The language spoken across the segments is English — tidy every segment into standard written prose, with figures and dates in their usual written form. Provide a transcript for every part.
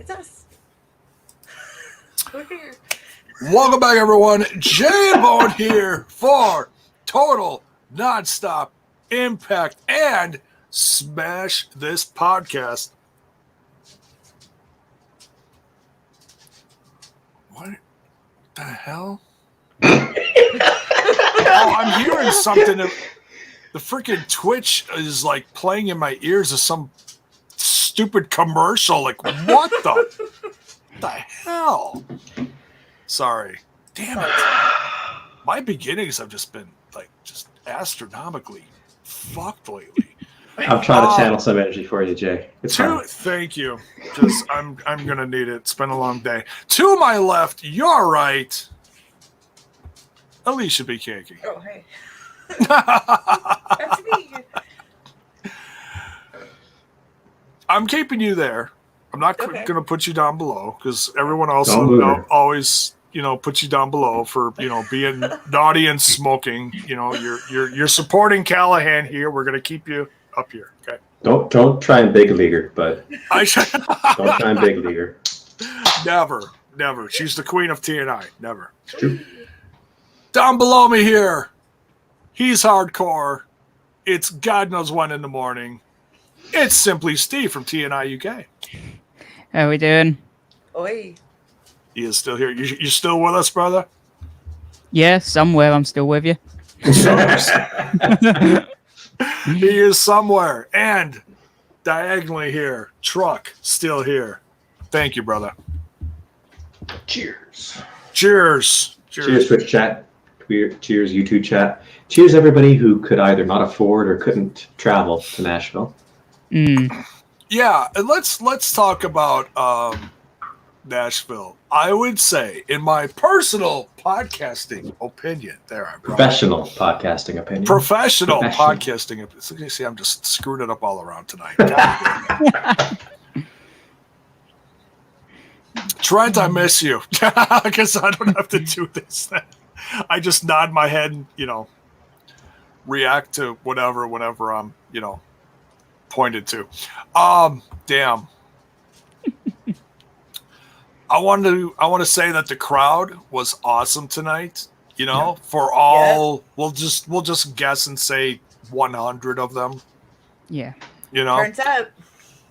It's us. We're here. Welcome back, everyone. Jay and Bone here for Total Nonstop Impact and Smash This Podcast. What the hell? Oh, I'm hearing something. The freaking Twitch is like playing in my ears as some stupid commercial. Like, what the hell? Sorry. Damn it. My beginnings have just been like just astronomically fucked lately. I'm trying to channel some energy for you, Jay. It's fine. Thank you. Just I'm gonna need it. It's been a long day. To my left, you're right. Alicia B. Kanky. Oh, hey. That's me. I'm keeping you there. I'm not going to put you down below because everyone else always, puts you down below for, being naughty and smoking. You're supporting Callahan here. We're going to keep you up here. Okay. Don't try and big leaguer, but don't try and big leaguer. Never. She's the queen of TNI. Never. It's true. Down below me here, he's hardcore. It's God knows when in the morning. It's Simply Steve from TNI UK. How we doing? Oi. He is still here. You still with us, brother? Yeah, somewhere I'm still with you. He is somewhere. And diagonally here, Truck, still here. Thank you, brother. Cheers. Cheers. Cheers, Twitch chat. Cheers, YouTube chat. Cheers, everybody who could either not afford or couldn't travel to Nashville. Yeah, and let's talk about Nashville. I would say, in my personal podcasting opinion, Professional podcasting opinion. Professional podcasting opinion. So you see, I'm just screwing it up all around tonight. Trent, I miss you. I guess I don't have to do this. I just nod my head and, react to whatever whenever I'm, pointed to. Damn. I want to say that the crowd was awesome tonight. For all we'll just guess and say 100 of them. Yeah. Turns out.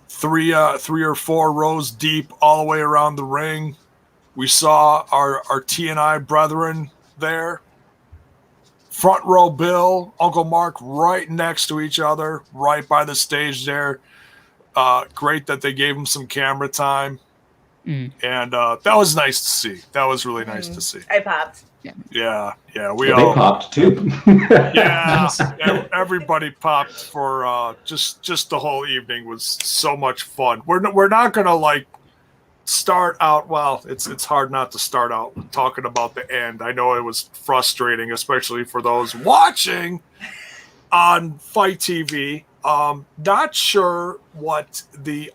Three or four rows deep all the way around the ring. We saw our TNI brethren there. Front row Bill, Uncle Mark right next to each other, right by the stage there. Great that they gave him some camera time. And that was nice to see. That was really nice to see. I popped. Yeah. They popped too. Yeah, everybody popped for just the whole evening was so much fun. We're not gonna start out. Well, it's hard not to start out talking about the end. I know it was frustrating, especially for those watching on Fight TV. Not sure what the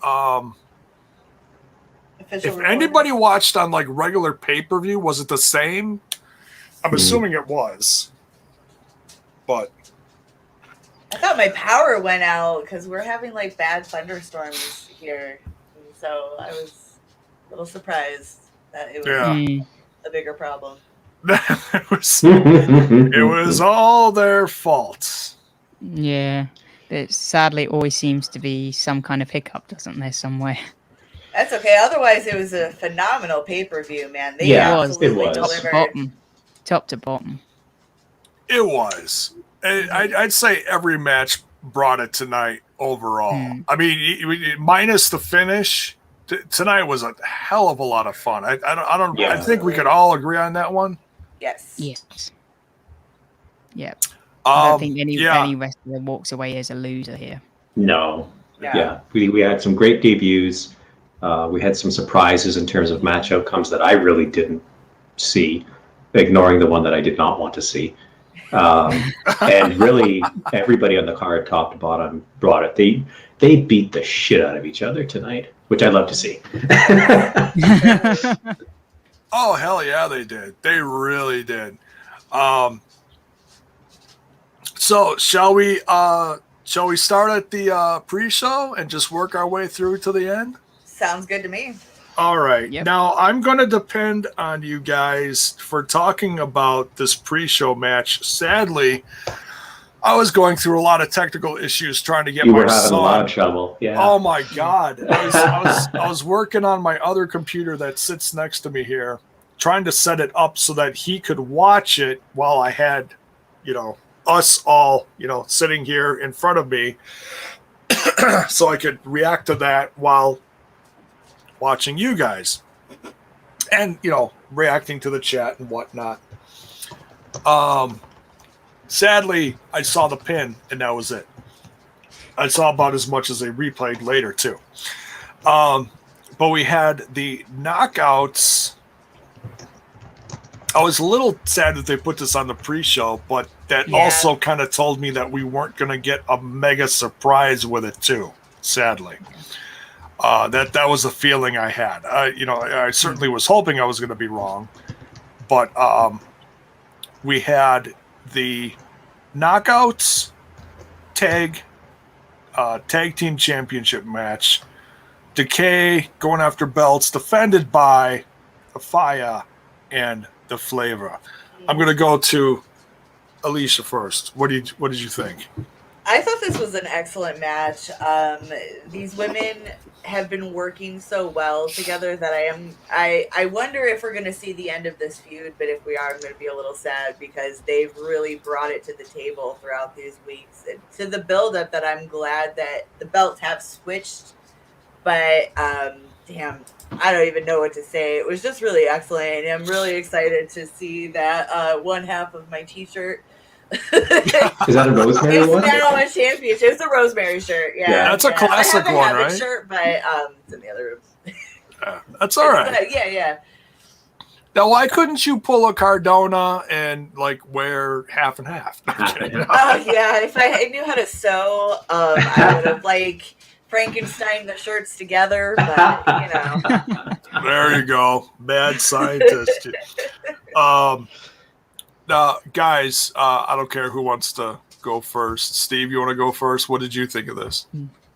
if anybody watched on regular pay-per-view, was it the same? I'm assuming it was, but I thought my power went out because we're having bad thunderstorms here, so I was a little surprised that it was a bigger problem. it was all their fault. Yeah, it sadly always seems to be some kind of hiccup, doesn't there, somewhere? That's okay. Otherwise, it was a phenomenal pay-per-view, man. They absolutely delivered. Top to bottom. It was. I'd say every match brought it tonight overall. I mean, minus the finish, tonight was a hell of a lot of fun. I think we could all agree on that one. Yes. Yep. I don't think any wrestler walks away as a loser here. No. Yeah. We had some great debuts. We had some surprises in terms of match outcomes that I really didn't see, ignoring the one that I did not want to see. And really, everybody on the card, top to bottom, brought it. They beat the shit out of each other tonight, which I'd love to see. Oh, hell yeah, they did. They really did. So shall we start at the pre-show and just work our way through to the end? Sounds good to me. All right. Yep. Now, I'm going to depend on you guys for talking about this pre-show match. Sadly, I was going through a lot of technical issues trying to get You my were having son. a lot of trouble. Yeah. Oh, my God. I was working on my other computer that sits next to me here, trying to set it up so that he could watch it while I had, us all, sitting here in front of me so I could react to that while watching you guys and, reacting to the chat and whatnot. Sadly, I saw the pin and that was it. I saw about as much as they replayed later too. But we had the knockouts. I was a little sad that they put this on the pre-show, but that also kind of told me that we weren't going to get a mega surprise with it too, sadly. That was a feeling I had. I certainly was hoping I was going to be wrong, but we had the knockouts tag team championship match. Decay going after belts, defended by the Fire and the Flava. I'm going to go to Alicia first. What did you think? I thought this was an excellent match. These women have been working so well together that I wonder if we're going to see the end of this feud, but if we are, I'm going to be a little sad because they've really brought it to the table throughout these weeks. And to the build-up that I'm glad that the belts have switched, but damn, I don't even know what to say. It was just really excellent, and I'm really excited to see that one half of my t-shirt. Is that a Rosemary one? It's now a championship. It's a Rosemary shirt. Yeah, that's a classic I one, have a right? shirt, but it's in the other room. That's all right. Yeah. Now, why couldn't you pull a Cardona and wear half and half? Oh yeah, if I knew how to sew, I would have Frankenstein the shirts together. But There you go, mad scientist. Guys, I don't care who wants to go first. Steve, you want to go first? What did you think of this?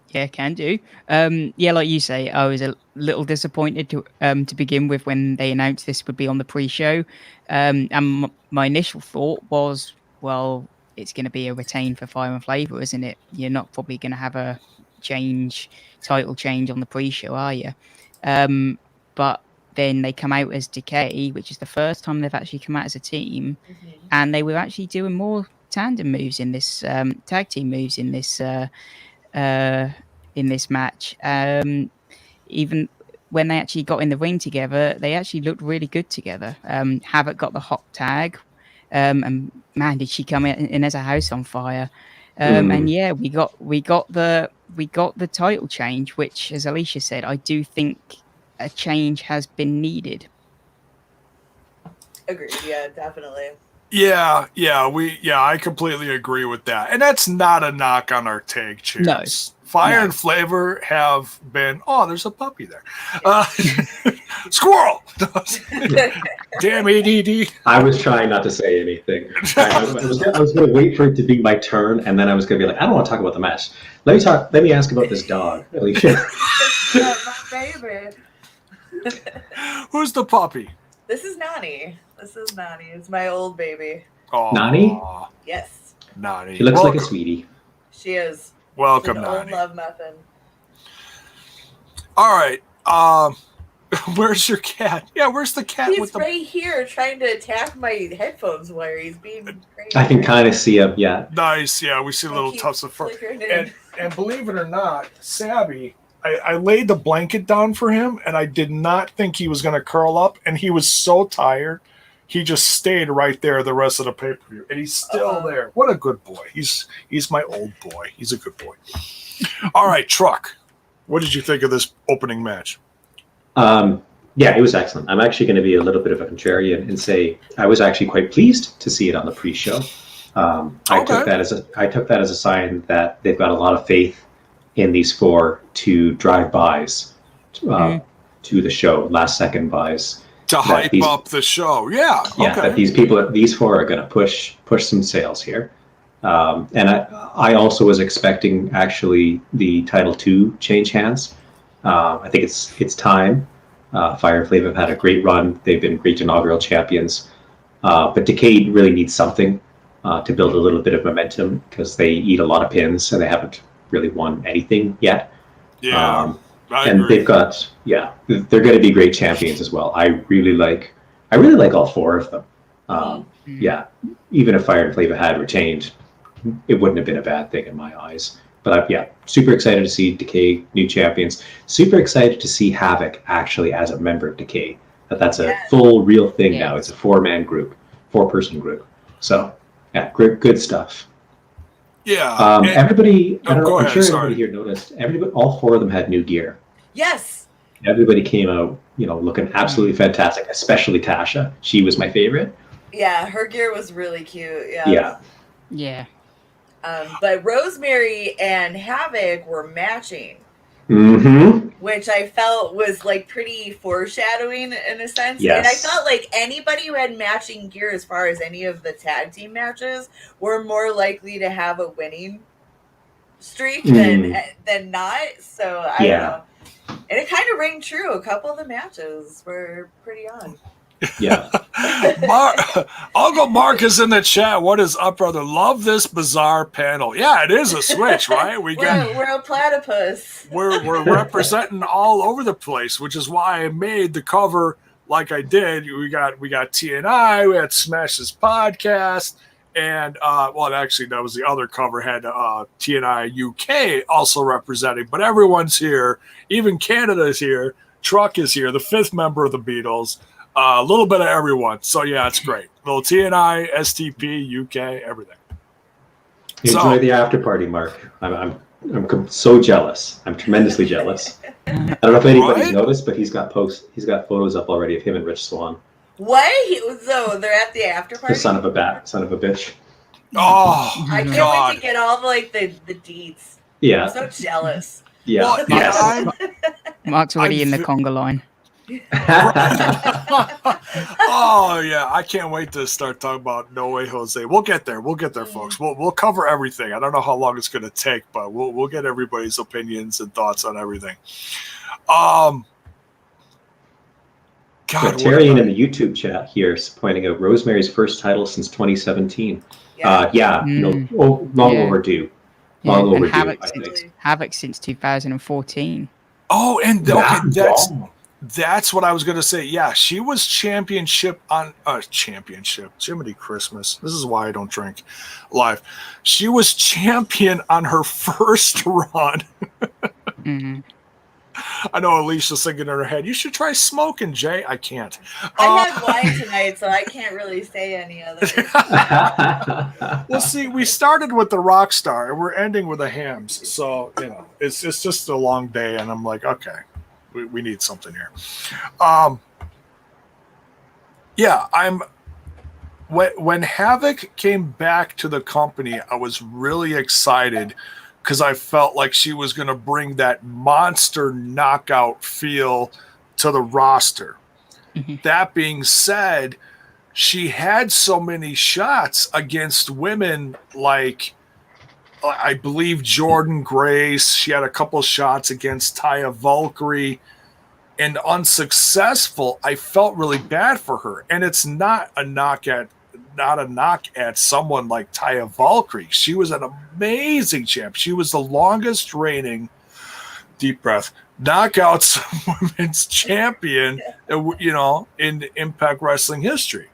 Yeah, can do. Like you say, I was a little disappointed to begin with when they announced this would be on the pre-show. And my initial thought was, well, it's going to be a retain for Fire and Flava, isn't it? You're not probably going to have a title change on the pre-show, are you? But then they come out as Decay, which is the first time they've actually come out as a team, and they were actually doing more tandem moves in this tag team moves in this match. Even when they actually got in the ring together, they actually looked really good together. Havok got the hot tag, and man, did she come in as a house on fire. And yeah, we got the title change, which, as Alicia said, I do think a change has been needed. Agreed. Yeah, definitely. Yeah, I completely agree with that. And that's not a knock on our tag champs. No. Fire and Flava have been, there's a puppy there. Squirrel! Damn ADD. I was trying not to say anything. I was going to wait for it to be my turn, and then I was going to be like, I don't want to talk about the match. Let me ask about this dog, Alicia. My favorite. Who's the puppy? This is Nani. It's my old baby. Oh, Nani? Yes. Nani. She looks like a sweetie. She is. Welcome, She's an Nani. old love muffin. All right. Where's your cat? Yeah, where's the cat? He's right here trying to attack my headphones wire. He's being crazy. I can kind of see him, yeah. Nice, yeah. We see little tufts of fur. And believe it or not, Sabby, I laid the blanket down for him, and I did not think he was going to curl up, and he was so tired. He just stayed right there the rest of the pay-per-view, and he's still there. What a good boy. He's my old boy. He's a good boy. All right, Truck, what did you think of this opening match? Yeah, it was excellent. I'm actually going to be a little bit of a contrarian and say I was actually quite pleased to see it on the pre-show. I took that as a sign that they've got a lot of faith in these four to drive buys to the show, last second buys. To hype up the show, yeah. That these four are going to push some sales here. And I also was expecting actually the title to change hands. I think it's time. Fire and Flava have had a great run. They've been great inaugural champions. But Decay really needs something to build a little bit of momentum because they eat a lot of pins and they haven't really won anything yet. Yeah, and agree. They've got, they're going to be great champions as well. I really like all four of them. Yeah, even if Fire and Flava had retained, it wouldn't have been a bad thing in my eyes. But super excited to see Decay new champions. Super excited to see Havok actually as a member of Decay. That's a full real thing now. It's a 4-man group, 4-person group. So good stuff. Yeah. Everybody, I'm sure everybody here noticed. All 4 of them had new gear. Yes. Everybody came out, looking absolutely fantastic. Especially Tasha. She was my favorite. Yeah, her gear was really cute. Yeah. But Rosemary and Havok were matching, which I felt was like pretty foreshadowing in a sense. Yes. And I felt like anybody who had matching gear as far as any of the tag team matches were more likely to have a winning streak than not. So I don't know. And it kind of rang true. A couple of the matches were pretty on. Yeah. Uncle Mark is in the chat. What is up, brother? Love this bizarre panel. Yeah, it is a switch, right? We're a platypus. We're representing all over the place, which is why I made the cover like I did. We got TNI, we had Smash's podcast, and actually that was the other cover, had TNI UK also representing, but everyone's here. Even Canada's here. Truck is here, the 5th member of the Beatles. A little bit of everyone. So, it's great. Little TNI, STP, UK, everything. Enjoy the after party, Mark. I'm so jealous. I'm tremendously jealous. I don't know if anybody's noticed, but he's got photos up already of him and Rich Swan. What? So they're at the after party? The son of a bitch. Oh, I can't wait to get all the deets. Yeah. I'm so jealous. Yeah. Well, yes. Mark's already in the conga line. Oh yeah, I can't wait to start talking about No Way Jose. We'll get there, folks. We'll cover everything. I don't know how long it's going to take, but we'll get everybody's opinions and thoughts on everything. God, Terry in the YouTube chat here is pointing out Rosemary's first title since 2017. Long overdue. Long overdue. Havok since 2014. Oh, and that's what I was going to say. Yeah, she was championship. Jiminy Christmas. This is why I don't drink live. She was champion on her first run. I know Alicia's thinking in her head, you should try smoking, Jay. I can't. I had wine tonight, so I can't really say any other. Well, see, we started with the rock star, and we're ending with the hams. So, it's just a long day, and I'm like, okay, we need something here. When Havok came back to the company, I was really excited because I felt like she was going to bring that monster knockout feel to the roster. That being said, she had so many shots against women like, I believe, Jordan Grace. She had a couple shots against Taya Valkyrie and unsuccessful. I felt really bad for her. And it's not a knock at someone like Taya Valkyrie. She was an amazing champ. She was the longest reigning, deep breath, knockouts women's champion, in Impact Wrestling history.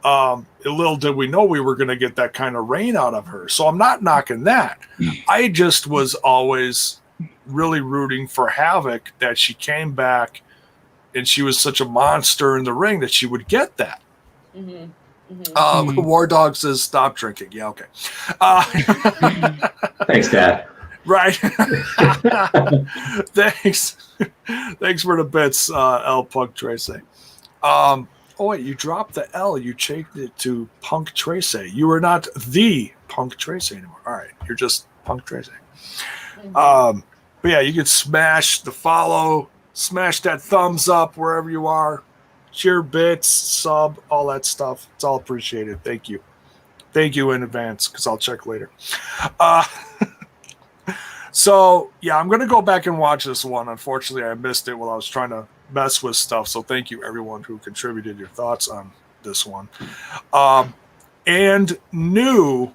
Little did we know we were going to get that kind of reign out of her. So I'm not knocking that. I just was always really rooting for Havok that she came back and she was such a monster in the ring that she would get that. War Dog says stop drinking. Yeah, okay. Thanks, Dad. Right. Thanks for the bits, L Punk Tracy. Oh wait, you dropped the L. You changed it to Punk Tracy. You are not the Punk Tracy anymore. All right, you're just Punk Tracy. But yeah, you can smash the follow, smash that thumbs up wherever you are. Cheer bits, sub, all that stuff. It's all appreciated. Thank you. Thank you in advance because I'll check later. So, yeah, I'm going to go back and watch this one. Unfortunately, I missed it while I was trying to mess with stuff. So thank you, everyone who contributed your thoughts on this one. And new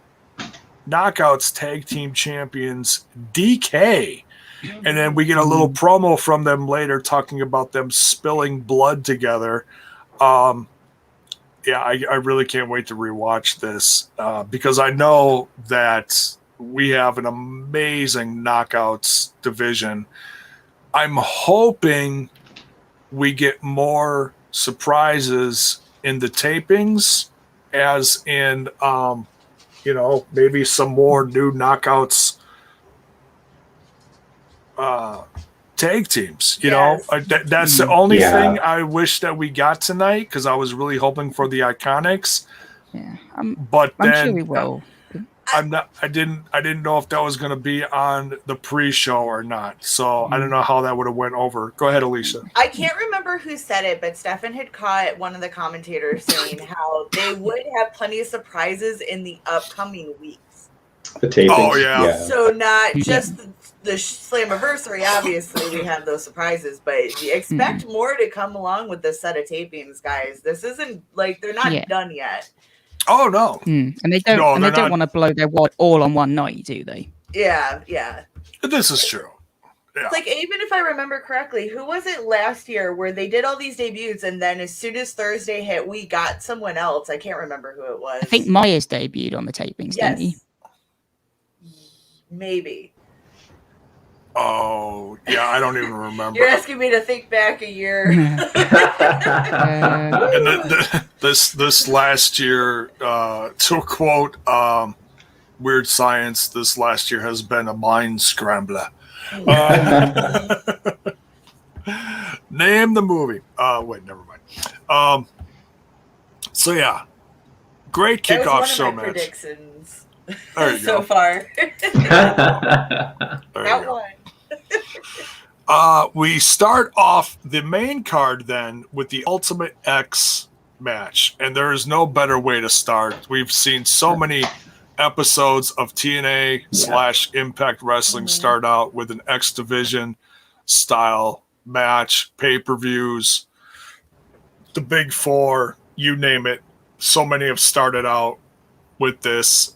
Knockouts Tag Team Champions, DK. And then we get a little promo from them later talking about them spilling blood together. I really can't wait to rewatch this because I know that we have an amazing Knockouts division. I'm hoping we get more surprises in the tapings, as in, maybe some more new Knockouts tag teams. That's the only thing I wish that we got tonight, because I was really hoping for the Iconics. Yeah, I'm sure we will. I didn't know if that was going to be on the pre-show or not. So I don't know how that would have went over. Go ahead, Alicia. I can't remember who said it, but Stefan had caught one of the commentators saying how they would have plenty of surprises in the upcoming weeks. The tapings. Oh, yeah. So not just the Slammiversary, obviously we have those surprises, but you expect more to come along with this set of tapings, guys. This isn't like they're not done yet. Oh no! And they don't. They don't want to blow their wad all on one night, do they? Yeah. This is true. Yeah. Like, even if I remember correctly, who was it last year where they did all these debuts, and then as soon as Thursday hit, we got someone else? I can't remember who it was. I think Myers debuted on the tapings, didn't he? Maybe. Oh, yeah, I don't even remember. You're asking me to think back a year. And this last year, to quote Weird Science, this last year has been a mind scrambler. Name the movie. Wait, never mind. So yeah, great kickoff show match. Predictions there you so go. far. Not one. We start off the main card then with the Ultimate X match, and there is no better way to start. We've seen so many episodes of TNA / Impact Wrestling start out with an X Division style match, pay-per-views, the Big Four, you name it. So many have started out with this.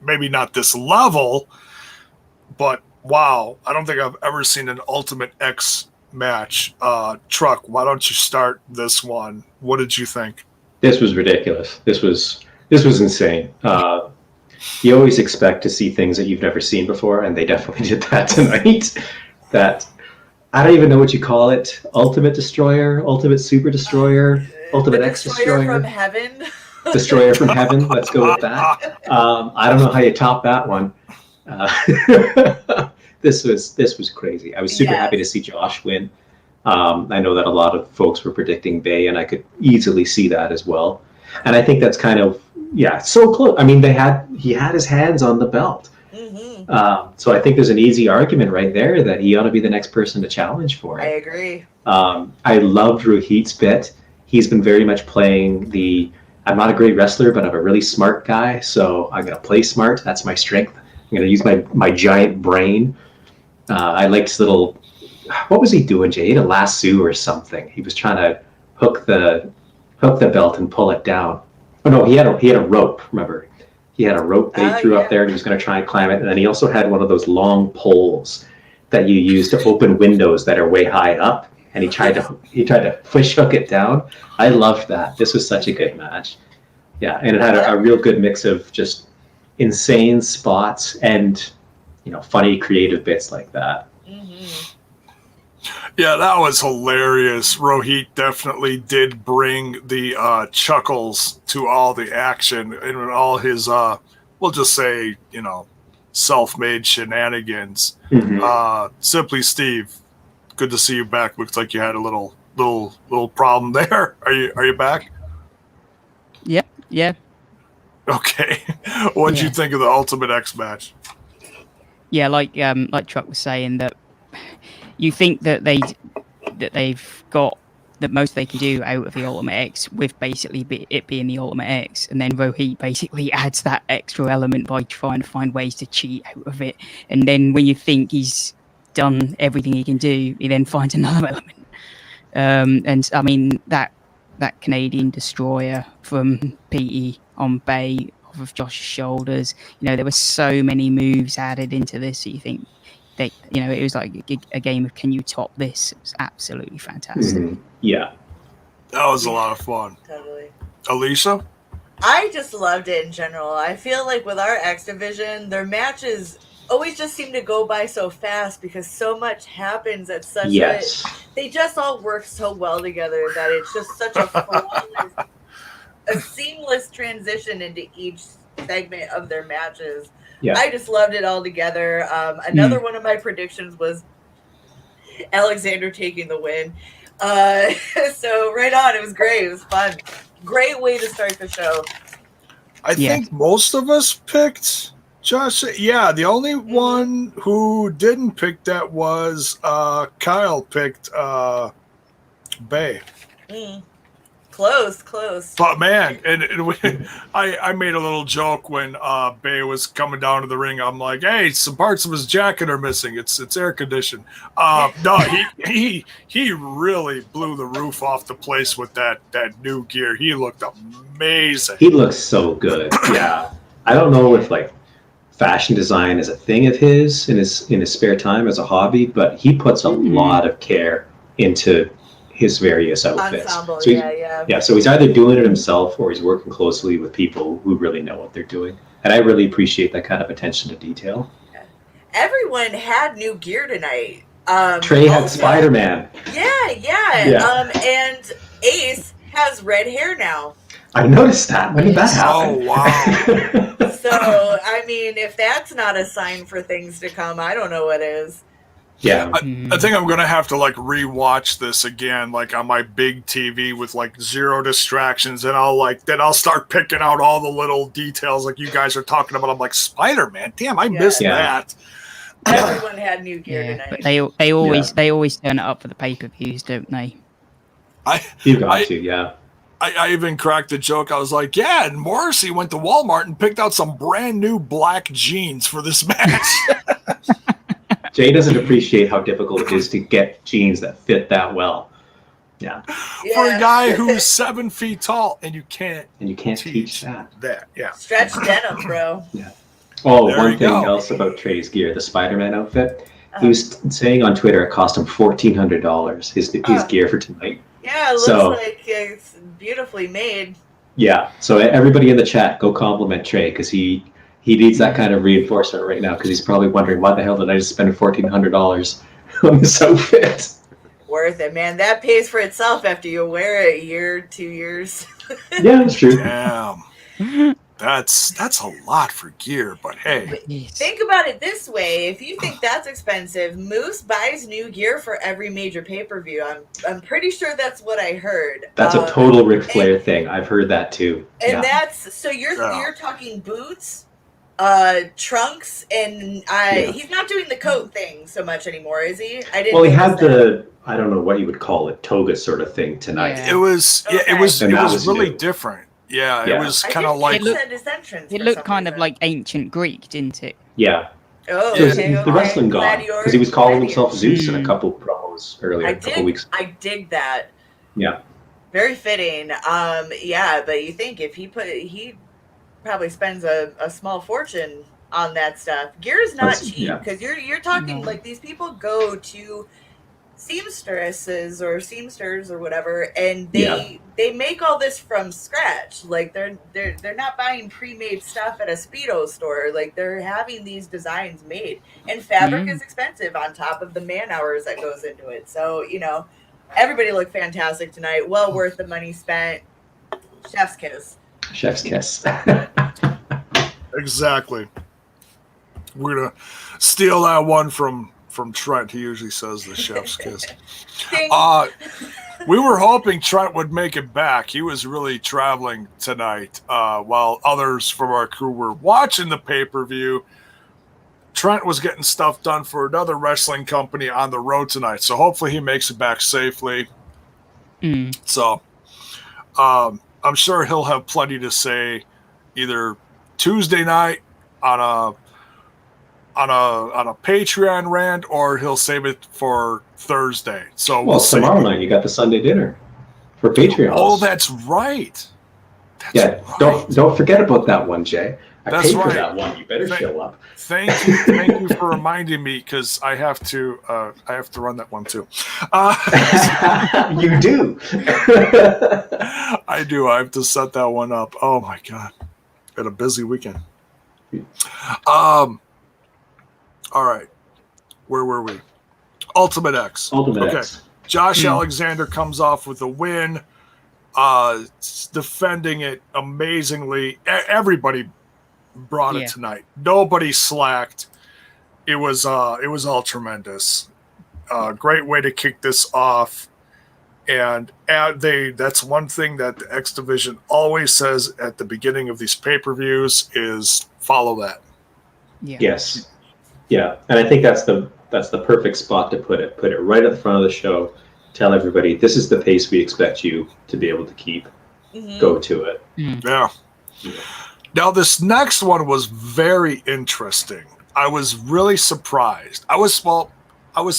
Maybe not this level, but wow, I don't think I've ever seen an Ultimate X match. Truck, why don't you start this one? What did you think? This was ridiculous. This was insane. You always expect to see things that you've never seen before, and they definitely did that tonight. That, I don't even know what you call it. Ultimate Destroyer, Ultimate Super Destroyer, Ultimate X Destroyer. From heaven. Destroyer from heaven. Let's go with that. I don't know how you top that one. This was crazy. I was super happy to see Josh win. I know that a lot of folks were predicting Bay, and I could easily see that as well. And I think that's kind of so close. I mean, he had his hands on the belt. So I think there's an easy argument right there that he ought to be the next person to challenge for it. I agree. I loved Rohit's bit. He's been very much playing I'm not a great wrestler, but I'm a really smart guy, so I'm going to play smart. That's my strength. I'm going to use my giant brain. I liked his little... What was he doing, Jay? He had a lasso or something. He was trying to hook the belt and pull it down. Oh, no, he had a rope, remember? He had a rope that he threw up there, and he was going to try and climb it. And then he also had one of those long poles that you use to open windows that are way high up. And he tried to fish hook it down. I loved that. This was such a good match. Yeah, and it had a real good mix of just insane spots and funny, creative bits like that. Yeah, that was hilarious. Rohit definitely did bring the chuckles to all the action and all his, we'll just say, self-made shenanigans. Simply Steve, good to see you back. Looks like you had a little problem there. Are you back? Yep. Yeah. Okay. What did you think of the Ultimate X match? Yeah, like Truck was saying, that you think that they've got the most they can do out of the Ultimate X with basically it being the Ultimate X, and then Rohit basically adds that extra element by trying to find ways to cheat out of it. And then when you think he's done everything he can do, he then finds another element. And I mean that Canadian destroyer from Petey on Bay off of Josh's shoulders. There were so many moves added into this. So you think that it was like a game of can you top this? It was absolutely fantastic. Mm-hmm. Yeah, that was a lot of fun. Totally. Alicia, I just loved it in general. I feel like with our X division, their matches always just seem to go by so fast because so much happens at such they just all work so well together that it's just such a flawless, a seamless transition into each segment of their matches. Yeah. I just loved it all together. Another one of my predictions was Alexander taking the win. So right on, it was great. It was fun. Great way to start the show. I think most of us picked Josh. Yeah, the only one who didn't pick that was Kyle picked Bay. Close. But man, I made a little joke when Bay was coming down to the ring. I'm like, hey, some parts of his jacket are missing. It's air conditioned. No, he really blew the roof off the place with that new gear. He looked amazing. He looks so good. Yeah, I don't know if like fashion design is a thing of his in his spare time as a hobby, but he puts a lot of care into his various outfits. Ensemble, so so he's either doing it himself or he's working closely with people who really know what they're doing. And I really appreciate that kind of attention to detail. Everyone had new gear tonight. Trey had Spider-Man. Yeah. And Ace has red hair now. I noticed that. When did that happen? Oh, wow. So, I mean, if that's not a sign for things to come, I don't know what is. Yeah, I think I'm gonna have to like rewatch this again, like on my big TV with like zero distractions, and I'll start picking out all the little details like you guys are talking about. I'm like, Spider-Man, damn, I missed that. Everyone had new gear tonight. But they always turn it up for the pay-per-views, don't they? You got to, yeah. I even cracked a joke. I was like, yeah, and Morrissey went to Walmart and picked out some brand new black jeans for this match. Jay doesn't appreciate how difficult it is to get jeans that fit that well. Yeah. For a guy who's 7 feet tall, and you can't teach that. Yeah. Stretch denim, bro. Yeah. Oh, there one thing else about Trey's gear, the Spider-Man outfit. He was saying on Twitter it cost him $1,400, his gear for tonight. Yeah, it looks like it's beautifully made. Yeah. So everybody in the chat, go compliment Trey because he needs that kind of reinforcement right now because he's probably wondering why the hell did I just spend $1,400 on this outfit? Worth it, man. That pays for itself after you wear it a year, 2 years. Yeah, it's true. Damn. That's a lot for gear, but hey. Think about it this way. If you think that's expensive, Moose buys new gear for every major pay-per-view. I'm pretty sure that's what I heard. That's a total Ric Flair thing. I've heard that too. And that's so you're talking boots, trunks, and he's not doing the coat thing so much anymore, is he? He had the I don't know what you would call it, toga sort of thing tonight. Yeah. It was really new. Different. Yeah, it was kind of like it looked kind of like ancient Greek, didn't it? Yeah. Oh, the wrestling god, because he was calling himself Zeus in a couple promos earlier, a couple weeks ago. I dig that. Yeah. Very fitting. But you think if he probably spends a small fortune on that stuff. Gear is not cheap because you're talking like these people go to seamstresses or seamsters or whatever, and they make all this from scratch. Like they're not buying pre-made stuff at a Speedo store. Like they're having these designs made, and fabric is expensive on top of the man hours that goes into it. So everybody looked fantastic tonight. Well worth the money spent. Chef's kiss. Chef's kiss. Exactly. We're gonna steal that one from Trent. He usually says the chef's kiss. We were hoping Trent would make it back. He was really traveling tonight while others from our crew were watching the pay-per-view. Trent was getting stuff done for another wrestling company on the road tonight, so hopefully he makes it back safely. So I'm sure he'll have plenty to say either Tuesday night on on a Patreon rant, or he'll save it for Thursday. So we'll see. Tomorrow night you got the Sunday dinner for Patreon. Oh, that's right. Don't forget about that one, Jay. I paid for right. that one. You better show up. Thank you for reminding me, because I have to run that one too. You do. I do. I have to set that one up. Oh my god, had a busy weekend. All right, where were we? Ultimate X. X. Josh Alexander comes off with a win, defending it amazingly. Everybody brought it tonight. Nobody slacked. It was all tremendous. Great way to kick this off. And that's one thing that the X Division always says at the beginning of these pay-per-views is follow that. Yeah. Yes. Yeah. And I think that's the perfect spot to put it. Put it right at the front of the show. Tell everybody this is the pace we expect you to be able to keep. Mm-hmm. Go to it. Yeah. Now this next one was very interesting. I was really surprised. I was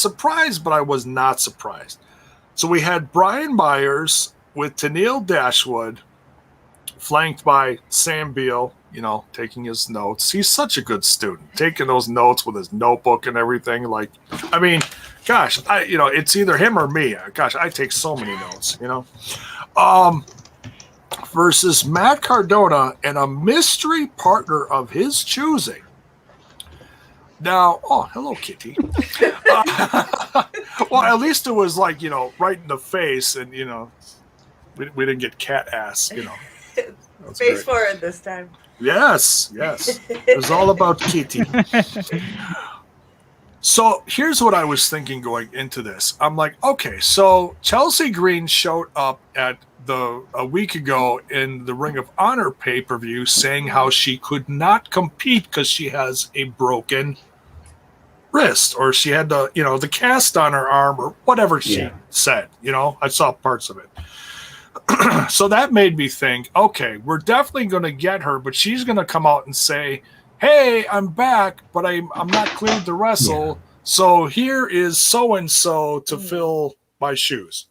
surprised, but I was not surprised. So we had Brian Myers with Tenille Dashwood, flanked by Sam Beale, taking his notes. He's such a good student, taking those notes with his notebook and everything. Like, I mean, gosh, it's either him or me. Gosh, I take so many notes, versus Matt Cardona and a mystery partner of his choosing. Now, hello, Kitty. Well, at least it was like, right in the face, and, we didn't get cat ass, Face forward this time. Yes. It was all about Kitty. So here's what I was thinking going into this. I'm like, okay, so Chelsea Green showed up at a week ago in the Ring of Honor pay-per-view saying how she could not compete because she has a broken wrist, or she had the cast on her arm, or whatever she said. I saw parts of it. So that made me think, okay, we're definitely going to get her, but she's going to come out and say, hey, I'm back, but I'm not cleared to wrestle, so here is so-and-so to fill my shoes.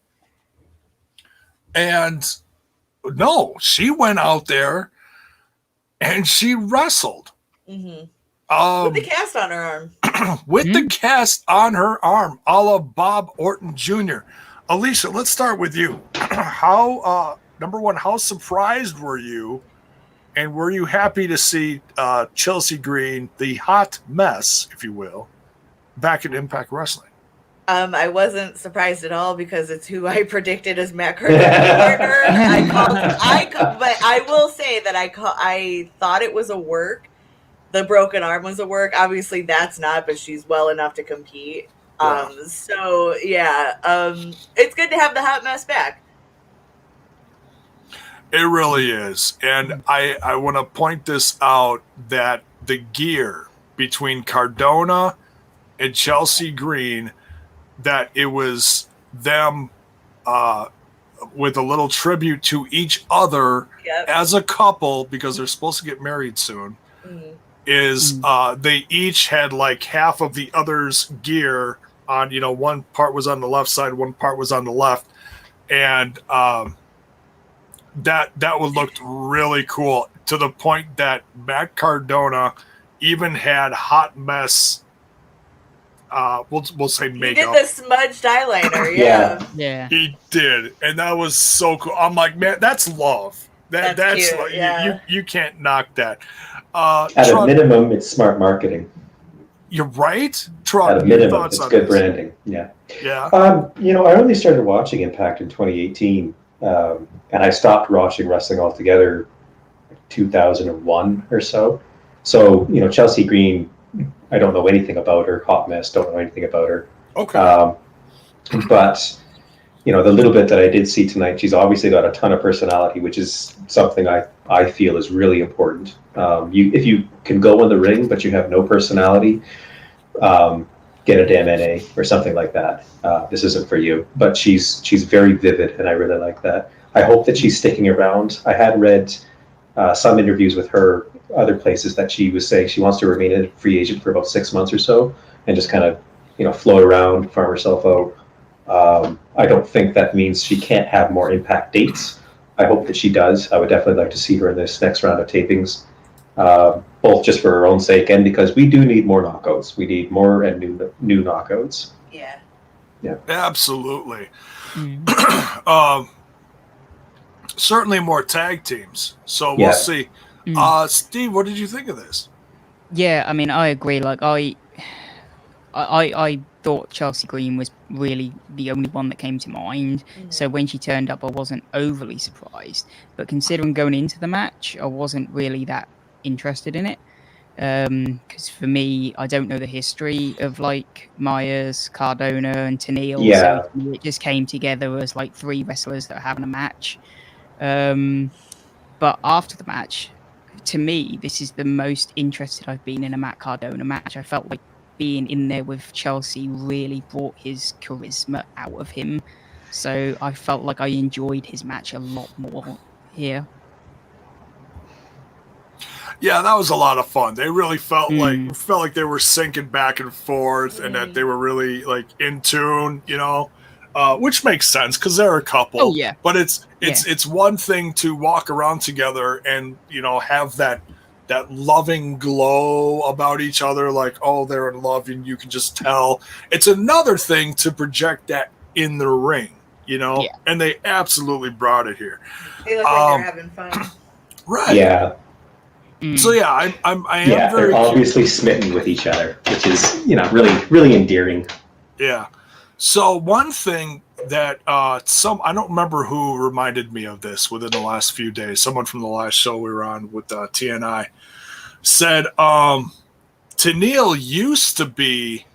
And no, she went out there and she wrestled. Mm-hmm. With the cast on her arm. With the cast on her arm, a la Bob Orton Jr. Alicia, let's start with you. Number one, how surprised were you? And were you happy to see Chelsea Green, the hot mess, if you will, back at Impact Wrestling? I wasn't surprised at all, because it's who I predicted as Matt Cardona's partner. But I will say that I thought it was a work. The broken arm was a work. Obviously, that's not, but she's well enough to compete. It's good to have the hot mess back. It really is. And I want to point this out, that the gear between Cardona and Chelsea Green, that it was them with a little tribute to each other as a couple, because they're supposed to get married soon. Mm-hmm. They each had like half of the other's gear on, one part was on the left side, one part was on the left. And that looked really cool, to the point that Matt Cardona even had hot mess. We'll say makeup. He did the smudged eyeliner, yeah. He did, and that was so cool. I'm like, man, that's love. That's cute, like, you can't knock that. At a minimum, it's smart marketing. You're right. At a minimum, it's good branding. Yeah. I only started watching Impact in 2018, and I stopped watching wrestling altogether 2001 or so. So, Chelsea Green, I don't know anything about her. Hot mess, don't know anything about her. Okay. But, the little bit that I did see tonight, she's obviously got a ton of personality, which is something I feel is really important. If you can go in the ring, but you have no personality, get a damn NA or something like that. This isn't for you. But she's very vivid, and I really like that. I hope that she's sticking around. I had read some interviews with her other places that she was saying she wants to remain a free agent for about 6 months or so and just kind of, float around, farm herself out. I don't think that means she can't have more Impact dates. I hope that she does. I would definitely like to see her in this next round of tapings, both just for her own sake and because we do need more knockouts. We need more and new knockouts. Yeah. Yeah. Absolutely. Mm. Certainly more tag teams. So we'll see. Steve, what did you think of this? Yeah, I mean, I agree. Like, I thought Chelsea Green was really the only one that came to mind. So when she turned up, I wasn't overly surprised. But considering going into the match, I wasn't really that interested in it. Because for me, I don't know the history of like Myers, Cardona, and Tenille. Yeah. So it just came together as like three wrestlers that are having a match. But after the match, to me, this is the most interested I've been in a Matt Cardona match. I felt like being in there with Chelsea really brought his charisma out of him. So I felt like I enjoyed his match a lot more here. Yeah, that was a lot of fun. They really felt like they were syncing back and forth, and that they were really like in tune, which makes sense because they're a couple. Oh yeah, but it's one thing to walk around together and have that loving glow about each other, like they're in love, and you can just tell. It's another thing to project that in the ring, and they absolutely brought it here. They look like they're having fun, right? Yeah. So yeah, I am very they're obviously smitten with each other, which is really really endearing. Yeah. So one thing that I don't remember who reminded me of this within the last few days. Someone from the last show we were on with TNI said Tenille used to be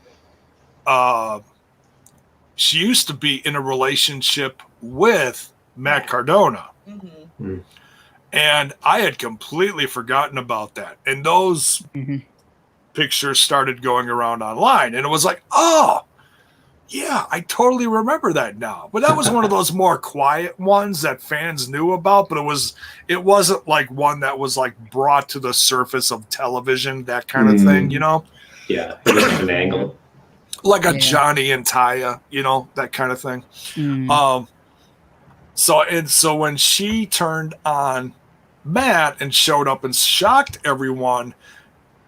she used to be in a relationship with Matt Cardona. And I had completely forgotten about that. And those pictures started going around online. And it was like, oh, yeah, I totally remember that now. But that was one of those more quiet ones that fans knew about. But it wasn't like one that was like brought to the surface of television, that kind of thing, Yeah, it was an angle. Like a Johnny and Taya, that kind of thing. So when she turned on Matt and showed up and shocked everyone,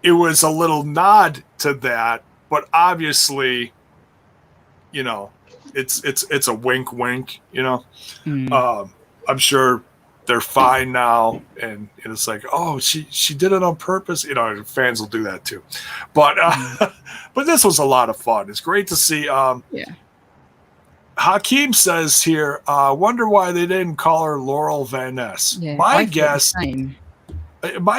it was a little nod to that, but obviously, it's a wink, I'm sure they're fine now, and it's like, oh, she did it on purpose. Fans will do that too, but but this was a lot of fun. It's great to see. Hakeem says here, wonder why they didn't call her Laurel Van Ness. Yeah, my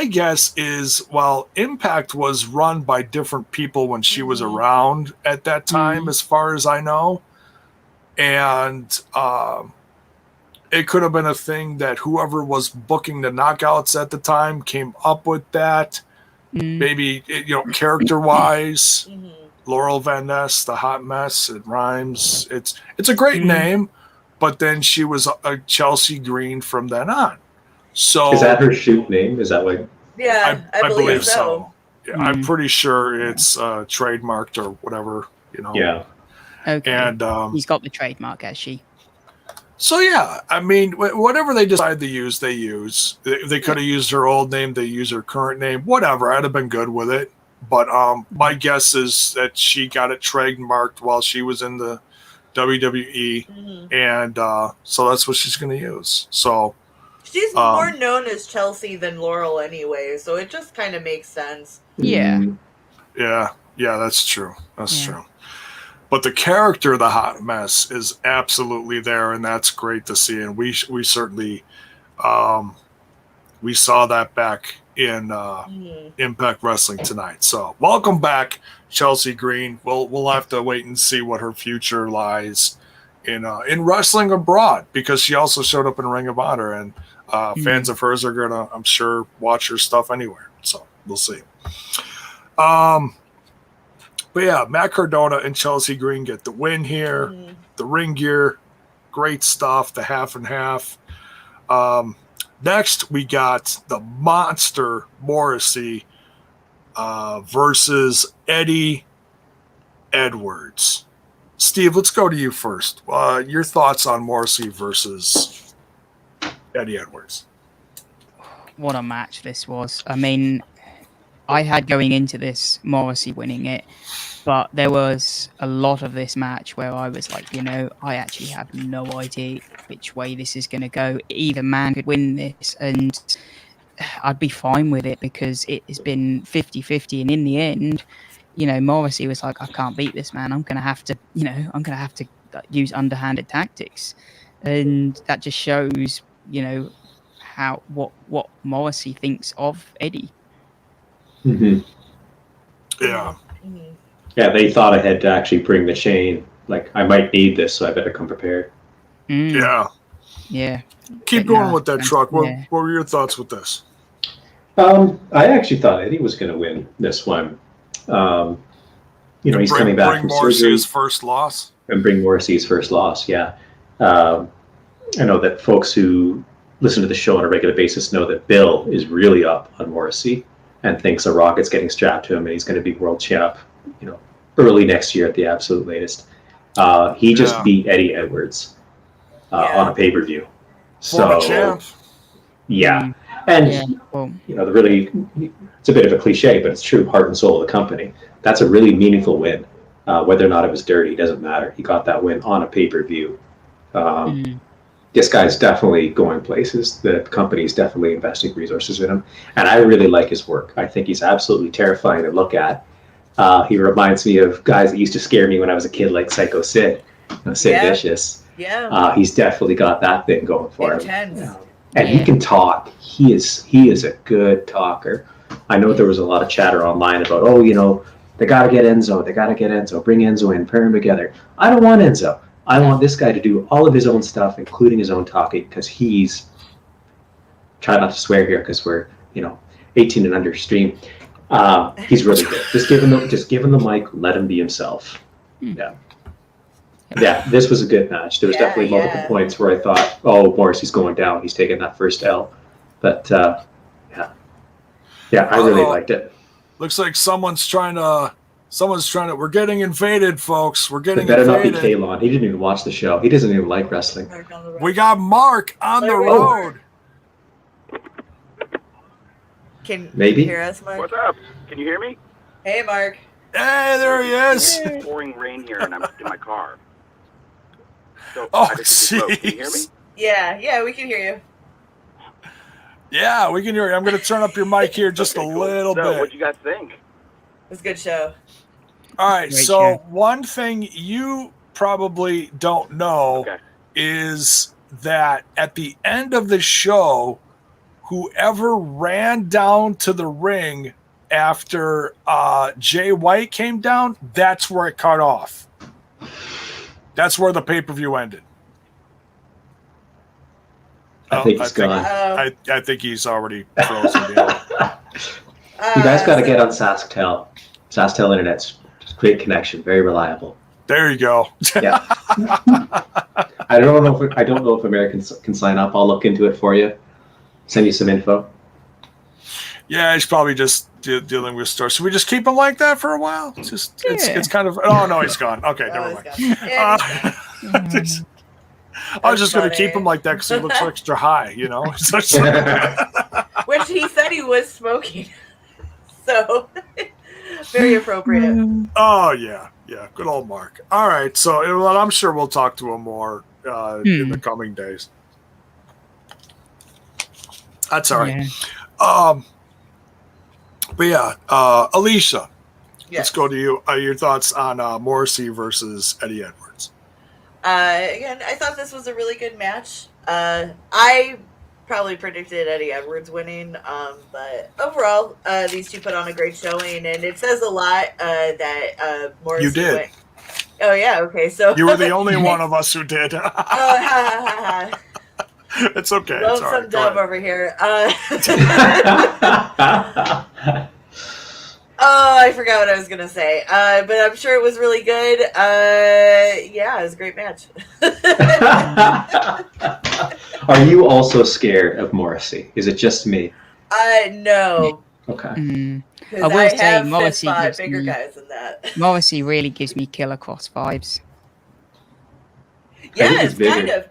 guess is, Impact was run by different people when she was around at that time, as far as I know. And it could have been a thing that whoever was booking the knockouts at the time came up with that. Maybe, character-wise. Laurel Van Ness, the hot mess. It rhymes. It's a great name, but then she was a Chelsea Green from then on. So is that her shoot name? Is that like? Yeah, I believe so. Yeah, I'm pretty sure it's trademarked or whatever. Yeah. Okay. And he's got the trademark, has she? So yeah, I mean, whatever they decide to use, they use. They could have used her old name. They use her current name. Whatever. I'd have been good with it. But my guess is that she got it trademarked while she was in the WWE, and so that's what she's going to use. So she's more known as Chelsea than Laurel anyway, so it just kind of makes sense. Yeah. Yeah, that's true. That's true. But the character of the hot mess is absolutely there, and that's great to see. And we certainly we saw that back in Impact Wrestling tonight. So welcome back, Chelsea Green. We'll have to wait and see what her future lies in wrestling abroad, because she also showed up in Ring of Honor, and fans of hers are gonna, I'm sure, watch her stuff anywhere. So we'll see. But yeah, Matt Cardona and Chelsea Green get the win here. The ring gear, great stuff. The half and half. Next, we got the monster Morrissey versus Eddie Edwards. Steve, let's go to you first. Your thoughts on Morrissey versus Eddie Edwards. What a match this was. I mean, I had going into this Morrissey winning it, but there was a lot of this match where I was like, I actually have no idea which way this is going to go. Either man could win this, and I'd be fine with it because it has been 50-50, and in the end, Morrissey was like, I can't beat this man. I'm going to have to use underhanded tactics, and that just shows, what Morrissey thinks of Eddie. Mm-hmm. Yeah. Yeah, they thought ahead to actually bring the chain. Like, I might need this, so I better come prepared. Yeah. Yeah. Keep going with that truck. What were your thoughts with this? I actually thought Eddie was going to win this one. He's coming back from Morrissey's surgery. first loss. And bring Morrissey's first loss, yeah. I know that folks who listen to the show on a regular basis know that Bill is really up on Morrissey and thinks a rocket's getting strapped to him and he's going to be world champ, early next year at the absolute latest. He just beat Eddie Edwards on a pay-per-view. So, yeah. And, really, it's a bit of a cliche, but it's true, heart and soul of the company. That's a really meaningful win. Whether or not it was dirty, doesn't matter. He got that win on a pay-per-view. This guy's definitely going places. The company's definitely investing resources in him. And I really like his work. I think he's absolutely terrifying to look at. He reminds me of guys that used to scare me when I was a kid, like Psycho Sid, Sid Vicious. Yeah. He's definitely got that thing going for him. And he can talk. He is a good talker. I know there was a lot of chatter online about, they got to get Enzo. They got to get Enzo. Bring Enzo in. Pair him together. I don't want Enzo. I want this guy to do all of his own stuff, including his own talking, because he's... Try not to swear here, because we're, 18 and under stream. He's really good. Just give him the mic. Let him be himself. Yeah. Yeah, this was a good match. There was definitely multiple points where I thought, Morrissey's going down. He's taking that first L. But, I really liked it. Looks like someone's trying to, we're getting invaded, folks. We're getting invaded. Better invaded. not be Kalon. He didn't even watch the show. He doesn't even like wrestling. We got Mark on the road. Can you hear us, Mark? What's up? Can you hear me? Hey, Mark. Hey, there he is. It's pouring rain here, and I'm in my car. So jeez. Can you hear me? Yeah, we can hear you. Yeah, we can hear you. I'm going to turn up your mic here just a little bit. What do you guys think? It was a good show. All right, so one thing you probably don't know is that at the end of the show, whoever ran down to the ring after Jay White came down, that's where it cut off. That's where the pay-per-view ended. I think he's gone. I think he's already frozen. You guys got to get on SaskTel. SaskTel Internet's great connection, very reliable. There you go. Yeah. I don't know if Americans can sign up. I'll look into it for you. Send you some info. Yeah, he's probably just dealing with stores. Should we just keep him like that for a while? It's kind of. Oh no, he's gone. Okay, never mind. I was just going to keep him like that because he looks extra high, Which he said he was smoking. So, very appropriate. Oh, yeah. Good old Mark. All right. So, I'm sure we'll talk to him more in the coming days. That's all right. Alicia, let's go to you. Your thoughts on Morrissey versus Eddie Edwards. Again, I thought this was a really good match. I probably predicted Eddie Edwards winning, but overall, these two put on a great showing, and it says a lot that Morrissey. You did. Went. Oh yeah, okay. So you were the only one of us who did. It's okay. Love it's some dub over here. Oh, I forgot what I was gonna say. But I'm sure it was really good. Yeah, it was a great match. Are you also scared of Morrissey? Is it just me? No. Okay. I will say have Morrissey fought gives bigger me, guys than that. Morrissey really gives me Killer Cross vibes. Yeah, he's it's bigger. kind of.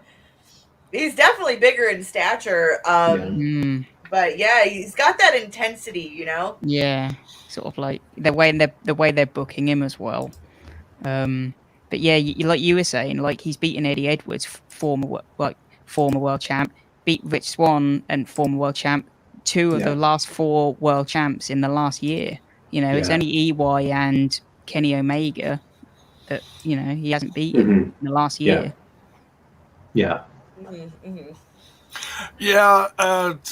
He's definitely bigger in stature. But yeah, he's got that intensity, you know. Yeah, sort of like the way they're booking him as well. But yeah, like you were saying, like he's beaten Eddie Edwards, former world champ, beat Rich Swann and former world champ, two of the last 4 world champs in the last year. You know, it's only EY and Kenny Omega that he hasn't beaten in the last year. Yeah. Yeah,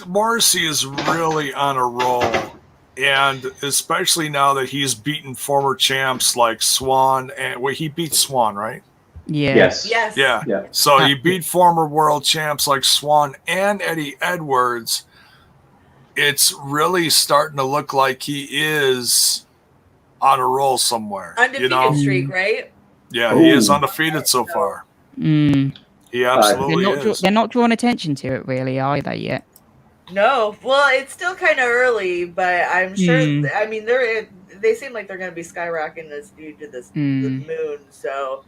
Morrissey is really on a roll, and especially now that he's beaten former champs like Swann, and he beat Swann, right? Yeah. Yes. Yeah. So he beat former world champs like Swann and Eddie Edwards. It's really starting to look like he is on a roll somewhere. Undefeated streak, right? Yeah, he is undefeated so far. He absolutely is. They're not drawing attention to it really, are they yet? No. Well, it's still kind of early, but I'm sure. I mean, they seem like they're going to be skyrocketing this dude to the moon. So,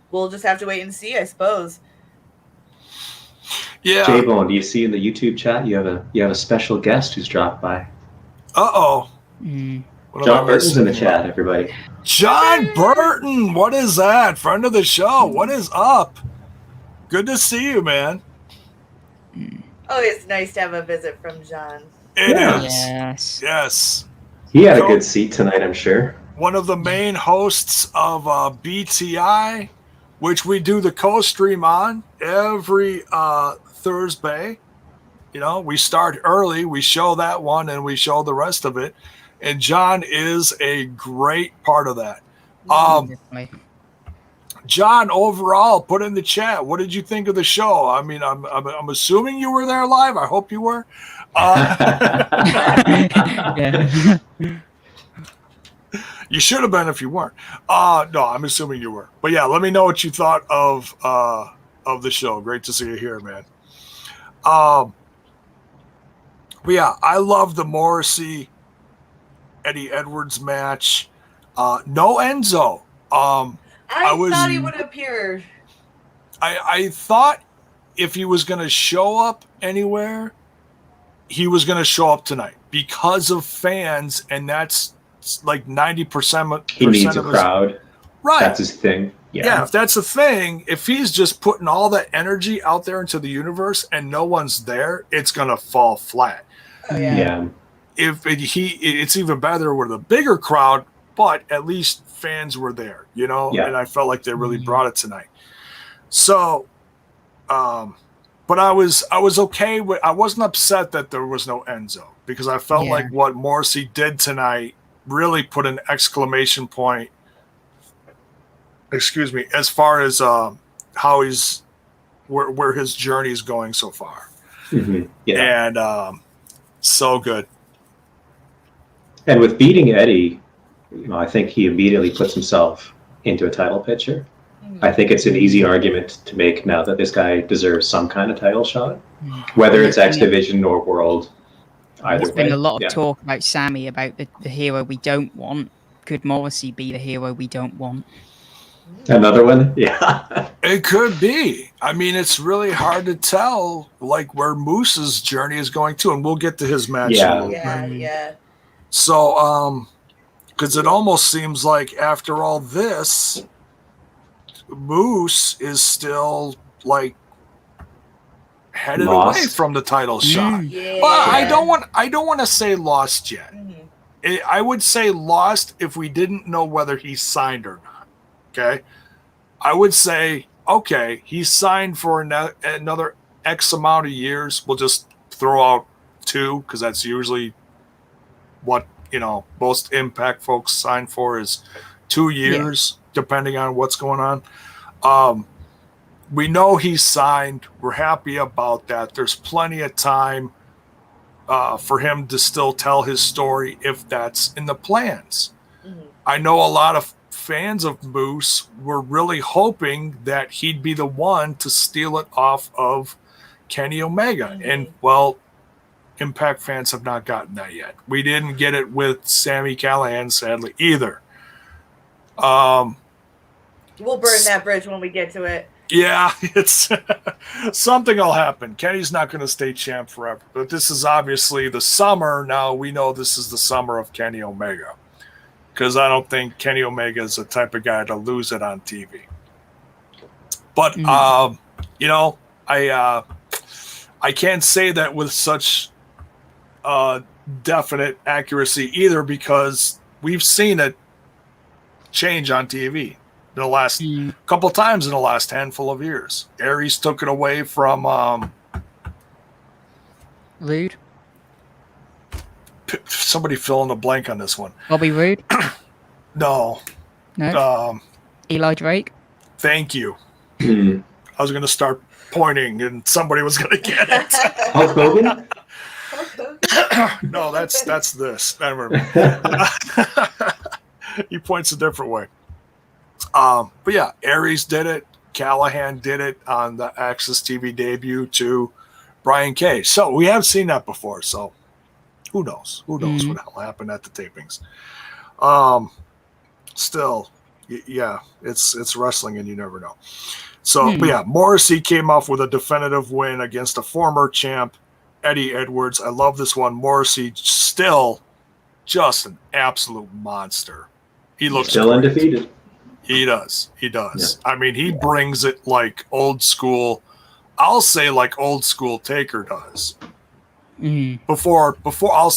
we'll just have to wait and see, I suppose. Yeah. J-Bone, do you see in the YouTube chat you have a special guest who's dropped by? Uh-oh. John Burton's in the chat, everybody. John Burton, what is that? Friend of the show. What is up? Good to see you, man. Oh, it's nice to have a visit from John. It is. Yes. He had a good seat tonight, I'm sure. One of the main hosts of BTI, which we do the co-stream on every Thursday. You know, we start early, we show that one, and we show the rest of it. And John is a great part of that. John, overall, put in the chat, what did you think of the show? I mean, I'm assuming you were there live. I hope you were. You should have been if you weren't. No, I'm assuming you were. But yeah, let me know what you thought of the show. Great to see you here, man. But yeah, I love the Morrissey Eddie Edwards match. No Enzo. I thought he would appear. I thought if he was going to show up anywhere, he was going to show up tonight because of fans, and that's like 90%. He needs a crowd. Right. That's his thing. Yeah, if that's a thing, if he's just putting all that energy out there into the universe and no one's there, it's going to fall flat. Oh, yeah. It's even better with a bigger crowd, but at least fans were there, you know, and I felt like they really brought it tonight. So, but I was okay with. I wasn't upset that there was no Enzo because I felt like what Morrissey did tonight really put an exclamation point. Excuse me, as far as how he's where his journey is going so far, and so good. And with beating Eddie, I think he immediately puts himself into a title picture. I think it's an easy argument to make now that this guy deserves some kind of title shot, whether it's X Division or World. Either There's been a lot of talk about Sammy, about the hero we don't want. Could Morrissey be the hero we don't want? Another one? Yeah. It could be. I mean, it's really hard to tell, like, where Moose's journey is going to, and we'll get to his match. Yeah. So, because it almost seems like after all this, Moose is still, like, headed away from the title shot. Yeah. Well, I don't want to say lost yet. I would say lost if we didn't know whether he signed or not. Okay, I would say, okay, he's signed for another X amount of years. We'll just throw out 2 because that's usually what, most Impact folks sign for is 2 years, depending on what's going on. We know he's signed. We're happy about that. There's plenty of time. for him to still tell his story if that's in the plans. Mm-hmm. I know a lot of fans of Moose were really hoping that he'd be the one to steal it off of Kenny Omega. Mm-hmm. And, well, Impact fans have not gotten that yet. We didn't get it with Sami Callihan, sadly, either. We'll burn that bridge when we get to it. Yeah, it's something will happen. Kenny's not going to stay champ forever, but this is obviously the summer. Now we know this is the summer of Kenny Omega, because I don't think Kenny Omega is the type of guy to lose it on TV. But you know, I can't say that with such definite accuracy either, because we've seen it change on TV in the last couple times in the last handful of years. Aries took it away from Rude. Somebody fill in the blank on this one. Bobby Roode. No. Eli Drake. Thank you. I was going to start pointing and somebody was going to get it. Hulk Hogan? No, that's this. Never mind. He points a different way. But yeah, Aries did it. Callahan did it on the Access TV debut to Brian K. So we have seen that before. So who knows? Who knows what the hell happened at the tapings? Still, yeah, it's wrestling and you never know. So, but yeah, Morrissey came off with a definitive win against a former champ, Eddie Edwards. I love this one. Morrissey still just an absolute monster. He looks still great. Undefeated. He does. Yeah. I mean, he Yeah. brings it like old school. I'll say like old school Taker does. Before before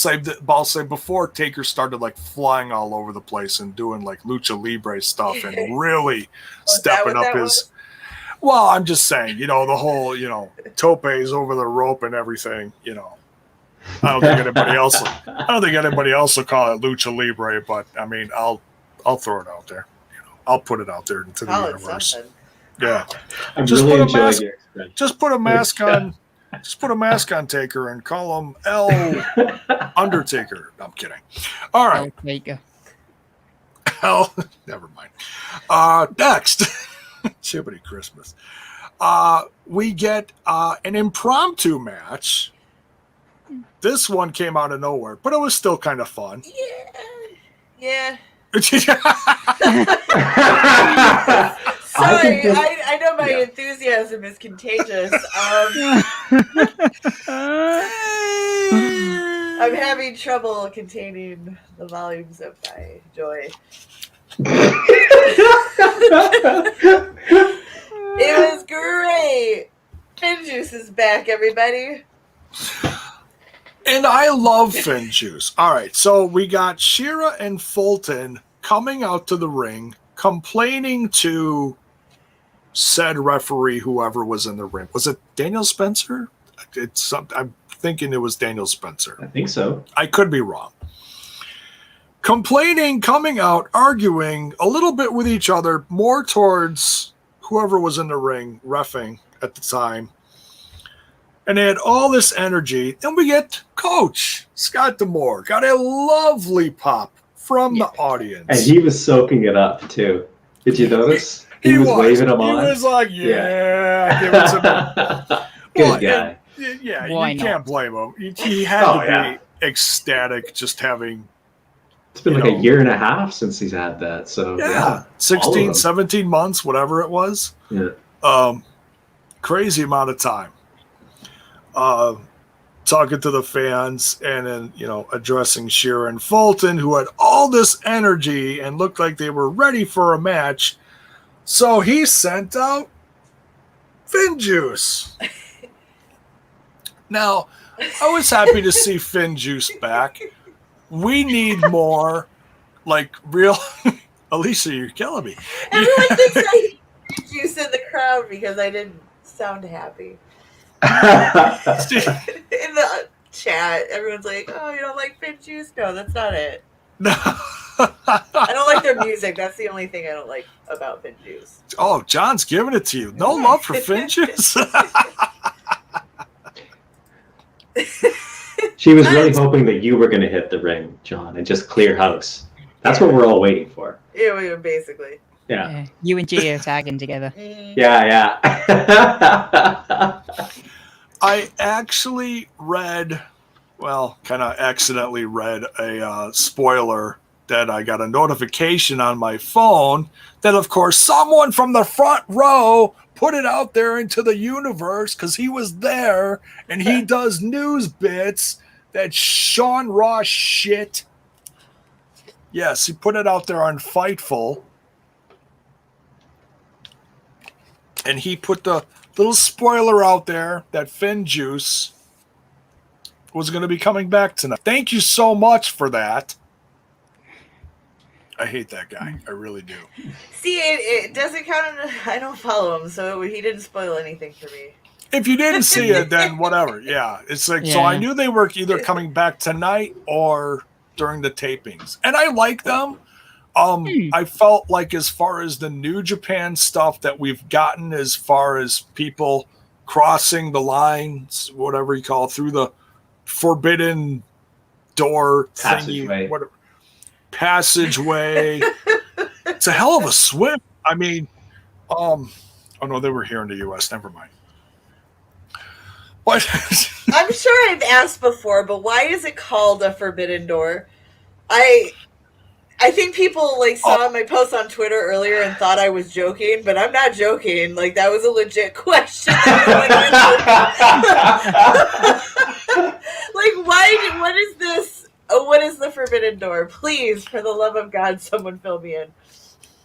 Taker started like flying all over the place and doing like lucha libre stuff and really stepping up his. Well, I'm just saying, the whole, topes over the rope and everything, I don't think anybody else will call it lucha libre, but I mean, I'll throw it out there. I'll put it out there into the universe. Yeah. I'm really enjoying your expression. Just put a mask on. Just put a mask on Taker and call him L Undertaker. I'm kidding. All right. Taker. Hell, never mind. Next, Chippity Christmas. We get an impromptu match. This one came out of nowhere, but it was still kind of fun. Yeah. I Sorry, I know my enthusiasm is contagious. I'm having trouble containing the volumes of my joy. It was great. FinJuice is back, everybody. And I love FinJuice. All right, so we got Shera and Fulton coming out to the ring, complaining to said referee, whoever was in the ring. Was it Daniel Spencer? I'm thinking it was Daniel Spencer. I think so. I could be wrong. Complaining, coming out, arguing a little bit with each other, more towards whoever was in the ring, reffing at the time. And they had all this energy. Then we get Coach Scott D'Amore. Got a lovely pop from the audience. And he was soaking it up, too. Did you notice? He was waving him on. He was like, give it to me. Good guy. You can't blame him. He had to be ecstatic just having... It's been like a year and a half since he's had that. So 16, 17 months, whatever it was. Yeah. Crazy amount of time. Talking to the fans and then, addressing Shera and Fulton, who had all this energy and looked like they were ready for a match. So he sent out FinJuice. Now, I was happy to see FinJuice back. We need more, like, real... Alicia, you're killing me. Everyone thinks I FinJuice in the crowd because I didn't sound happy. In the chat, everyone's like, "Oh, you don't like FinJuice?" No, that's not it. No. I don't like their music. That's the only thing I don't like about FinJuice. Oh, John's giving it to you. No love for FinJuice? She was really hoping that you were going to hit the ring, John, and just clear house. That's what we're all waiting for. Yeah, basically. Yeah. You and G are tagging together. Yeah. I actually read, well, kind of accidentally read a spoiler that I got a notification on my phone that, of course, someone from the front row put it out there into the universe because he was there and he does news bits. That Sean Ross shit. Yes, he put it out there on Fightful. And he put the little spoiler out there that FinJuice was going to be coming back tonight. Thank you so much for that. I hate that guy. I really do. See, it doesn't count. I don't follow him, so he didn't spoil anything for me. If you didn't see it, then whatever. Yeah, it's like, so I knew they were either coming back tonight or during the tapings. And I like them. I felt like as far as the New Japan stuff that we've gotten, as far as people crossing the lines, whatever you call it, through the forbidden door thingy, whatever, passageway. It's a hell of a swim. I mean, oh no, they were here in the U.S. Never mind. What? I'm sure I've asked before, but why is it called a forbidden door? I think people saw my post on Twitter earlier and thought I was joking, but I'm not joking. Like, that was a legit question. Why? What is this? What is the forbidden door? Please, for the love of God, someone fill me in.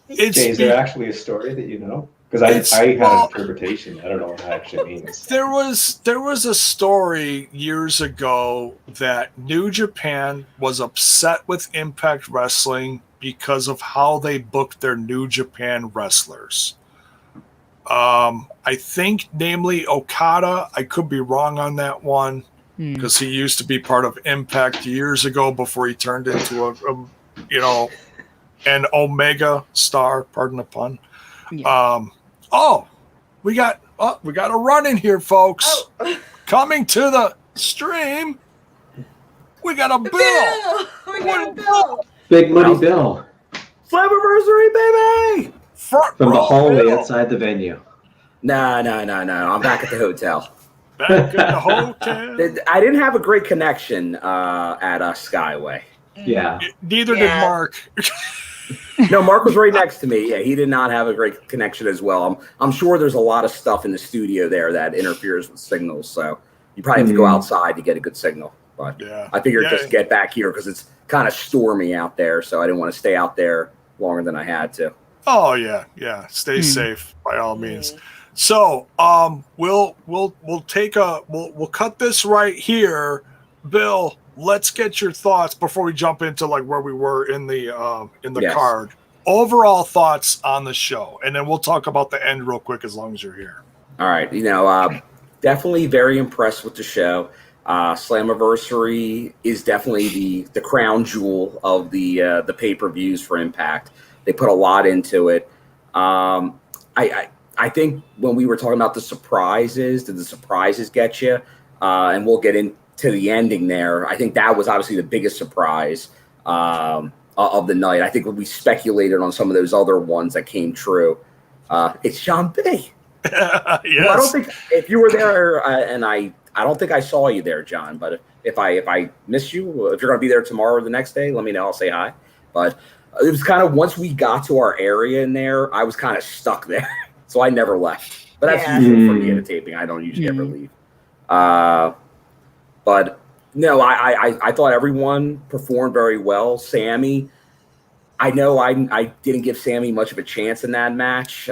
Is there actually a story that you know? Because I had an interpretation. I don't know what that actually means. There was a story years ago that New Japan was upset with Impact Wrestling because of how they booked their New Japan wrestlers. I think, namely Okada. I could be wrong on that one because he used to be part of Impact years ago before he turned into an Omega star. Pardon the pun. Yeah. We got a run in here, folks. Coming to the stream, we got a Bill. We got a Bill. Big Money Bill. Flava-versary, baby! From the hallway outside the venue. No. I'm back at the hotel. Back at the hotel. I didn't have a great connection at Skyway. Yeah. Neither did Mark. No, Mark was right next to me. Yeah, he did not have a great connection as well. I'm sure there's a lot of stuff in the studio there that interferes with signals, so you probably have to go outside to get a good signal. But I figured just get back here because it's kind of stormy out there, so I didn't want to stay out there longer than I had to. Oh yeah. Stay safe by all means. So we'll cut this right here, Bill. Let's get your thoughts before we jump into where we were in the card. Overall thoughts on the show, and then we'll talk about the end real quick as long as you're here. All right, definitely very impressed with the show. Slammiversary is definitely the crown jewel of the pay-per-views for Impact. They put a lot into it. I think when we were talking about the surprises, did the surprises get you? And we'll get into the ending there. I think that was obviously the biggest surprise of the night. I think when we speculated on some of those other ones that came true, it's John B. Yes. Well, I don't think if you were there, and I don't think I saw you there, John. But if I miss you, if you're going to be there tomorrow or the next day, let me know. I'll say hi. But it was kind of once we got to our area in there, I was kind of stuck there, so I never left. But that's usual for me at a taping. I don't usually ever leave. But no, I thought everyone performed very well. Sammy, I know I didn't give Sammy much of a chance in that match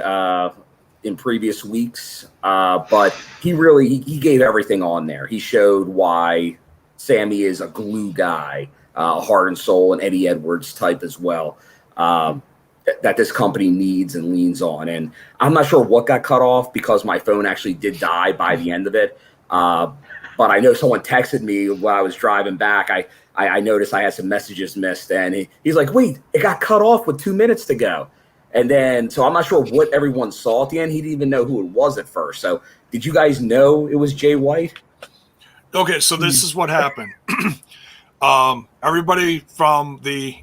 in previous weeks, but he gave everything on there. He showed why Sammy is a glue guy, heart and soul, and Eddie Edwards type as well, that this company needs and leans on. And I'm not sure what got cut off because my phone actually did die by the end of it. But I know someone texted me while I was driving back. I noticed I had some messages missed, and he's like, wait, it got cut off with 2 minutes to go. And then, so I'm not sure what everyone saw at the end. He didn't even know who it was at first. So did you guys know it was Jay White? Okay, so this is what happened. Everybody from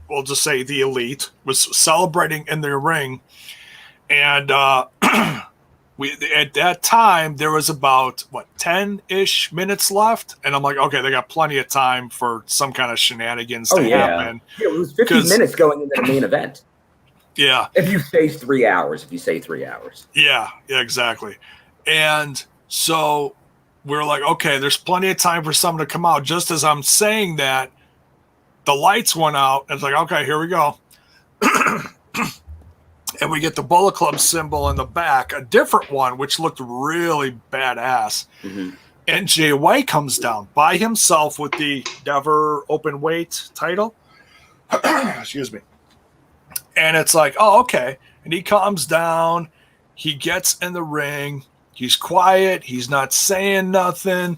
we'll just say the elite, was celebrating in their ring, and we at that time there was about 10-ish minutes left, and I'm like, okay, they got plenty of time for some kind of shenanigans to happen. Yeah, it was 15 minutes going into the main event. Yeah, if you say 3 hours, Yeah, exactly. And so we're like, okay, there's plenty of time for someone to come out. Just as I'm saying that, the lights went out, and it's like, okay, here we go. And we get the Bullet Club symbol in the back, a different one, which looked really badass. Mm-hmm. And Jay White comes down by himself with the Never Open Weight title. Excuse me. And it's like, oh, okay. And he comes down. He gets in the ring. He's quiet. He's not saying nothing.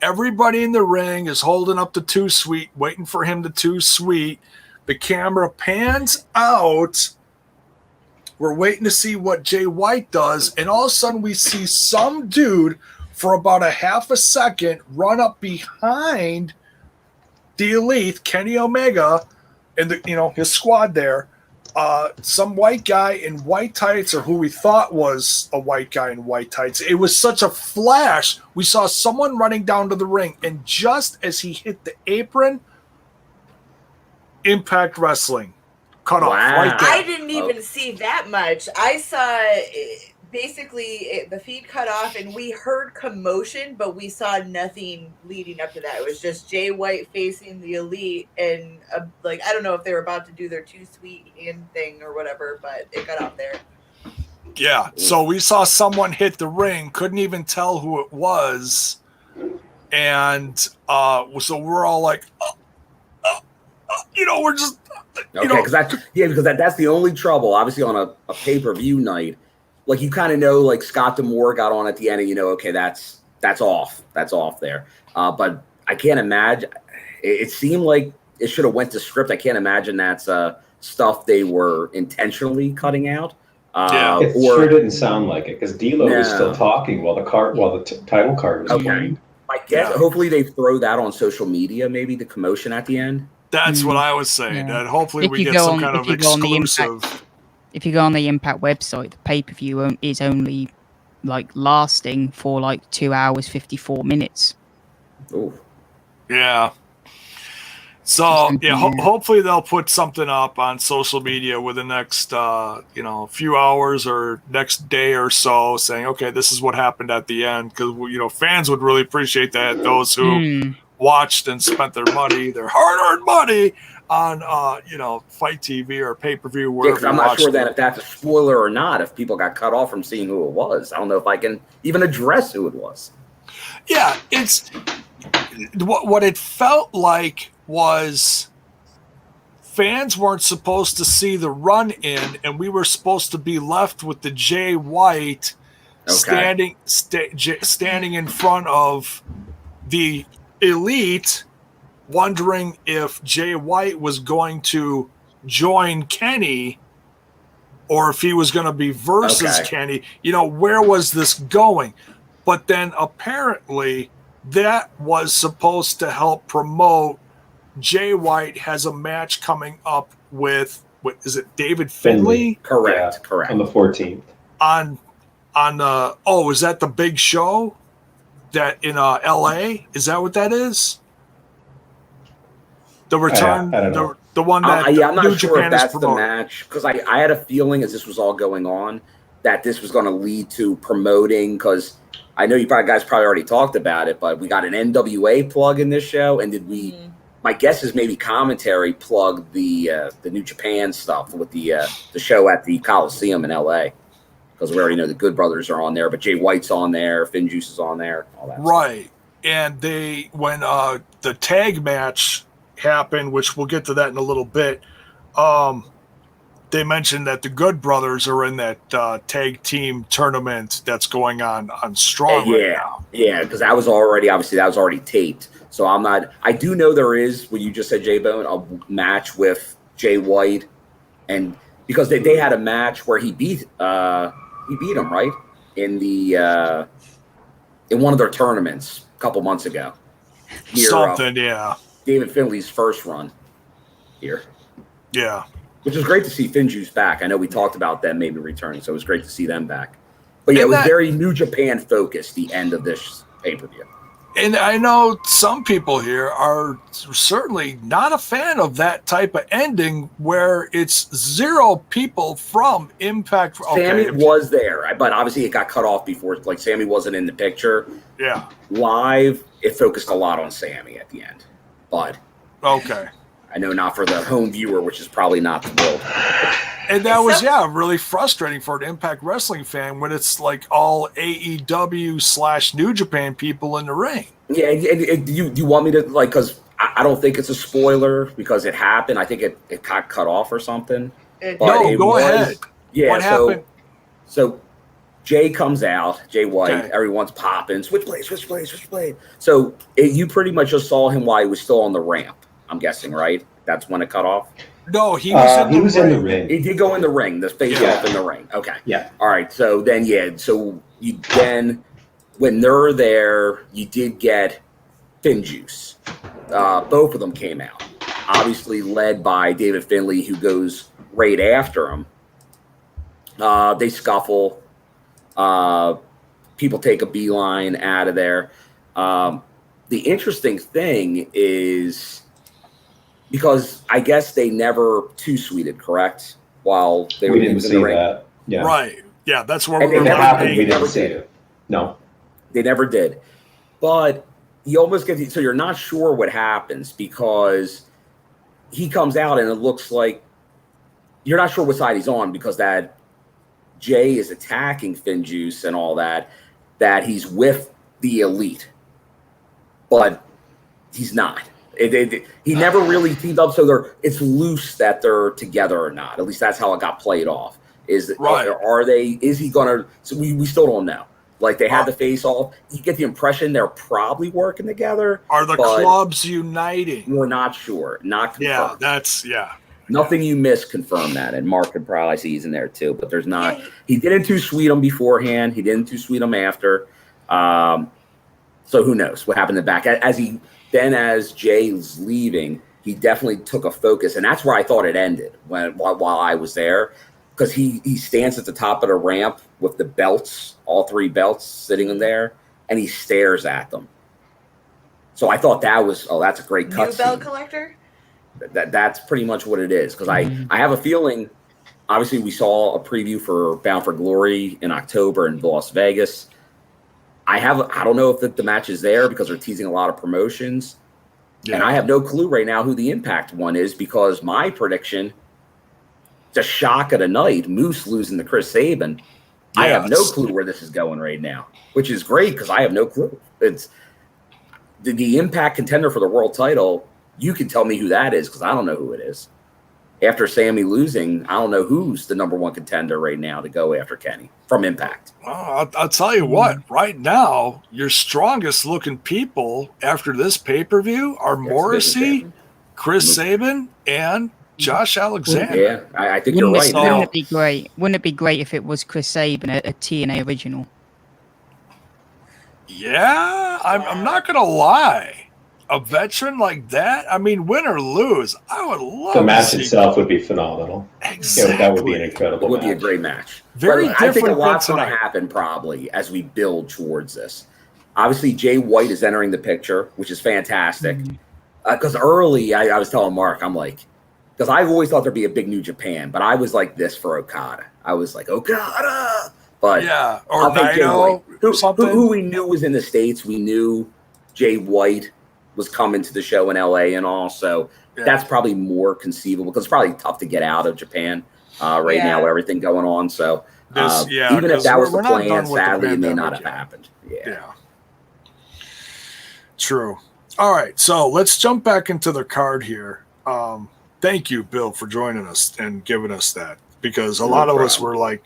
Everybody in the ring is holding up the 2 Sweet, waiting for him to 2 Sweet. The camera pans out. We're waiting to see what Jay White does. And all of a sudden we see some dude for about a half a second run up behind the Elite, Kenny Omega, and his squad there. Some white guy in white tights, or who we thought was a white guy in white tights. It was such a flash. We saw someone running down to the ring, and just as he hit the apron, Impact Wrestling cut off right there. I didn't even see that much. I saw basically the feed cut off, and we heard commotion, but we saw nothing leading up to that. It was just Jay White facing the Elite, and I don't know if they were about to do their 2 Sweet hand thing or whatever, but it got off there. Yeah, so we saw someone hit the ring, couldn't even tell who it was, and so we're all like, we're just, because that's the only trouble. Obviously, on a pay-per-view night, like, you kind of know, like, Scott D'Amore got on at the end, and okay, that's off there. But I can't imagine. It seemed like it should have went to script. I can't imagine that's stuff they were intentionally cutting out. It sure didn't sound like it, because D'Lo was still talking while the title card was playing. I guess hopefully they throw that on social media, maybe the commotion at the end. That's what I was saying. That hopefully we get some kind of exclusive. If you go on the Impact website, the pay-per-view is only lasting for 2 hours 54 minutes. Oh, yeah. So hopefully they'll put something up on social media within the next few hours or next day or so, saying, okay, this is what happened at the end, because fans would really appreciate that. Those who watched and spent their money, their hard-earned money, on Fight TV or pay-per-view, wherever. I'm not sure that if that's a spoiler or not, if people got cut off from seeing who it was. I don't know if I can even address who it was. Yeah, it's what it felt like was fans weren't supposed to see the run-in, and we were supposed to be left with the Jay White standing in front of the Elite, wondering if Jay White was going to join Kenny or if he was going to be versus Kenny. Where was this going? But then apparently that was supposed to help promote Jay White has a match coming up with, is it David Finlay? Correct. On the 14th. Is that the big show that in LA? Is that what that is? The return, the one that I'm not New sure Japan if that's is the match, because I had a feeling as this was all going on that this was going to lead to promoting, because I know you guys probably already talked about it, but we got an NWA plug in this show, and did we? My guess is maybe commentary plugged the New Japan stuff with the show at the Coliseum in LA, because we already know the Good Brothers are on there, but Jay White's on there, FinJuice is on there, all that. Right, stuff. And when the tag match happened, which we'll get to that in a little bit, they mentioned that the Good Brothers are in that tag team tournament that's going on Strong right now. Yeah, because that was already taped. So I do know there is, what you just said, J-Bone, a match with Jay White, and because they had a match where he beat him, right? In one of their tournaments a couple months ago. near something. Yeah, David Finley's first run here. Yeah. Which is great to see FinJuice back. I know we talked about them maybe returning, so it was great to see them back. But yeah, it was very New Japan focused, the end of this pay-per-view. And I know some people here are certainly not a fan of that type of ending where it's 0 people from Impact. Sammy was there, but obviously it got cut off before. Like, Sammy wasn't in the picture. Yeah. Live, it focused a lot on Sammy at the end. But okay. I know not for the home viewer, which is probably not the build. And that was, really frustrating for an Impact Wrestling fan when it's like all AEW / New Japan people in the ring. Yeah, you want me to, like, because I don't think it's a spoiler because it happened. I think it got cut off or something. Go ahead. Yeah, what happened? So Jay comes out, Jay White, everyone's popping, switchblade. So you pretty much just saw him while he was still on the ramp, I'm guessing, right? That's when it cut off? No, he was in the ring. He did go in the ring, the face off in the ring. Okay. Yeah. All right. So then, so you then, when they're there, you did get FinJuice. Both of them came out, obviously led by David Finlay, who goes right after him. They scuffle. People take a beeline out of there. The interesting thing is, because I guess they never two-sweeted, correct? While they were in the ring. That. Yeah. Right. Yeah, that's where we never did it. No. They never did. But you almost get, so you're not sure what happens because he comes out and it looks like you're not sure what side he's on because that Jay is attacking FinJuice and all that he's with the Elite. But he's not. He never really teamed up, so it's loose that they're together or not. At least that's how it got played off. Are they? Is he gonna? So we still don't know. Like, they had the face off. You get the impression they're probably working together. Are the clubs uniting? We're not sure. Not confirmed. Nothing you miss confirmed that, and Mark could probably see he's in there too. But there's not. He didn't too sweet him beforehand. He didn't too sweet him after. So who knows what happened in the back? As Jay's leaving, he definitely took a focus, and that's where I thought it ended while I was there, because he stands at the top of the ramp with the belts, all 3 belts sitting in there, and he stares at them. So I thought that's a great cut. New belt collector? That's pretty much what it is, because I have a feeling. Obviously, we saw a preview for Bound for Glory in October in Las Vegas. I don't know if the match is there because they're teasing a lot of promotions. Yeah. And I have no clue right now who the Impact one is, because my prediction, the shock of the night, Moose losing to Chris Sabin. Yeah, I have no clue where this is going right now, which is great because I have no clue. It's the Impact contender for the world title. You can tell me who that is because I don't know who it is. After Sammy losing, I don't know who's the number 1 contender right now to go after Kenny from Impact. Well, I'll tell you what, right now, your strongest looking people after this pay-per-view are Morrissey, Chris Sabin, and Josh Alexander. Yeah, I think you're right. Wouldn't it be great? Wouldn't it be great if it was Chris Sabin, a TNA original? Yeah, I'm not going to lie. A veteran like that, I mean, win or lose, I would love the match itself would be phenomenal. Exactly. Yeah, that would be an incredible match. It would be a great match. I think a lot's going to happen probably as we build towards this. Obviously, Jay White is entering the picture, which is fantastic. Because early, I was telling Mark, I'm like, because I've always thought there'd be a big New Japan, but I was like this for Okada. I was like, Okada! But yeah, or Rhino, who we knew was in the States. We knew Jay White was coming to the show in LA and all, so that's probably more conceivable because it's probably tough to get out of Japan now with everything going on. So even if that was the plan, sadly, it may not have happened. Yeah. True. All right, so let's jump back into the card here. Thank you, Bill, for joining us and giving us that, because a lot of us were like,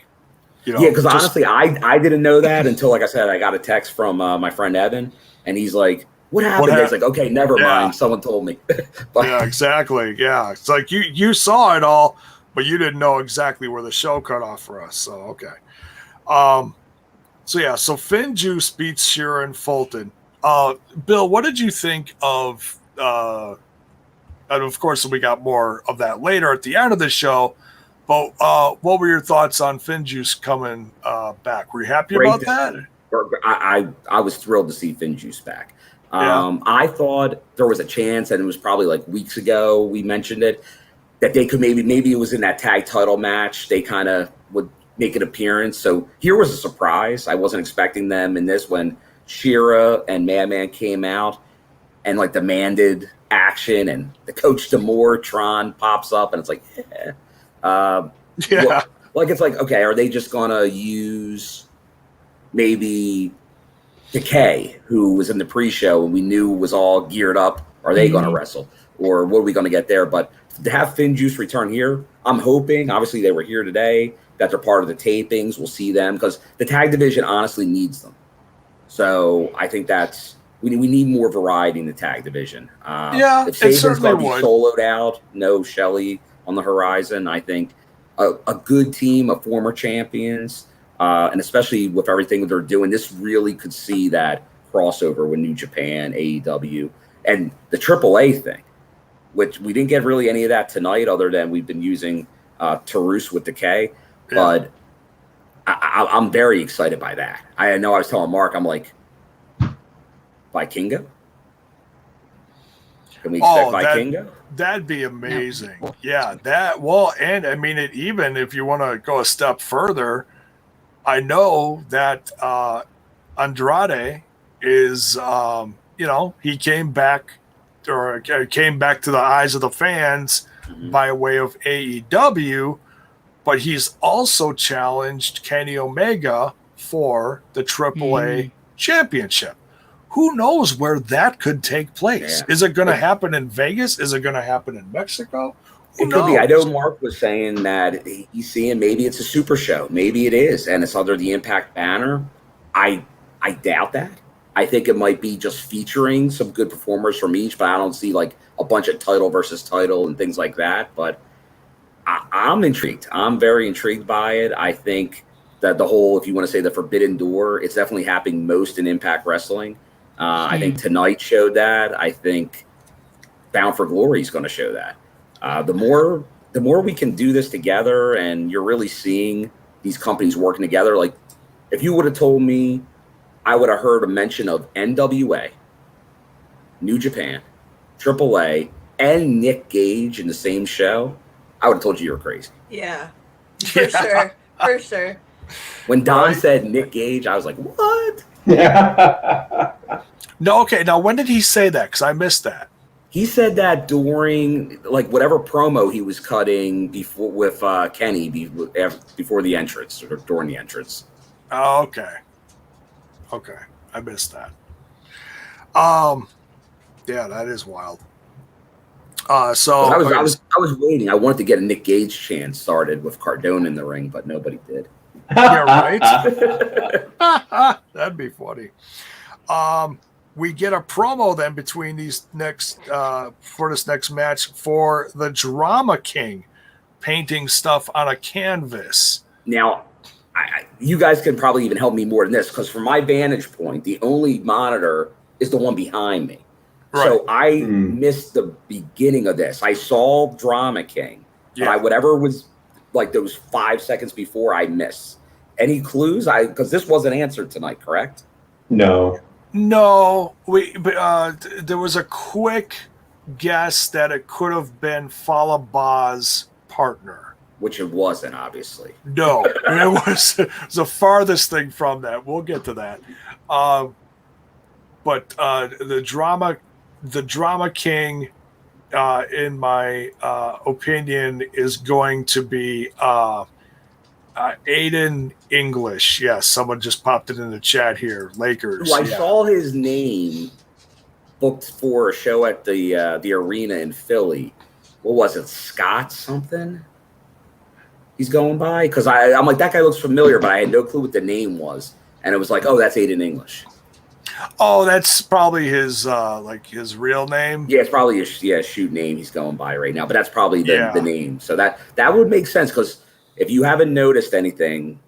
because honestly, I didn't know that until, like I said, I got a text from my friend Evan, and he's like, what happened? It's like, okay, never mind. Someone told me. Yeah, exactly. Yeah. It's like you saw it all, but you didn't know exactly where the show cut off for us. So, okay. So FinJuice beats Shera and Fulton. Bill, what did you think of? And of course, we got more of that later at the end of the show. But what were your thoughts on FinJuice coming back? Were you happy about that? I was thrilled to see FinJuice back. I thought there was a chance, and it was probably like weeks ago we mentioned it, that they could maybe it was in that tag title match. They kind of would make an appearance. So here was a surprise. I wasn't expecting them in this when Shera and Madman came out and like demanded action, and the Coach D'Amore Tron pops up, and it's like, like it's like, okay, are they just gonna use maybe Decay, who was in the pre-show and we knew was all geared up? Are they gonna wrestle, or what are we gonna get there? But to have FinJuice return here, I'm hoping. Obviously, they were here today. That they're part of the tapings. We'll see them because the tag division honestly needs them. So I think that's we need more variety in the tag division. If Sabin's going to be soloed out, no Shelley on the horizon. I think a good team of former champions, and especially with everything that they're doing, this really could see that crossover with New Japan, AEW, and the AAA thing, which we didn't get really any of that tonight, other than we've been using Tarus with Decay. But I'm very excited by that. I know I was telling Mark, I'm like, Vikingo? Can we expect Vikingo? That'd be amazing. Yeah, and I mean, even if you want to go a step further, I know that Andrade is, he came back to the eyes of the fans by way of AEW. But he's also challenged Kenny Omega for the AAA championship. Who knows where that could take place? Yeah. Is it going to happen in Vegas? Is it going to happen in Mexico? It could be. I know Mark was saying that he's seeing maybe it's a super show. Maybe it is, and it's under the Impact banner. I doubt that. I think it might be just featuring some good performers from each, but I don't see like a bunch of title versus title and things like that. But I'm intrigued. I'm very intrigued by it. I think that the whole, if you want to say the forbidden door, it's definitely happening most in Impact Wrestling. I think tonight showed that. I think Bound for Glory is going to show that. The more we can do this together, and you're really seeing these companies working together. Like, if you would have told me, I would have heard a mention of NWA, New Japan, AAA, and Nick Gage in the same show, I would have told you were crazy. Yeah, for sure. For sure. When Don said Nick Gage, I was like, what? No, okay. Now, when did he say that? Because I missed that. He said that during, like, whatever promo he was cutting before with Kenny before the entrance or during the entrance. Oh, okay. Okay. I missed that. Yeah, that is wild. So I was waiting. I wanted to get a Nick Gage chant started with Cardona in the ring, but nobody did. Yeah, right. That'd be funny. We get a promo then between these for this next match for the Drama King painting stuff on a canvas. Now, you guys can probably even help me more than this, because from my vantage point, the only monitor is the one behind me. Right. So I missed the beginning of this. I saw Drama King, but whatever was like those 5 seconds before, I missed. Any clues? Because this wasn't answered tonight, correct? No. There was a quick guess that it could have been Falaba's partner, which it wasn't, obviously. No, it was the farthest thing from that. We'll get to that. But the drama king, in my opinion, is going to be Aiden English. Yes, someone just popped it in the chat here. Lakers. Well, I saw his name booked for a show at the arena in Philly. What was it? Scott something? He's going by? Because I'm like, that guy looks familiar, but I had no clue what the name was. And it was like, oh, that's Aiden English. Oh, that's probably his his real name. Yeah, it's probably his shoot name he's going by right now. But that's probably the name. So that would make sense, because if you haven't noticed anything,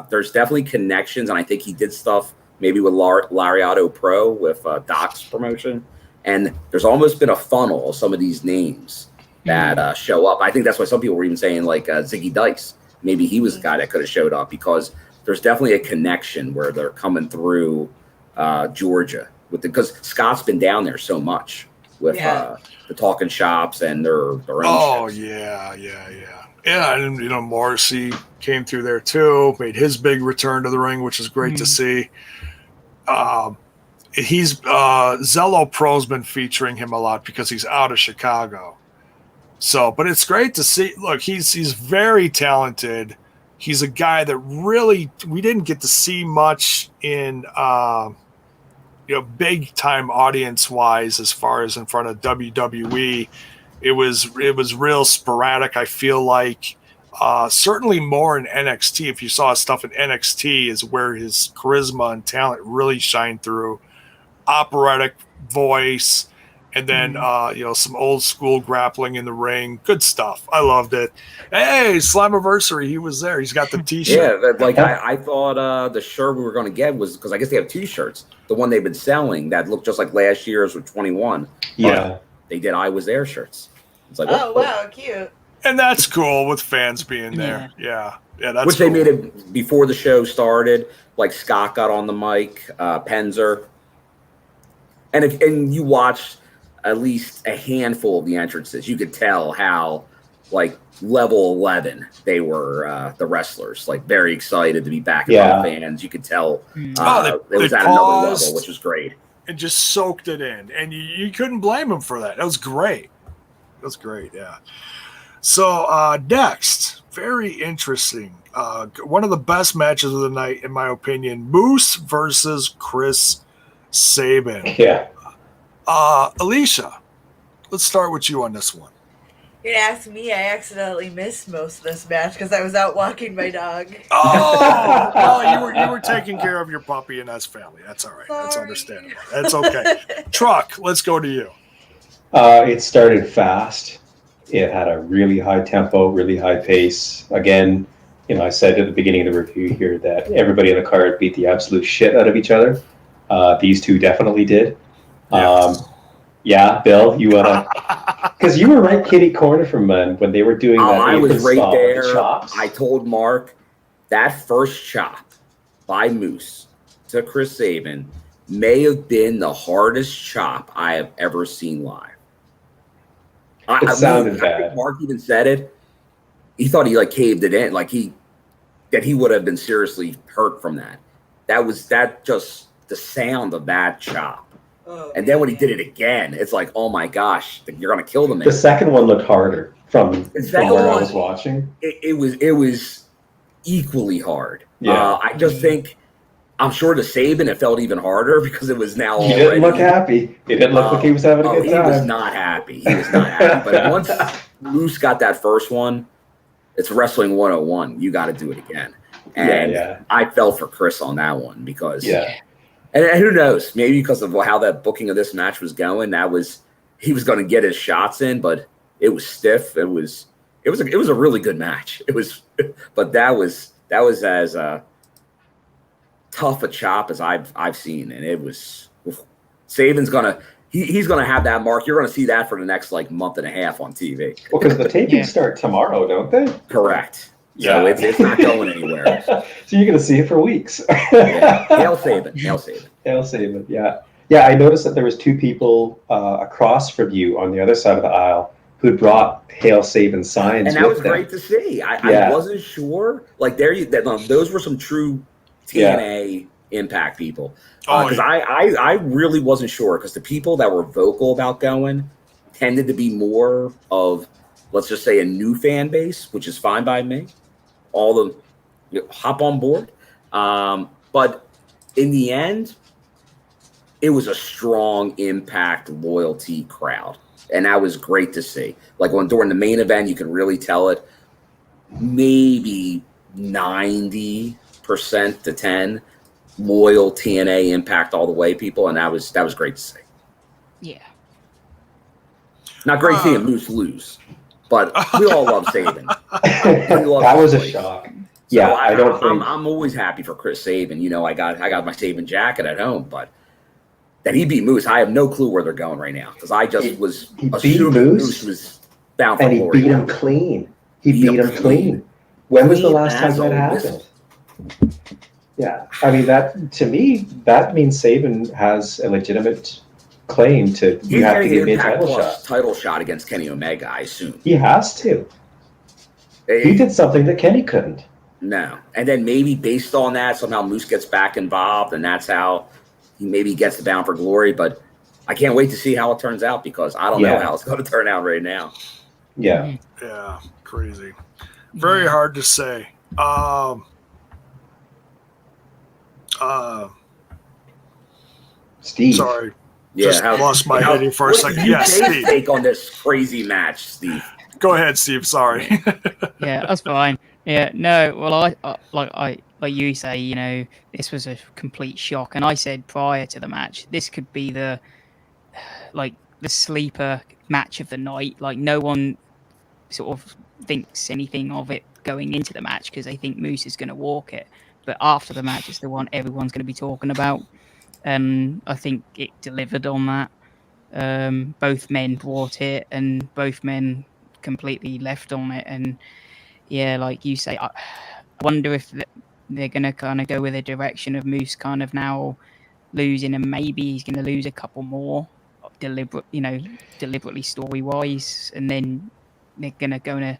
there's definitely connections, and I think he did stuff maybe with Lariato Pro with Doc's promotion. And there's almost been a funnel of some of these names that show up. I think that's why some people were even saying like Ziggy Dice. Maybe he was the guy that could have showed up, because there's definitely a connection where they're coming through Georgia because Scott's been down there so much with the talking shops and their own shows. Yeah, and Morrissey came through there too, made his big return to the ring, which is great to see. He's Zello Pro's been featuring him a lot because he's out of Chicago. So, but it's great to see. Look, he's very talented. He's a guy that really we didn't get to see much in big time audience wise as far as in front of WWE. It was real sporadic. I feel like certainly more in NXT. If you saw his stuff in NXT, is where his charisma and talent really shined through. Operatic voice, and then some old school grappling in the ring. Good stuff. I loved it. Hey, Slammiversary, he was there. He's got the T-shirt. Yeah, like I thought the shirt we were going to get was, because I guess they have 2 shirts. The one they've been selling that looked just like last year's with 21. Yeah, they did I Was There shirts. It's like, wow, cute. And that's cool with fans being there. Yeah, that's which cool. They made it before the show started. Like Scott got on the mic, Penzer. And you watched at least a handful of the entrances, you could tell how, like, level 11 they were, the wrestlers, like, very excited to be back in front of fans. You could tell it was at another level, which was great. And just soaked it in. And you couldn't blame them for that. That was great. Yeah. So next, very interesting. One of the best matches of the night, in my opinion, Moose versus Chris Sabin. Yeah. Alicia, let's start with you on this one. You asked me, I accidentally missed most of this match because I was out walking my dog. Oh, well, you were taking care of your puppy and us family. That's all right. That's understandable. That's okay. Truck, let's go to you. It started fast. It had a really high tempo, really high pace. Again, I said at the beginning of the review here that everybody in the card beat the absolute shit out of each other. These two definitely did. Yeah, Bill, you wanna? Because you were right kitty corner from when they were doing that. I was right there. The I told Mark that first chop by Moose to Chris Sabin may have been the hardest chop I have ever seen live. It sounded bad. Mark even said it. He thought he caved it in, that he would have been seriously hurt from that. Just the sound of that chop. And then when he did it again, it's like, oh my gosh, you're gonna kill the man. The second one looked harder from where I was watching. It was equally hard. Yeah. I just think, I'm sure to Sabin it felt even harder because it was now. He didn't look happy. He didn't look like he was having a good time. He was not happy. But once Moose got that first one, it's Wrestling 101. You got to do it again. And I fell for Chris on that one because. And who knows? Maybe because of how that booking of this match was going, he was going to get his shots in, but it was stiff. It was a really good match. But that was as tough a chop as I've seen, and it was. Sabin's he's gonna have that mark. You're gonna see that for the next month and a half on TV. Well, because the tapings start tomorrow, don't they? Correct. So it's not going anywhere. So you're going to see it for weeks. Hail Sabin. Yeah. I noticed that there was 2 people across from you on the other side of the aisle who brought Hail Sabin signs. And that was great to see. I wasn't sure. Those were some true TNA Impact people. Because I really wasn't sure, because the people that were vocal about going tended to be more of, let's just say, a new fan base, which is fine by me. All of them hop on board. But in the end, it was a strong Impact loyalty crowd. And that was great to see. During the main event, you can really tell it. Maybe 90% to 10 loyal TNA Impact all the way people. And that was great to see. Yeah. Not great seeing Moose lose. But we all love Sabin. That was a shock. So yeah, I don't think I'm always happy for Chris Sabin. You know, I got my Sabin jacket at home, but that he beat Moose, I have no clue where they're going right now because I just was assuming Moose was bound for and he glory. beat him clean. He beat him clean. When was the last time that happened? Yeah, I mean that to me that means Sabin has a legitimate claim to. You have to give me a title shot against Kenny Omega, I assume. He has to. He did something that Kenny couldn't. No, and then maybe based on that, somehow Moose gets back involved, and that's how he maybe gets the Bound for Glory. But I can't wait to see how it turns out because I don't know how it's going to turn out right now. Yeah. Yeah, crazy. Very hard to say. Steve. Sorry. Yeah, just lost my heading for a second. Yes, Steve. Take on this crazy match, Steve. Go ahead, Steve. Sorry. Yeah, that's fine. Yeah, no. Well, like you say, you know, this was a complete shock, and I said prior to the match, this could be the sleeper match of the night. Like no one sort of thinks anything of it going into the match because they think Moose is going to walk it, but after the match, it's the one everyone's going to be talking about. And I think it delivered on that. Both men brought it, and both men completely left on it. And yeah, like you say, I wonder if they're going to kind of go with a direction of Moose kind of now losing, and maybe he's going to lose a couple more deliberately story-wise, and then they're going to go in a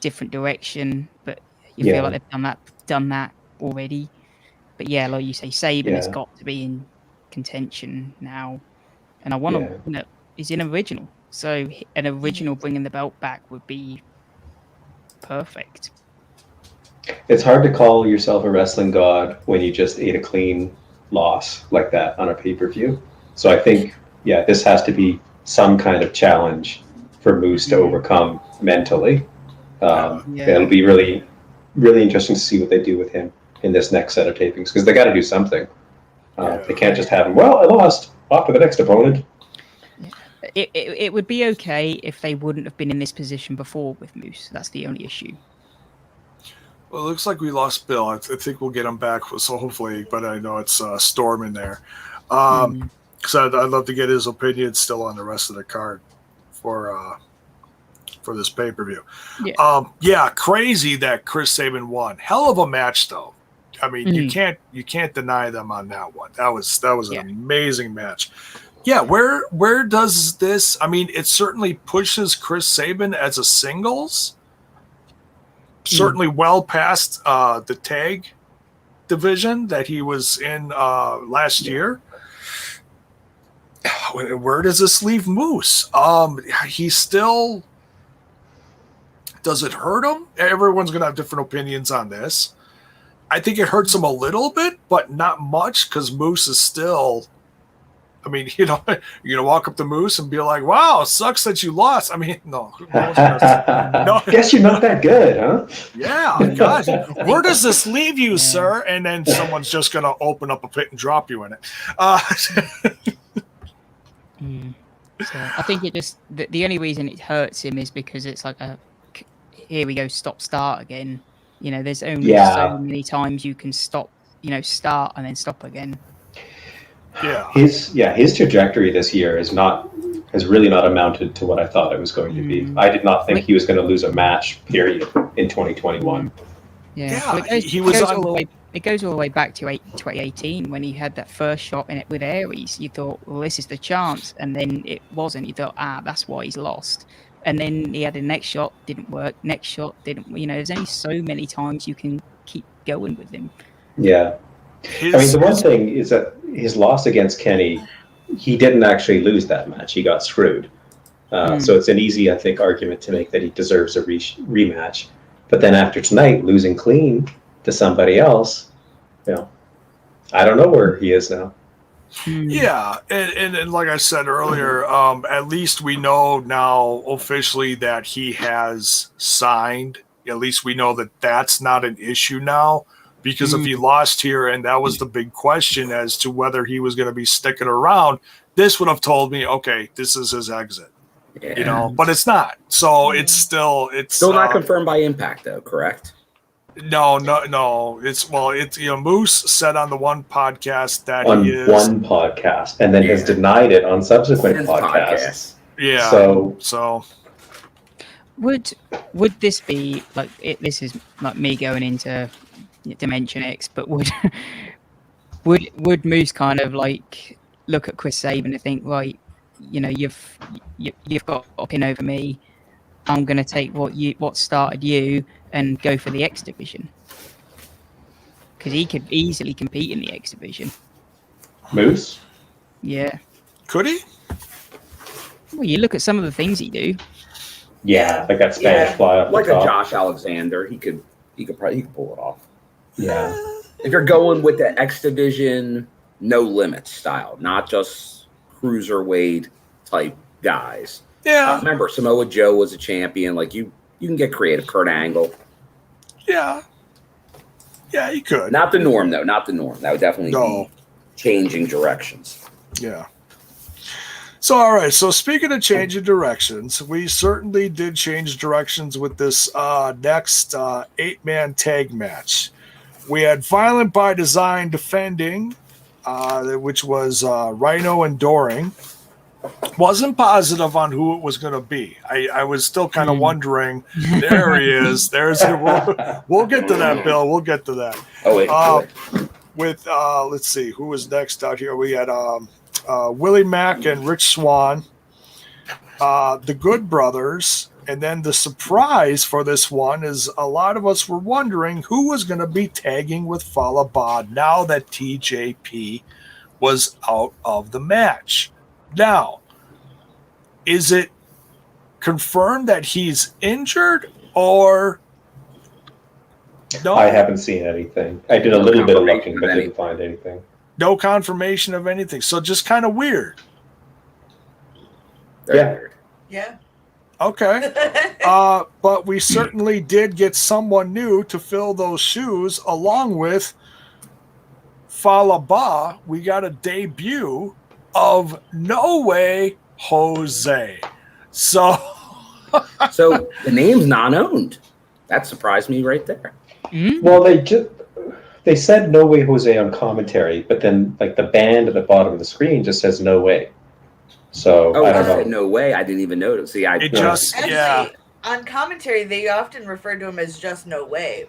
different direction. But you feel like they've done that already. But yeah, like you say, Sabin has got to be in contention now, and I want to. He's an original, so an original bringing the belt back would be perfect. It's hard to call yourself a wrestling god when you just ate a clean loss like that on a pay-per-view. So I think, this has to be some kind of challenge for Moose to overcome mentally. It'll be really, really interesting to see what they do with him in this next set of tapings because they got to do something. They can't just have him. Well, I lost. Off to the next opponent. It would be okay if they wouldn't have been in this position before with Moose. That's the only issue. Well, it looks like we lost Bill. I think we'll get him back, so hopefully. But I know it's Storm in there. Because I'd love to get his opinion still on the rest of the card for this pay-per-view. Crazy that Chris Sabin won. Hell of a match, though. I mean, you can't deny them on that one. That was an amazing match. Yeah, where does this? I mean, it certainly pushes Chris Sabin as a singles. Certainly well past the tag division that he was in last year. Where does this leave Moose? He still. Does it hurt him? Everyone's going to have different opinions on this. I think it hurts him a little bit, but not much because Moose is still. I mean, you're going to walk up to Moose and be like, wow, it sucks that you lost. I mean, no. Guess you're not that good, huh? Yeah, God. Where does this leave you, sir? And then someone's just going to open up a pit and drop you in it. So I think it just the only reason it hurts him is because it's like here we go, stop, start again. You know, there's only so many times you can stop, start and then stop again. Yeah. His trajectory this year has really not amounted to what I thought it was going to be. I did not think he was going to lose a match, period, in 2021. Yeah, it goes all the way back to 2018 when he had that first shot in it with Aries. You thought, well, this is the chance, and then it wasn't. You thought, that's why he's lost. And then he had the next shot, didn't work. Next shot didn't. There's only so many times you can keep going with him. Yeah. The one thing is that his loss against Kenny, he didn't actually lose that match. He got screwed. So it's an easy, I think, argument to make that he deserves a rematch. But then after tonight, losing clean to somebody else, I don't know where he is now. Yeah, and like I said earlier, at least we know now officially that he has signed. At least we know that that's not an issue now. Because if he lost here, and that was the big question as to whether he was going to be sticking around, this would have told me, okay, this is his exit. But it's not. So it's still not confirmed by Impact, though, correct? No. It's Moose said on the one podcast that on he is one podcast, and then has denied it on subsequent podcasts. Yeah. So would this be like it? This is like me going into Dimension X, but would Moose kind of like look at Chris Sabin and think, right, you've got a pin over me. I'm going to take what started you and go for the X division, because he could easily compete in the X division. Moose? Yeah. Could he? Well, you look at some of the things he do. Yeah, like that Spanish fly off like the top. a Josh Alexander. He could pull it off. Yeah. If you're going with the X division, no limit style, not just cruiserweight type guys. Yeah. Remember, Samoa Joe was a champion. Like you can get creative. Kurt Angle. Yeah. Yeah, you could. Not the norm, though. Not the norm. That would definitely be changing directions. Yeah. So, all right. So, speaking of changing directions, we certainly did change directions with this next 8-man tag match. We had Violent by Design defending, which was Rhino and Doering. Wasn't positive on who it was going to be. I was still kind of wondering. There he is. We'll get to that, Bill. We'll get to that. Oh, wait. With let's see, who was next out here? We had Willie Mack and Rich Swann, the Good Brothers, and then the surprise for this one is a lot of us were wondering who was going to be tagging with Flava now that TJP was out of the match. Now, is it confirmed that he's injured or no? I haven't seen anything. I did a little bit of looking, but didn't find anything. No confirmation of anything. So just kind of weird. Weird. Yeah. Okay. But we certainly did get someone new to fill those shoes along with Flava. We got a debut of No Way Jose. So the name's not owned. That surprised me right there. Mm-hmm. Well, they said No Way Jose on commentary, but then like the band at the bottom of the screen just says No Way. So I don't know. No way. I didn't even notice. See, Actually, on commentary, they often refer to him as just No Way.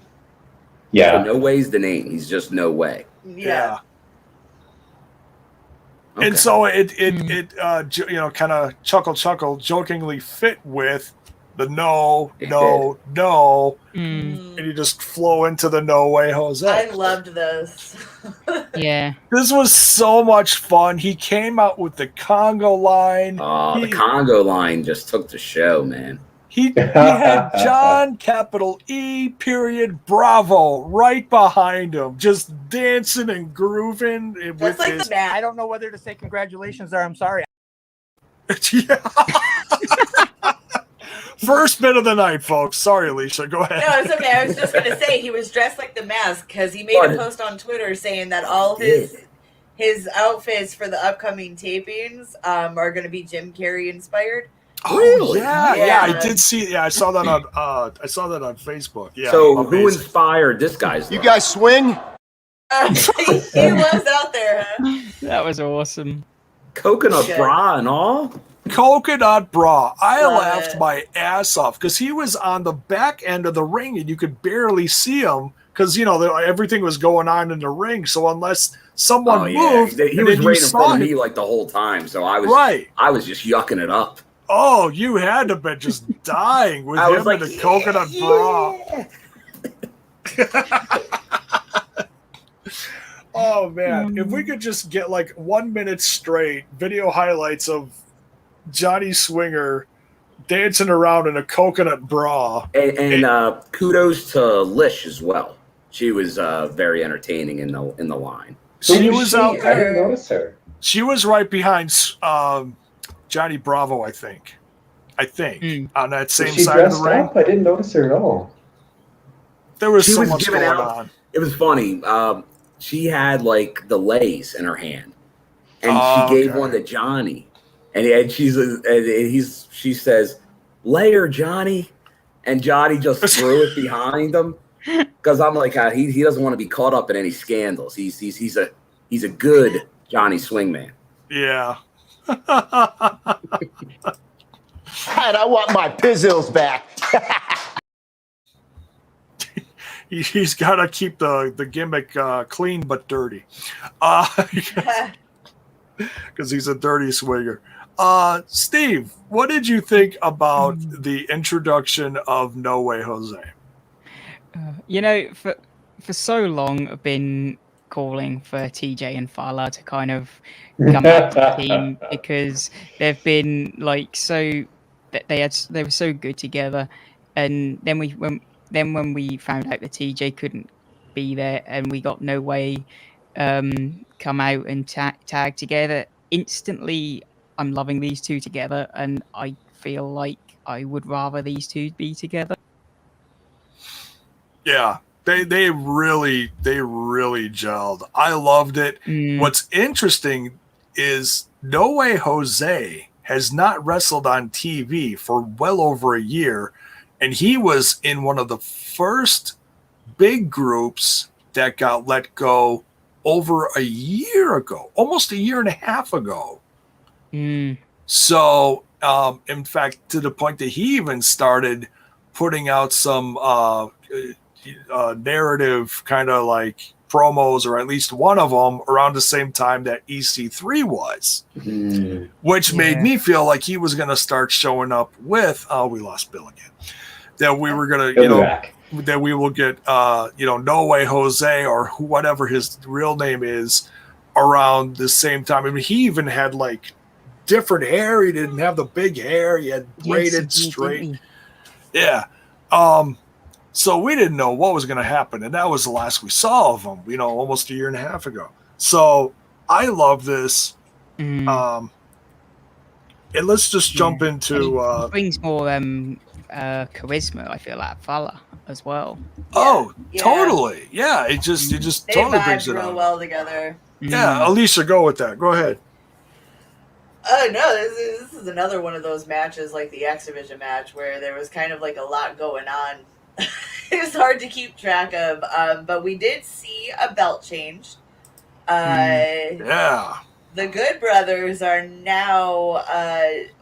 Yeah. So No Way's the name. He's just No Way. Yeah. Okay. And so it kind of chuckle jokingly fit with the no, and you just flow into the No Way Jose. I loved this. Yeah. This was so much fun. He came out with the Congo line. The Congo line just took the show, man. He had John capital E period Bravo right behind him, just dancing and grooving. Just like the band. I don't know whether to say congratulations or I'm sorry. Yeah. First bit of the night, folks. Sorry, Alicia. Go ahead. No, it's okay. I was just going to say he was dressed like the Mask because he made a post on Twitter saying that all his outfits for the upcoming tapings are going to be Jim Carrey inspired. Oh, really? Yeah, I did see. Yeah, I saw that on Facebook. Yeah. So who inspired this guy's? You guys swing? He was out there, huh? That was awesome. Coconut bra and all. Coconut bra. I laughed my ass off because he was on the back end of the ring and you could barely see him because everything was going on in the ring. So unless someone moved, he was right in front of me like the whole time. So I was just yucking it up. Oh, you had to be just dying with him in the coconut bra. Oh man, if we could just get like 1 minute straight video highlights of Johnny Swinger dancing around in a coconut bra. And kudos to Lish as well. She was very entertaining in the line. She was out there. I didn't notice her. She was right behind Johnny Bravo, I think, on that same side of the ring. I didn't notice her at all. There was so much going on. It was funny. She had like the lays in her hand, and she gave one to Johnny, and she says, "Layer, Johnny," and Johnny just threw it behind him. Because I'm like, he doesn't want to be caught up in any scandals. He's a good Johnny Swingman. Yeah. And I want my pizzles back. He's got to keep the gimmick clean but dirty. Because he's a dirty swinger. Steve, what did you think about the introduction of No Way Jose? For so long, I've been calling for TJ and Fala to kind of come back to the team because they've been like they were so good together, and then when we found out that TJ couldn't be there and we got No Way come out and tag together, instantly I'm loving these two together, and I feel like I would rather these two be together. Yeah, they really gelled. I loved it. What's interesting is No Way Jose has not wrestled on TV for well over a year, and he was in one of the first big groups that got let go over a year ago, almost a year and a half ago. So, in fact, to the point that he even started putting out some narrative kind of like promos, or at least one of them, around the same time that EC3 was, which made me feel like he was going to start showing up with, we lost Bill again, that we were going to, that we will get, No Way Jose or whatever his real name is around the same time. I mean, he even had like different hair. He didn't have the big hair. He had braided straight. Yeah. So we didn't know what was going to happen. And that was the last we saw of him, almost a year and a half ago. So I love this. And let's just jump into... it brings more charisma, I feel like, Fala as well. Totally. Yeah, it just They totally vibe brings it real out. well together. Yeah, Alicia, go with that. Go ahead. Oh no, this is another one of those matches like the X Division match where there was kind of like a lot going on. It's hard to keep track of, but we did see a belt change. Yeah. The Good Brothers are now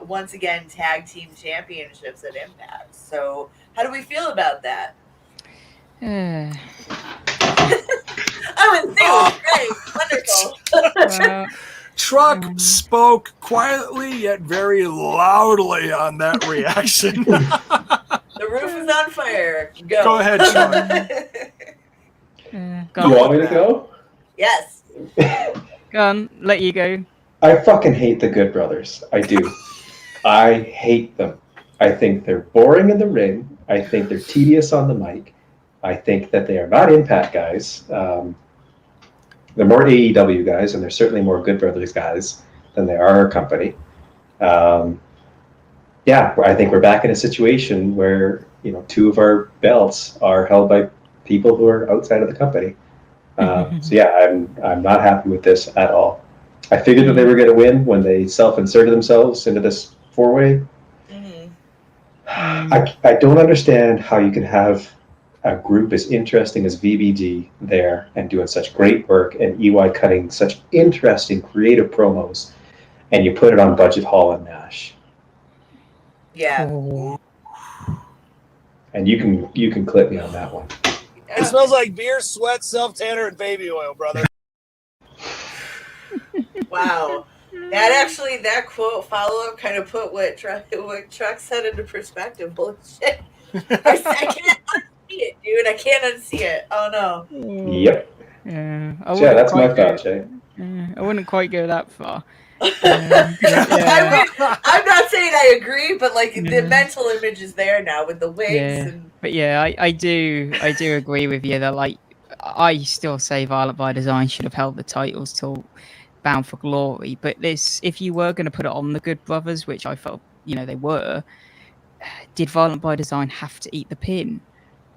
once again tag team championships at Impact. So how do we feel about that? Wonderful. Truck spoke quietly yet very loudly on that reaction. The roof is on fire. Go ahead, Truck. You want me to go? Yes. Go on, let you go. I fucking hate the Good Brothers. I do. I hate them. I think they're boring in the ring. I think they're tedious on the mic. I think that they are not Impact guys. They're more AEW guys, and they're certainly more Good Brothers guys than they are our company. I think we're back in a situation where two of our belts are held by people who are outside of the company. I'm not happy with this at all. I figured that they were going to win when they self-inserted themselves into this four-way. I don't understand how you can have a group as interesting as VBG there and doing such great work, and EY cutting such interesting creative promos, and you put it on Budget Hall and Nash. Yeah. And you can clip me on that one. It smells like beer, sweat, self-tanner, and baby oil, brother. Wow. That quote follow-up kind of put what Truck said into perspective. Holy shit. I can't unsee it, dude. I can't unsee it. Oh, no. Yep. Yeah, that's my thought, Jay. I wouldn't quite go that far. I'm not saying I agree, but like the mental image is there now with the wigs. But I do agree with you that like I still say Violent by Design should have held the titles till Bound for Glory. But if you were going to put it on the Good Brothers, which I felt they were, did Violent by Design have to eat the pin?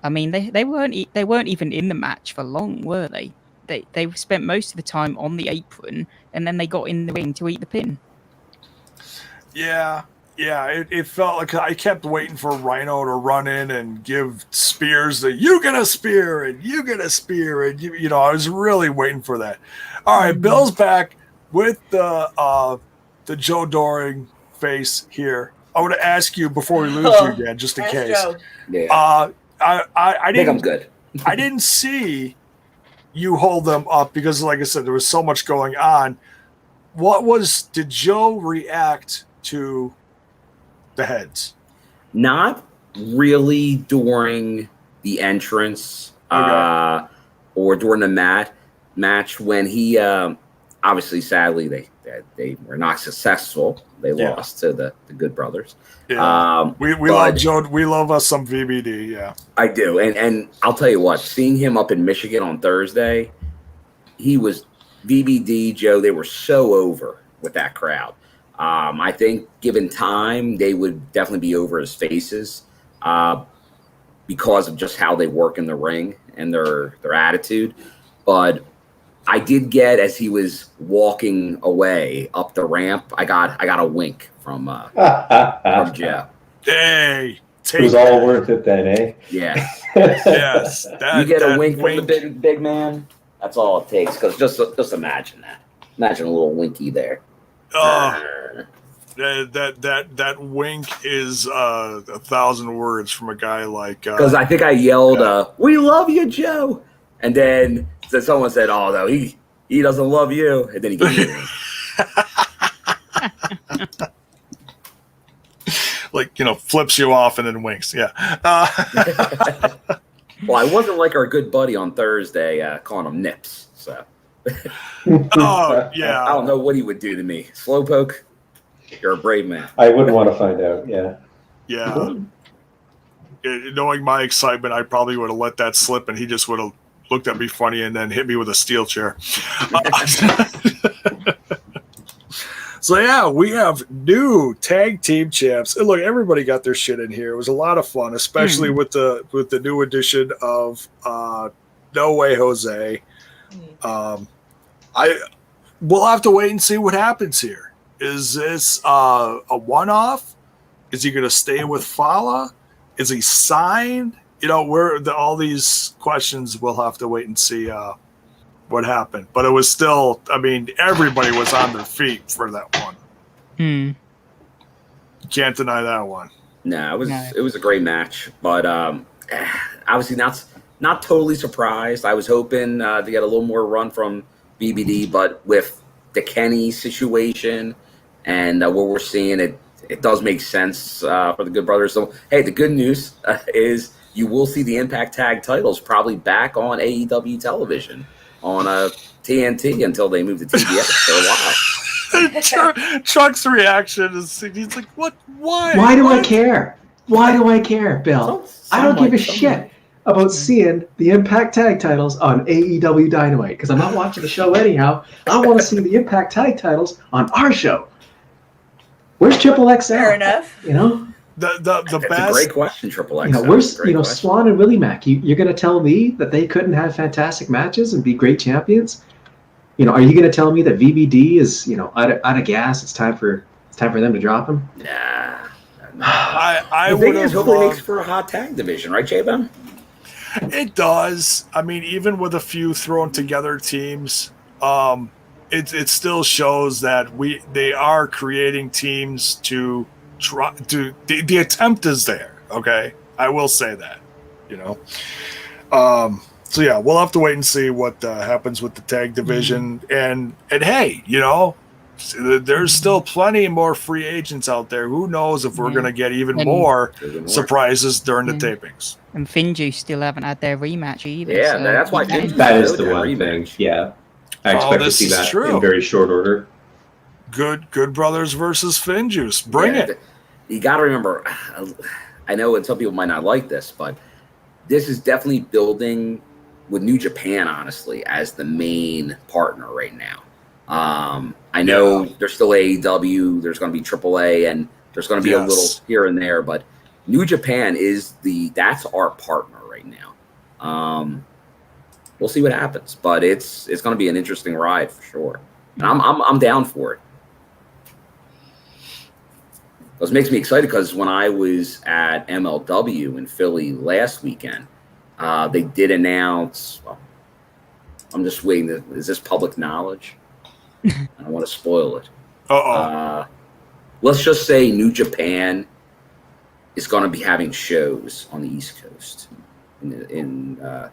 I mean, they weren't even in the match for long, were they? They spent most of the time on the apron, and then they got in the ring to eat the pin. Yeah, Yeah, it felt like I kept waiting for Rhino to run in and give spears that you get a spear and you get a spear and you know I was really waiting for that. All right, Bill's back with the Joe Doering face here. I want to ask you before we lose you again, just in case. Joe. Yeah. I think I'm good. I didn't see you hold them up because, like I said, there was so much going on. Did Joe react to the heads? Not really during the entrance or during the match when he obviously sadly they were not successful. They lost to the Good Brothers. Yeah. We love Joe. We love us some VBD. Yeah, I do. And I'll tell you what, seeing him up in Michigan on Thursday, he was VBD Joe. They were so over with that crowd. I think given time, they would definitely be over his faces because of just how they work in the ring and their attitude. But I did get, as he was walking away up the ramp, I got a wink from Joe. Hey, it was all worth it then, eh? Yeah. Yes. You get a wink from the big man. That's all it takes. Because just imagine that. Imagine a little winky there. That wink is 1,000 words from a guy like. Because I think I yelled, "We love you, Joe," and then someone said, "Oh no, he doesn't love you," and then he gave me a wink. Like, flips you off and then winks. Yeah. Well, I wasn't like our good buddy on Thursday calling him Nips. So. Oh yeah. I don't know what he would do to me. Slowpoke. You're a brave man. I wouldn't want to find out. Yeah. Yeah. Knowing my excitement, I probably would have let that slip, and he just would have looked at me funny and then hit me with a steel chair. So yeah, we have new tag team champs. And look, everybody got their shit in here. It was a lot of fun, especially with the new addition of No Way Jose. We'll have to wait and see what happens here. Is this a one-off? Is he going to stay with Flava? Is he signed? All these questions. We'll have to wait and see what happened. But it was still, everybody was on their feet for that one. Can't deny that one. No, it was a great match, but obviously not totally surprised. I was hoping to get a little more run from BBD, but with the Kenny situation and what we're seeing, it does make sense for the Good Brothers. So, hey, the good news is you will see the Impact Tag titles probably back on AEW television on TNT until they move to TBS for a while. Chuck's reaction is he's like, "What? Why? Why do I care? Why do I care, Bill? I don't give a shit about seeing the Impact Tag titles on AEW Dynamite because I'm not watching the show anyhow. I want to see the Impact Tag titles on our show. Where's Triple XL? Fair enough. The That's best. a great question, Triple XL. Where's Swan and Willie Mack? You're going to tell me that they couldn't have fantastic matches and be great champions? Are you going to tell me that VBD is out of gas? It's time for them to drop him. Nah. I the would thing is, have hopefully makes for a hot tag division, right, J-Bone? It does. Even with a few thrown together teams, it still shows that they are creating teams to try to. The attempt is there. Okay, I will say that. So yeah, we'll have to wait and see what happens with the tag division. And hey, there's still plenty more free agents out there. Who knows if we're going to get even more surprises during the tapings. And FinJuice still haven't had their rematch either. Yeah, so that's why that is the one thing. Yeah, I expect to see that in very short order. Good Brothers versus FinJuice. Bring it. You got to remember, I know, and some people might not like this, but this is definitely building with New Japan, honestly, as the main partner right now. I know there's still AEW, there's going to be AAA, and there's going to be a little here and there, but New Japan that's our partner right now. We'll see what happens, but it's going to be an interesting ride for sure, and I'm down for it. It makes me excited because when I was at MLW in Philly last weekend, they did announce. Well, I'm just waiting. Is this public knowledge? I don't want to spoil it. Let's just say New Japan is going to be having shows on the East Coast in a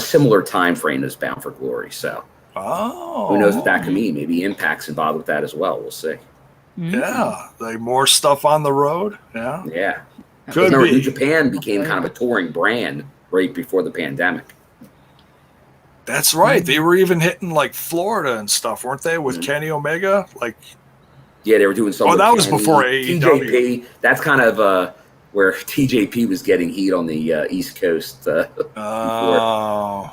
similar time frame as Bound for Glory. So, who knows what that could mean? Maybe Impact's involved with that as well. We'll see. Yeah, like more stuff on the road. Yeah. Yeah. Could be. New Japan became kind of a touring brand right before the pandemic. That's right. They were even hitting like Florida and stuff, weren't they? With Kenny Omega, like. Yeah, they were doing something. Oh, that was before AEW. TJP. That's kind of where TJP was getting heat on the East Coast. Oh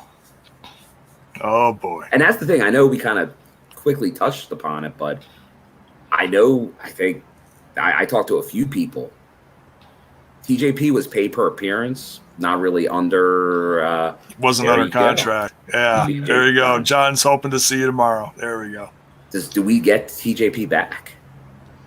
boy. And that's the thing. I know we kind of quickly touched upon it, but I think I talked to a few people. TJP was paid per appearance, not really under. Wasn't under contract. Yeah, there you go. John's hoping to see you tomorrow. There we go. Do we get TJP back?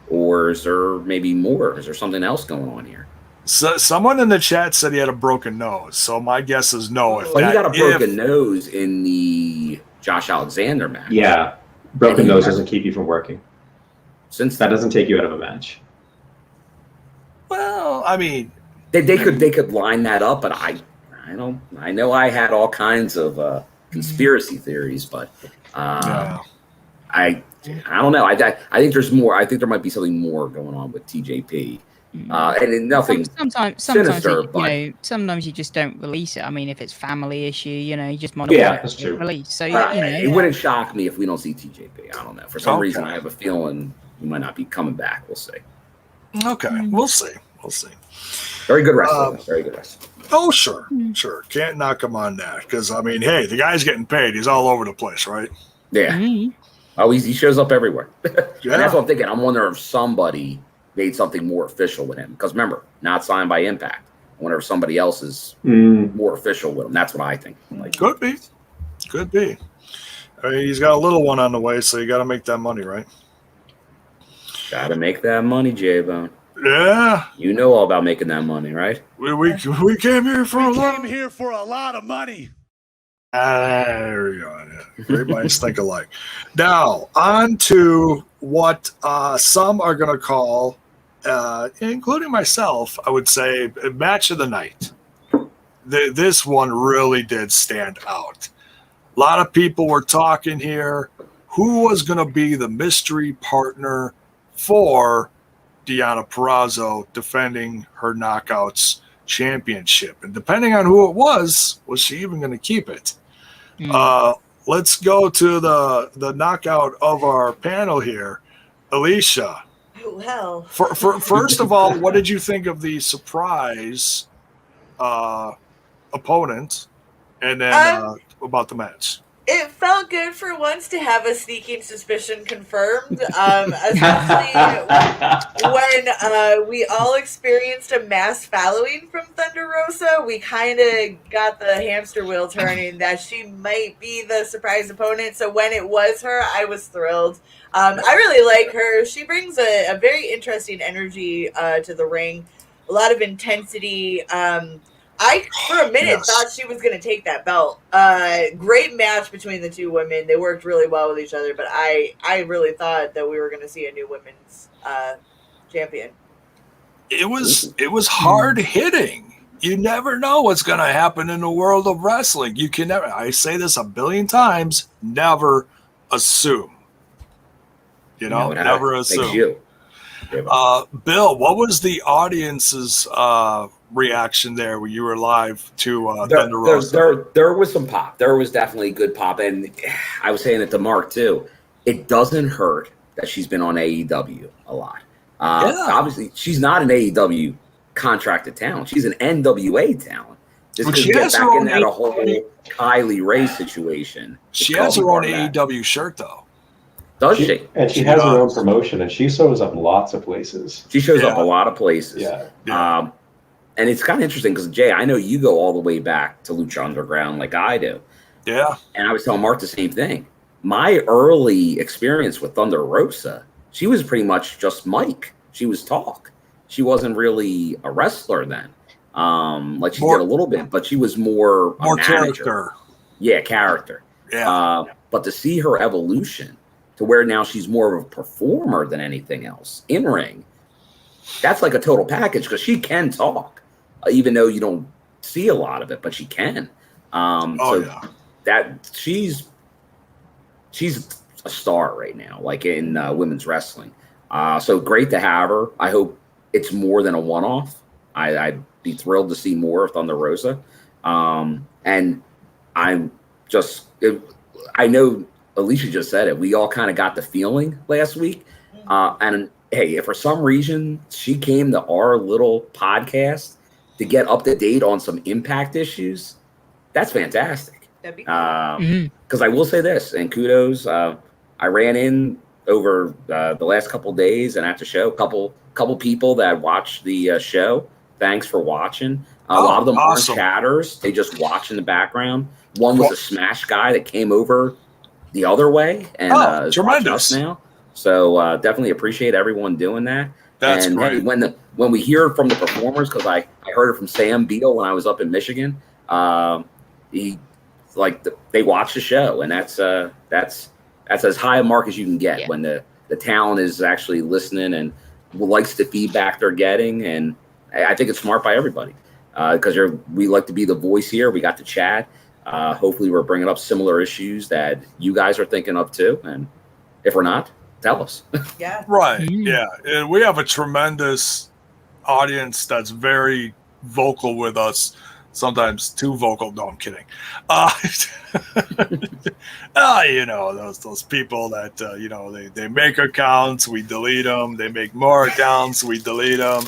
Or is there maybe more? Is there something else going on here? So, someone in the chat said he had a broken nose. So my guess is no. He got a broken nose in the Josh Alexander match. Yeah, broken nose doesn't keep you from working. Since that doesn't take you out of a match. Well, I mean, they could line that up, but I know I had all kinds of conspiracy theories, but I don't know. I think there's more. I think there might be something more going on with TJP. And nothing sinister, sometimes you just don't release it. I mean, if it's family issue, you just might that's true. Release. So it wouldn't shock me if we don't see TJP. I don't know. For some reason, I have a feeling he might not be coming back. We'll see. Okay, we'll see. Very good wrestler. Very good wrestler. Oh, sure. Can't knock him on that because I mean, hey, the guy's getting paid. He's all over the place, right? Yeah. Oh, he shows up everywhere. And that's what I'm thinking. I'm wondering if somebody made something more official with him. Because remember, not signed by Impact. I wonder if somebody else is more official with him. That's what I think. Could be. I mean, he's got a little one on the way, so you got to make that money, right? Got to make that money, J-Bone. Yeah. You know all about making that money, right? We came here for a lot of money. There we go. Yeah. Great minds think alike. Now, on to what some are going to call, including myself, I would say, match of the night. This one really did stand out. A lot of people were talking here. Who was going to be the mystery partner for Deonna Purrazzo defending her Knockouts championship? And depending on who it was she even going to keep it? Let's go to the knockout of our panel here. Alicia. Well. First of all, what did you think of the surprise opponent? And then about the match? It felt good for once to have a sneaking suspicion confirmed, especially when we all experienced a mass following from Thunder Rosa. We kind of got the hamster wheel turning that she might be the surprise opponent. So when it was her, I was thrilled. I really like her. She brings a very interesting energy to the ring, a lot of intensity. I, for a minute, thought she was going to take that belt. Great match between the two women. They worked really well with each other, but I really thought that we were going to see a new women's champion. It was hard hitting. You never know what's going to happen in the world of wrestling. You can never, I say this a billion times, never assume. Never assume. Bill, what was the audience's reaction there when you were live to Thunder Rosa? There was some pop. There was definitely good pop. And I was saying it to Mark, too. It doesn't hurt that she's been on AEW a lot. Obviously, she's not an AEW contracted talent. She's an NWA talent. Just because you get back in that whole Kylie Ray situation. She has her own AEW shirt, though. Does she? And she has her own promotion, and she shows up lots of places. She shows up a lot of places. Yeah. And it's kind of interesting because, Jay, I know you go all the way back to Lucha Underground like I do. Yeah. And I was telling Mark the same thing. My early experience with Thunder Rosa, she was pretty much just Mike. She was talk. She wasn't really a wrestler then. Like she did a little bit, but she was more a manager. Character. Yeah, character. Yeah. But to see her evolution to where now she's more of a performer than anything else in ring, that's like a total package because she can talk, even though you don't see a lot of it, but she can. That she's a star right now, like in women's wrestling. So great to have her. I hope it's more than a one-off. I'd be thrilled to see more of Thunder Rosa. And I'm just, I know Alicia just said it. We all kind of got the feeling last week. And hey, if for some reason she came to our little podcast to get up to date on some Impact issues, that's fantastic. That'd be cool. Because I will say this, and kudos, I ran in over the last couple days and at the show, couple people that watched the show. Thanks for watching. A lot of them aren't chatters. They just watch in the background. One was a Smash guy that came over the other way and is watching us now. So definitely appreciate everyone doing that. That's great. Hey, when we hear from the performers, because I heard it from Sam Beale when I was up in Michigan. They watch the show, and that's as high a mark as you can get when the talent is actually listening and likes the feedback they're getting. And I think it's smart by everybody because we like to be the voice here. We got to chat. Hopefully we're bringing up similar issues that you guys are thinking of too. And if we're not, tell us. Yeah. Right. Yeah. And we have a tremendous audience that's very vocal with us. Sometimes too vocal. No, I'm kidding. Those people that, they make accounts, we delete them. They make more accounts, we delete them.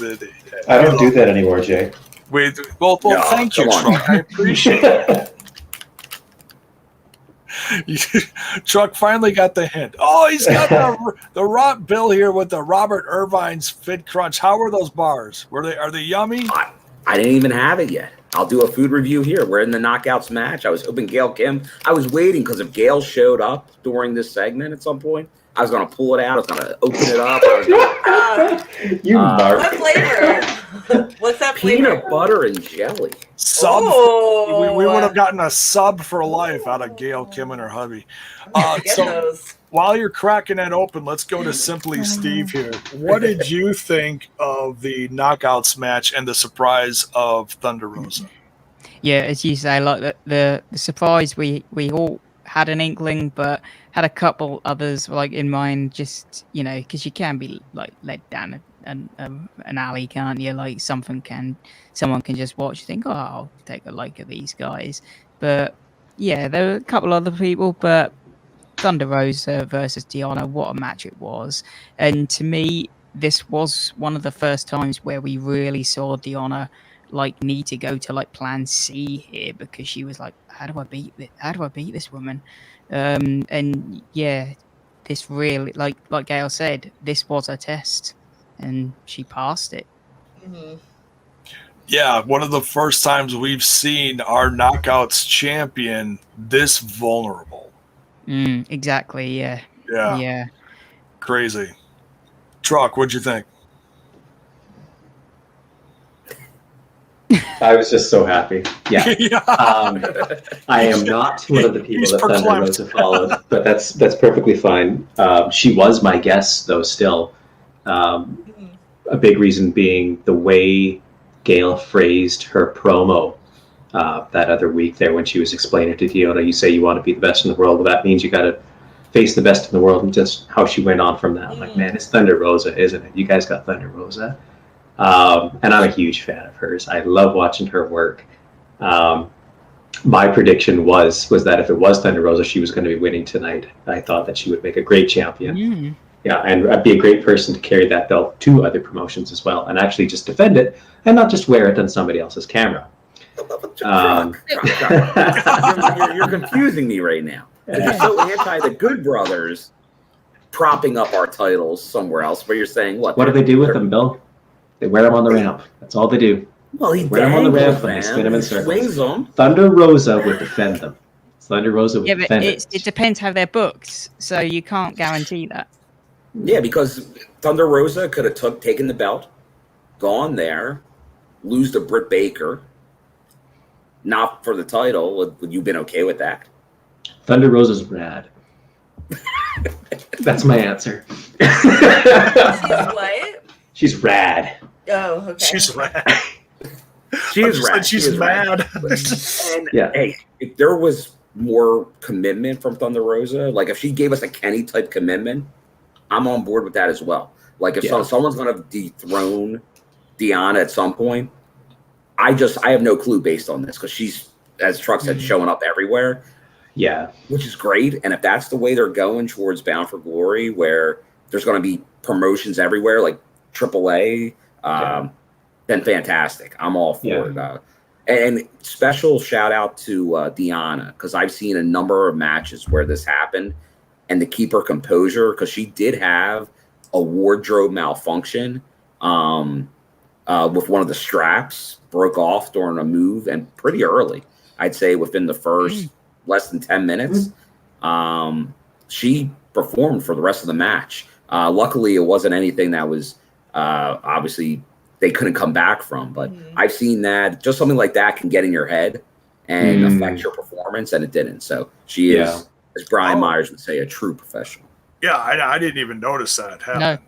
I don't do that anymore, Jay. Thank you, Truck. I appreciate it. Truck finally got the hint. Oh, he's got the Rock Bill here with the Robert Irvine's Fit Crunch. How were those bars? Are they yummy? I didn't even have it yet. I'll do a food review here. We're in the Knockouts match. I was hoping Gail Kim. I was waiting because if Gail showed up during this segment at some point, I was going to pull it out. I was going to open it up. What flavor? What's that flavor? Peanut butter and jelly. Sub. We would have gotten a sub for life out of Gail Kim and her hubby. While you're cracking that open, let's go to Simply Steve here. What did you think of the Knockouts match and the surprise of Thunder Rosa? Yeah, as you say, like the surprise, we all had an inkling, but had a couple others like in mind. Just because you can be like led down an alley, can't you? Like someone can just watch, think, oh, I'll take a like at these guys. But yeah, there were a couple other people, but Thunder Rosa versus Deonna, what a match it was. And to me, this was one of the first times where we really saw Deonna need to go to plan C here, because she was like, how do I beat this woman? And yeah, this really, like Gail said, this was a test and she passed it. Mm-hmm. Yeah, one of the first times we've seen our Knockouts champion this vulnerable. Exactly. Yeah. Crazy. Truck, what'd you think? I was just so happy. Yeah. I am not one of the people that Thunder Rosa followed, but that's perfectly fine. She was my guess, though, still. A big reason being the way Gail phrased her promo that other week there when she was explaining to Deonna, you say you want to be the best in the world, well, that means you got to face the best in the world, and just how she went on from that. I'm like, man, it's Thunder Rosa, isn't it? You guys got Thunder Rosa. And I'm a huge fan of hers. I love watching her work. My prediction was that if it was Thunder Rosa, she was going to be winning tonight. I thought that she would make a great champion. Yeah, and I'd be a great person to carry that belt to other promotions as well, and actually just defend it and not just wear it on somebody else's camera. You're confusing me right now. You're so anti the Good Brothers propping up our titles somewhere else, where you're saying what? What do they do with them, Bill? They wear them on the ramp. That's all they do. Well, he wear them on the ramp and they spin them in circles. Swings them. Thunder Rosa would defend them. Thunder Rosa would defend them. It depends how they're booked, so you can't guarantee that. Yeah, because Thunder Rosa could have taken the belt, gone there, lose to Britt Baker, not for the title. Would you been okay with that? Thunder Rosa's rad. That's my answer. She's what? She's rad. Oh, okay. She's rad. She is rad. She's mad. And Yeah. hey, if there was more commitment from Thunder Rosa, like if she gave us a Kenny type commitment, I'm on board with that as well. Like if someone's going to dethrone Deonna at some point, I have no clue based on this because she's, as Truck said, showing up everywhere. Yeah. Which is great. And if that's the way they're going towards Bound for Glory, where there's going to be promotions everywhere, like AAA, then fantastic. I'm all for it. And special shout out to Deonna, because I've seen a number of matches where this happened, and to keep her composure, because she did have a wardrobe malfunction with one of the straps, broke off during a move, and pretty early, I'd say within the first less than 10 minutes, she performed for the rest of the match. Luckily, it wasn't anything that was obviously they couldn't come back from, but I've seen that just something like that can get in your head and affect your performance, and it didn't. So she is, as Brian Myers would say, a true professional. Yeah, I didn't even notice that happen. No.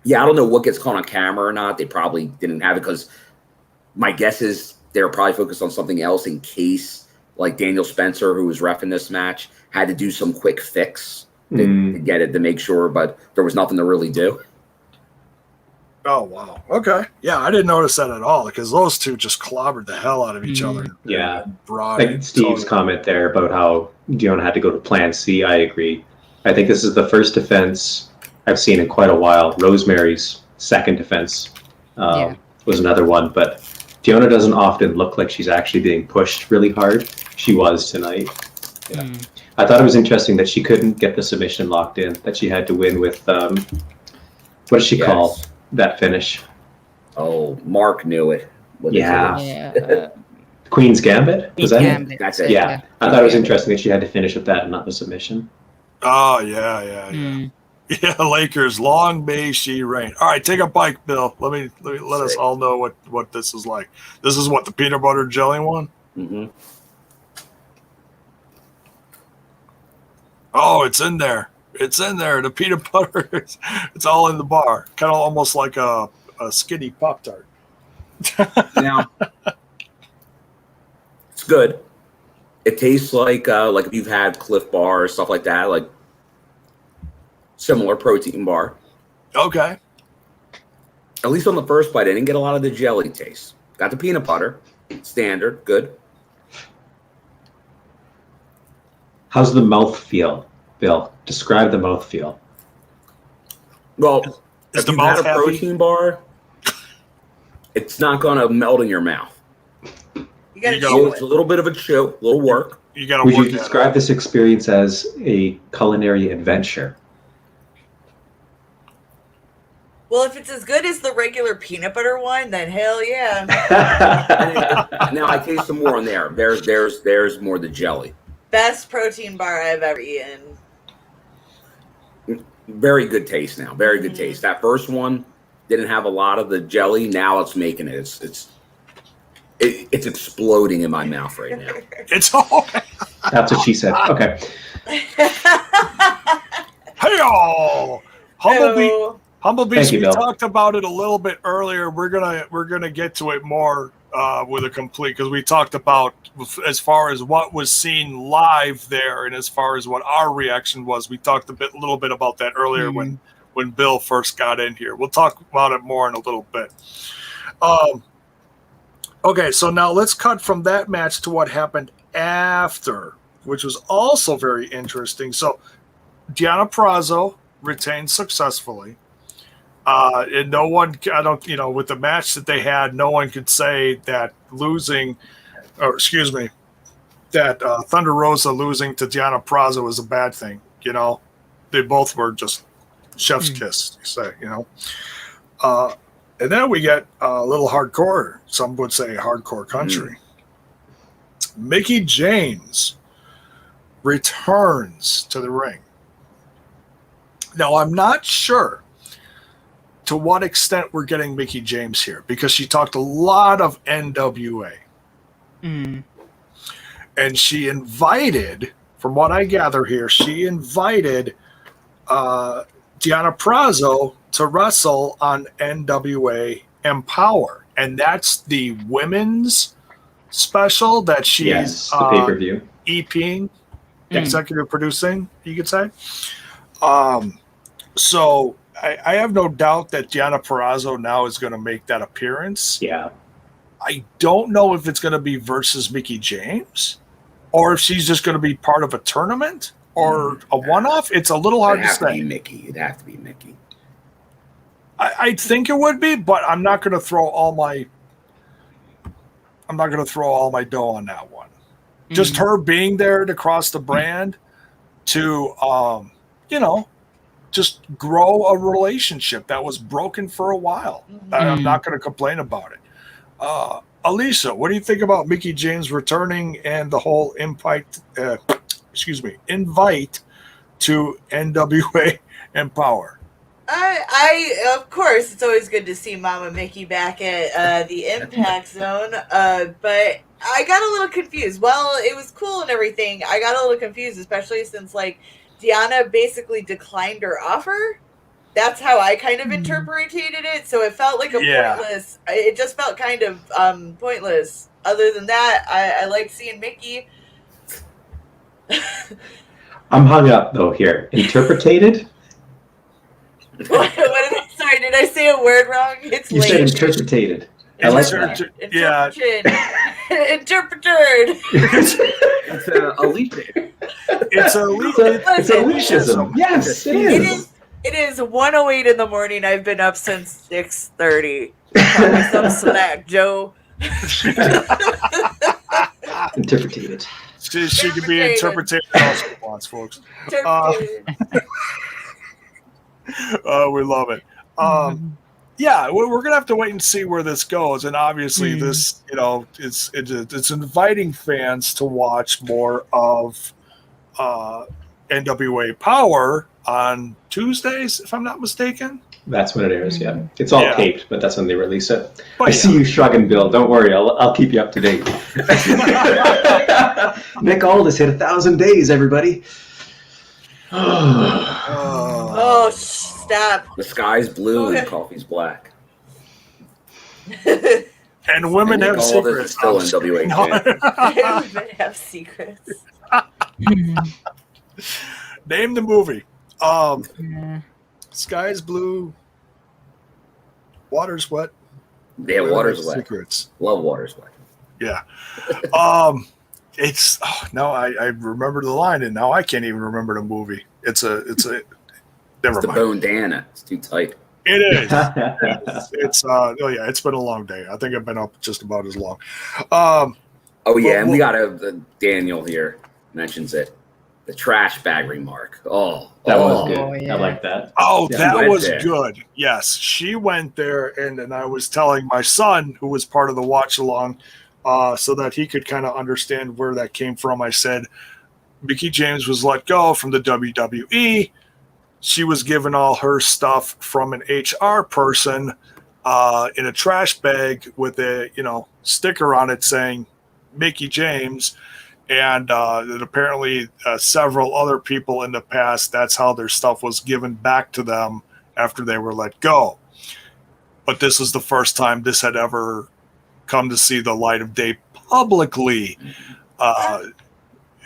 Yeah, I don't know what gets caught on camera or not. They probably didn't have it because my guess is they were probably focused on something else in case, like Daniel Spencer, who was reffing this match, had to do some quick fix to get it to make sure, but there was nothing to really do. Oh, wow. Okay. Yeah, I didn't notice that at all because those two just clobbered the hell out of each other. Yeah. Broad, like Steve's comment there about how Deonna had to go to plan C, I agree. I think this is the first defense I've seen in quite a while. Rosemary's second defense was another one, but Deonna doesn't often look like she's actually being pushed really hard. She was tonight. Yeah. I thought it was interesting that she couldn't get the submission locked in, that she had to win with, what does she call that finish? Oh, Mark knew it. Queen's Gambit? Was that it? That's it. Yeah. I thought it was interesting that she had to finish with that and not the submission. Oh, yeah. Yeah, Lakers, long may she reign. All right, take a bite, Bill. Let us all know what this is like. This is what, the peanut butter jelly one? Mm-hmm. Oh, it's in there. It's in there. The peanut butter, it's all in the bar. Kind of almost like a skinny Pop-Tart. Now, it's good. It tastes like if you've had Cliff Bar or stuff like that, like similar protein bar. Okay. At least on the first bite, I didn't get a lot of the jelly taste. Got the peanut butter, standard, good. How's the mouth feel, Bill? Describe the mouth feel. Well, is if you've had a protein bar, it's not going to melt in your mouth. You got to chew it. It's a little bit of a chew, a little work. You got to Would work you describe this experience as a culinary adventure? Well, if it's as good as the regular peanut butter one, then hell yeah. Now I taste some more on there. There's more the jelly. Best protein bar I've ever eaten. Very good taste now. Very good taste. That first one didn't have a lot of the jelly. Now it's making it. It's exploding in my mouth right now. It's all. That's what she said. Okay. Hey-oh! Humblebees, we Bill. talked about it a little bit earlier. We're gonna get to it more with a complete, because we talked about as far as what was seen live there and as far as what our reaction was. We talked a little bit about that earlier when Bill first got in here. We'll talk about it more in a little bit. Okay, so now let's cut from that match to what happened after, which was also very interesting. So Deonna Purrazzo retained successfully. And no one, with the match that they had, no one could say that Thunder Rosa losing to Deonna Purrazzo was a bad thing. They both were just chef's kiss, you say, and then we get a little hardcore, some would say hardcore country. Mickie James returns to the ring. Now, I'm not sure to what extent we're getting Mickie James here, because she talked a lot of NWA. Mm. And she invited, from what I gather here, she invited Deonna Purrazzo to wrestle on NWA Empower. And that's the women's special that she's the pay-per-view. EPing, executive producing, you could say. So I have no doubt that Deonna Purrazzo now is going to make that appearance. Yeah. I don't know if it's going to be versus Mickie James or if she's just going to be part of a tournament or a one-off. It's a little hard to say. It'd have to be Mickie. I think it would be, but I'm not going to throw all my dough on that one. Just her being there to cross the brand to, just grow a relationship that was broken for a while. I'm not going to complain about it. Alicia, what do you think about Mickie James returning and the whole invite to NWA Empower? I of course, it's always good to see Mama Mickie back at the Impact Zone, but I got a little confused. Well, it was cool and everything. I got a little confused, especially since, like, Deonna basically declined her offer. That's how I kind of interpreted it. So it felt like pointless. It just felt kind of pointless. Other than that, I like seeing Mickie. I'm hung up though here. Interpreted? What sorry, did I say a word wrong? It's you late. said interpreted. I like that. Interpreted. It's Alicia. It's Aliciaism. Yes, it is. It is 1:08 in the morning. I've been up since 6:30. Cut me some slack, Joe. Interpreted. She can be interpreted how she wants, folks. We love it. Yeah, we're gonna have to wait and see where this goes, and obviously this, it's inviting fans to watch more of NWA Power on Tuesdays, if I'm not mistaken. That's when it airs. Yeah, it's all taped, but that's when they release it. But I see you shrugging, Bill. Don't worry, I'll keep you up to date. Nick Aldis hit 1,000 days, everybody. Stop. The sky's blue and coffee's black. And women have secrets. Still NWA. Women have secrets. Name the movie. Sky's blue. Water's wet. Yeah, water's wet. Secrets. Love water's wet. Yeah. Now I remember the line, and now I can't even remember the movie. It's never the mind. Bone Dana. It's too tight. It is. It's been a long day. I think I've been up just about as long. And we got Daniel here mentions it. The trash bag remark. That was good. Yeah. I like that. That was good. Yes, she went there, and I was telling my son, who was part of the watch along, so that he could kind of understand where that came from. I said, Mickie James was let go from the WWE. She was given all her stuff from an HR person in a trash bag with a sticker on it saying Mickie James. And that apparently several other people in the past, that's how their stuff was given back to them after they were let go. But this is the first time this had ever come to see the light of day publicly.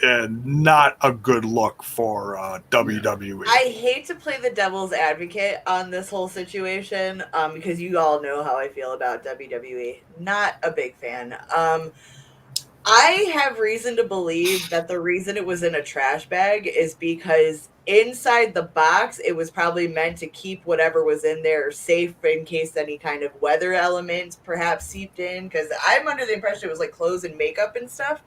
And not a good look for WWE. I hate to play the devil's advocate on this whole situation because you all know how I feel about WWE. Not a big fan. I have reason to believe that the reason it was in a trash bag is because inside the box, it was probably meant to keep whatever was in there safe in case any kind of weather elements perhaps seeped in. Because I'm under the impression it was like clothes and makeup and stuff.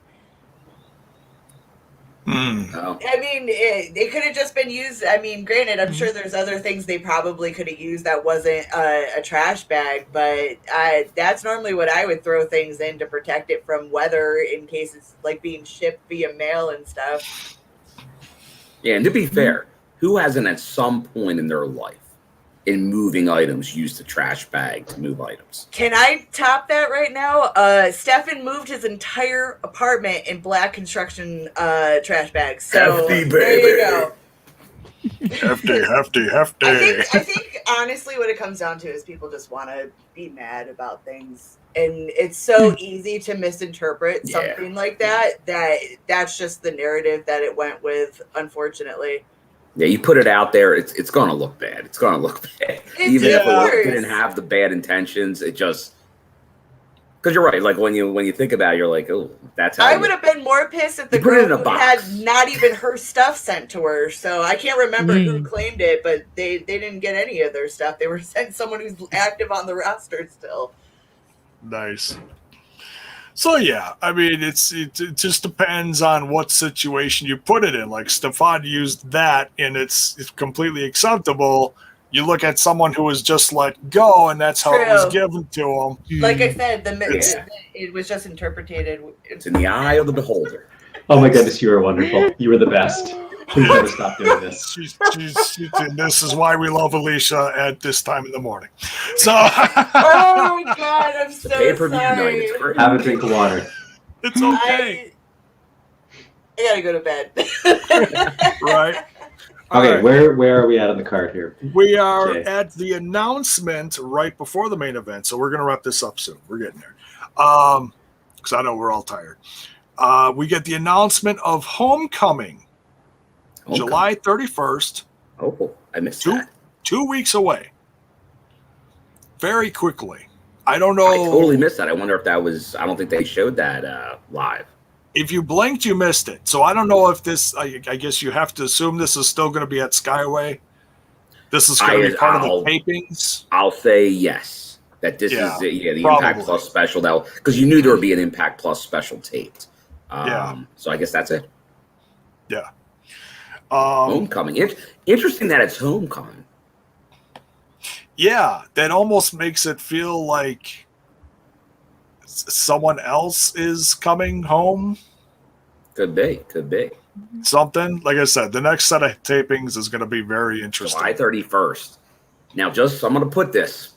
I mean, it could have just been used. I mean, granted, I'm sure there's other things they probably could have used that wasn't a trash bag, but that's normally what I would throw things in to protect it from weather in case it's like being shipped via mail and stuff. Yeah, and to be fair, Who hasn't at some point in their life in moving items used a trash bag to move items? Can I top that right now? Stefan moved his entire apartment in black construction trash bags. So Hefty, there you go. Hefty. I think honestly what it comes down to is people just want to be mad about things. And it's so easy to misinterpret something like that's just the narrative that it went with, unfortunately. Yeah, you put it out there, it's going to look bad. It's going to look bad. Even if it didn't have the bad intentions, it just... Because you're right. Like, when you think about it, you're like, oh, that's how... I would have been more pissed if the girl who had not even her stuff sent to her. So I can't remember who claimed it, but they didn't get any of their stuff. They were sent someone who's active on the roster still. Nice. So yeah, I mean, it just depends on what situation you put it in. Like Stefan used that, and it's completely acceptable. You look at someone who was just let go, and that's how it was given to him. Like I said, it was just interpreted. It's in the eye of the beholder. Oh my goodness, you were wonderful. You were the best. Please never stop doing this. And this is why we love Alicia at this time in the morning. So, oh my God, I'm so sorry. Have a drink of water. It's okay. I gotta go to bed. Right. Okay, where are we at on the card here? We are at the announcement right before the main event, so we're going to wrap this up soon. We're getting there. Because I know we're all tired. We get the announcement of Homecoming. July 31st. Oh, I missed that. 2 weeks away. Very quickly. I don't know. I totally missed that. I wonder if that was... I don't think they showed that live. If you blinked, you missed it. So I don't know if this... I guess you have to assume this is still going to be at Skyway. This is going to be part of the tapings. I'll say yes. That this is the Impact Plus special. Because you knew there would be an Impact Plus special taped. So I guess that's it. Yeah. Homecoming. Interesting that it's Homecoming. Yeah, that almost makes it feel like someone else is coming home. Could be. Something. Like I said, the next set of tapings is going to be very interesting. July 31st. Now, I'm going to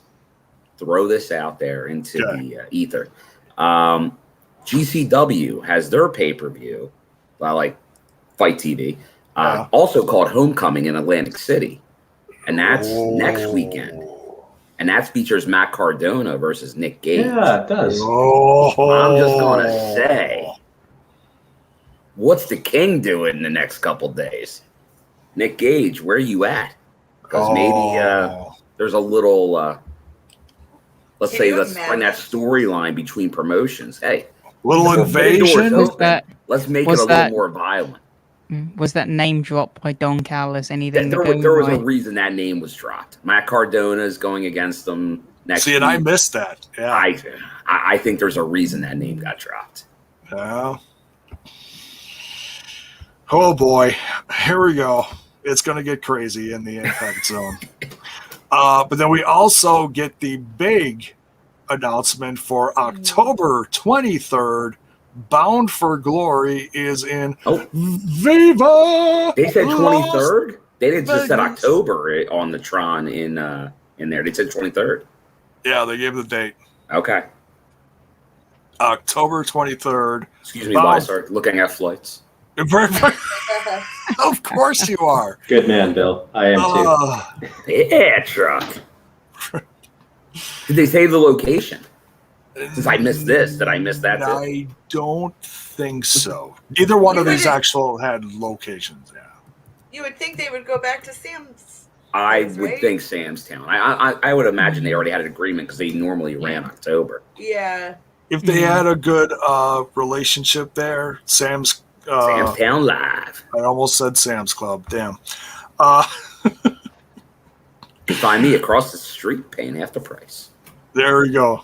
throw this out there into the ether. GCW has their pay-per-view, like Fight TV, also called Homecoming in Atlantic City. And that's next weekend. And that features Matt Cardona versus Nick Gage. Yeah, it does. I'm just going to say, what's the King doing in the next couple days? Nick Gage, where are you at? Because maybe there's a little, let's find that storyline between promotions. Hey, little invasion. Let's make it a little more violent. Was that name dropped by Don Callis? Anything? There was a reason that name was dropped. Matt Cardona is going against them next week. And I missed that. Yeah, I think there's a reason that name got dropped. Yeah. Oh boy, here we go. It's going to get crazy in the Impact Zone. But then we also get the big announcement for October 23rd. Bound for Glory is in Viva. They said 23rd. They didn't just said October on the Tron in there. They said 23rd. Yeah, they gave the date. Okay. October 23rd. Excuse me while I start looking at flights. Of course you are. Good man, Bill. I am too. Yeah, truck. Did they say the location? Since I missed this, did I miss that too? I don't think so. Neither one of these actual had locations. Yeah. You would think they would go back to Sam's. I would think Sam's Town. I would imagine they already had an agreement because they normally ran October. Yeah. If they had a good relationship there, Sam's Town Live. I almost said Sam's Club. Damn. You find me across the street paying half the price. There you go.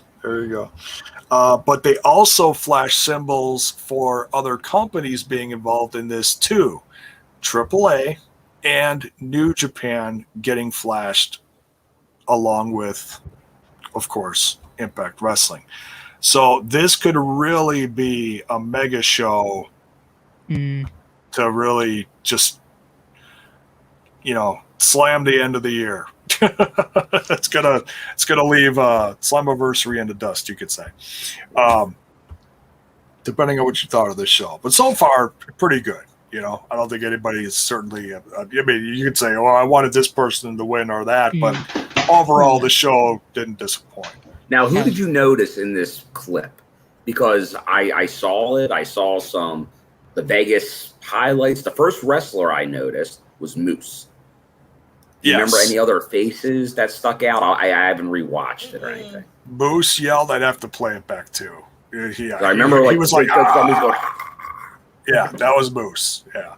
But they also flash symbols for other companies being involved in this too. AAA and New Japan getting flashed along with, of course, Impact Wrestling. So this could really be a mega show to really just, slam the end of the year. it's gonna leave Slammiversary in the dust, you could say. Depending on what you thought of this show, but so far pretty good. I don't think anybody is certainly. You could say, "Oh, I wanted this person to win or that," but overall, the show didn't disappoint. Now, who did you notice in this clip? Because I saw it. I saw the Vegas highlights. The first wrestler I noticed was Moose. Do you remember any other faces that stuck out? I haven't rewatched it or anything. Moose yelled. I'd have to play it back too. I remember he was like, going, yeah, that was Moose. Yeah.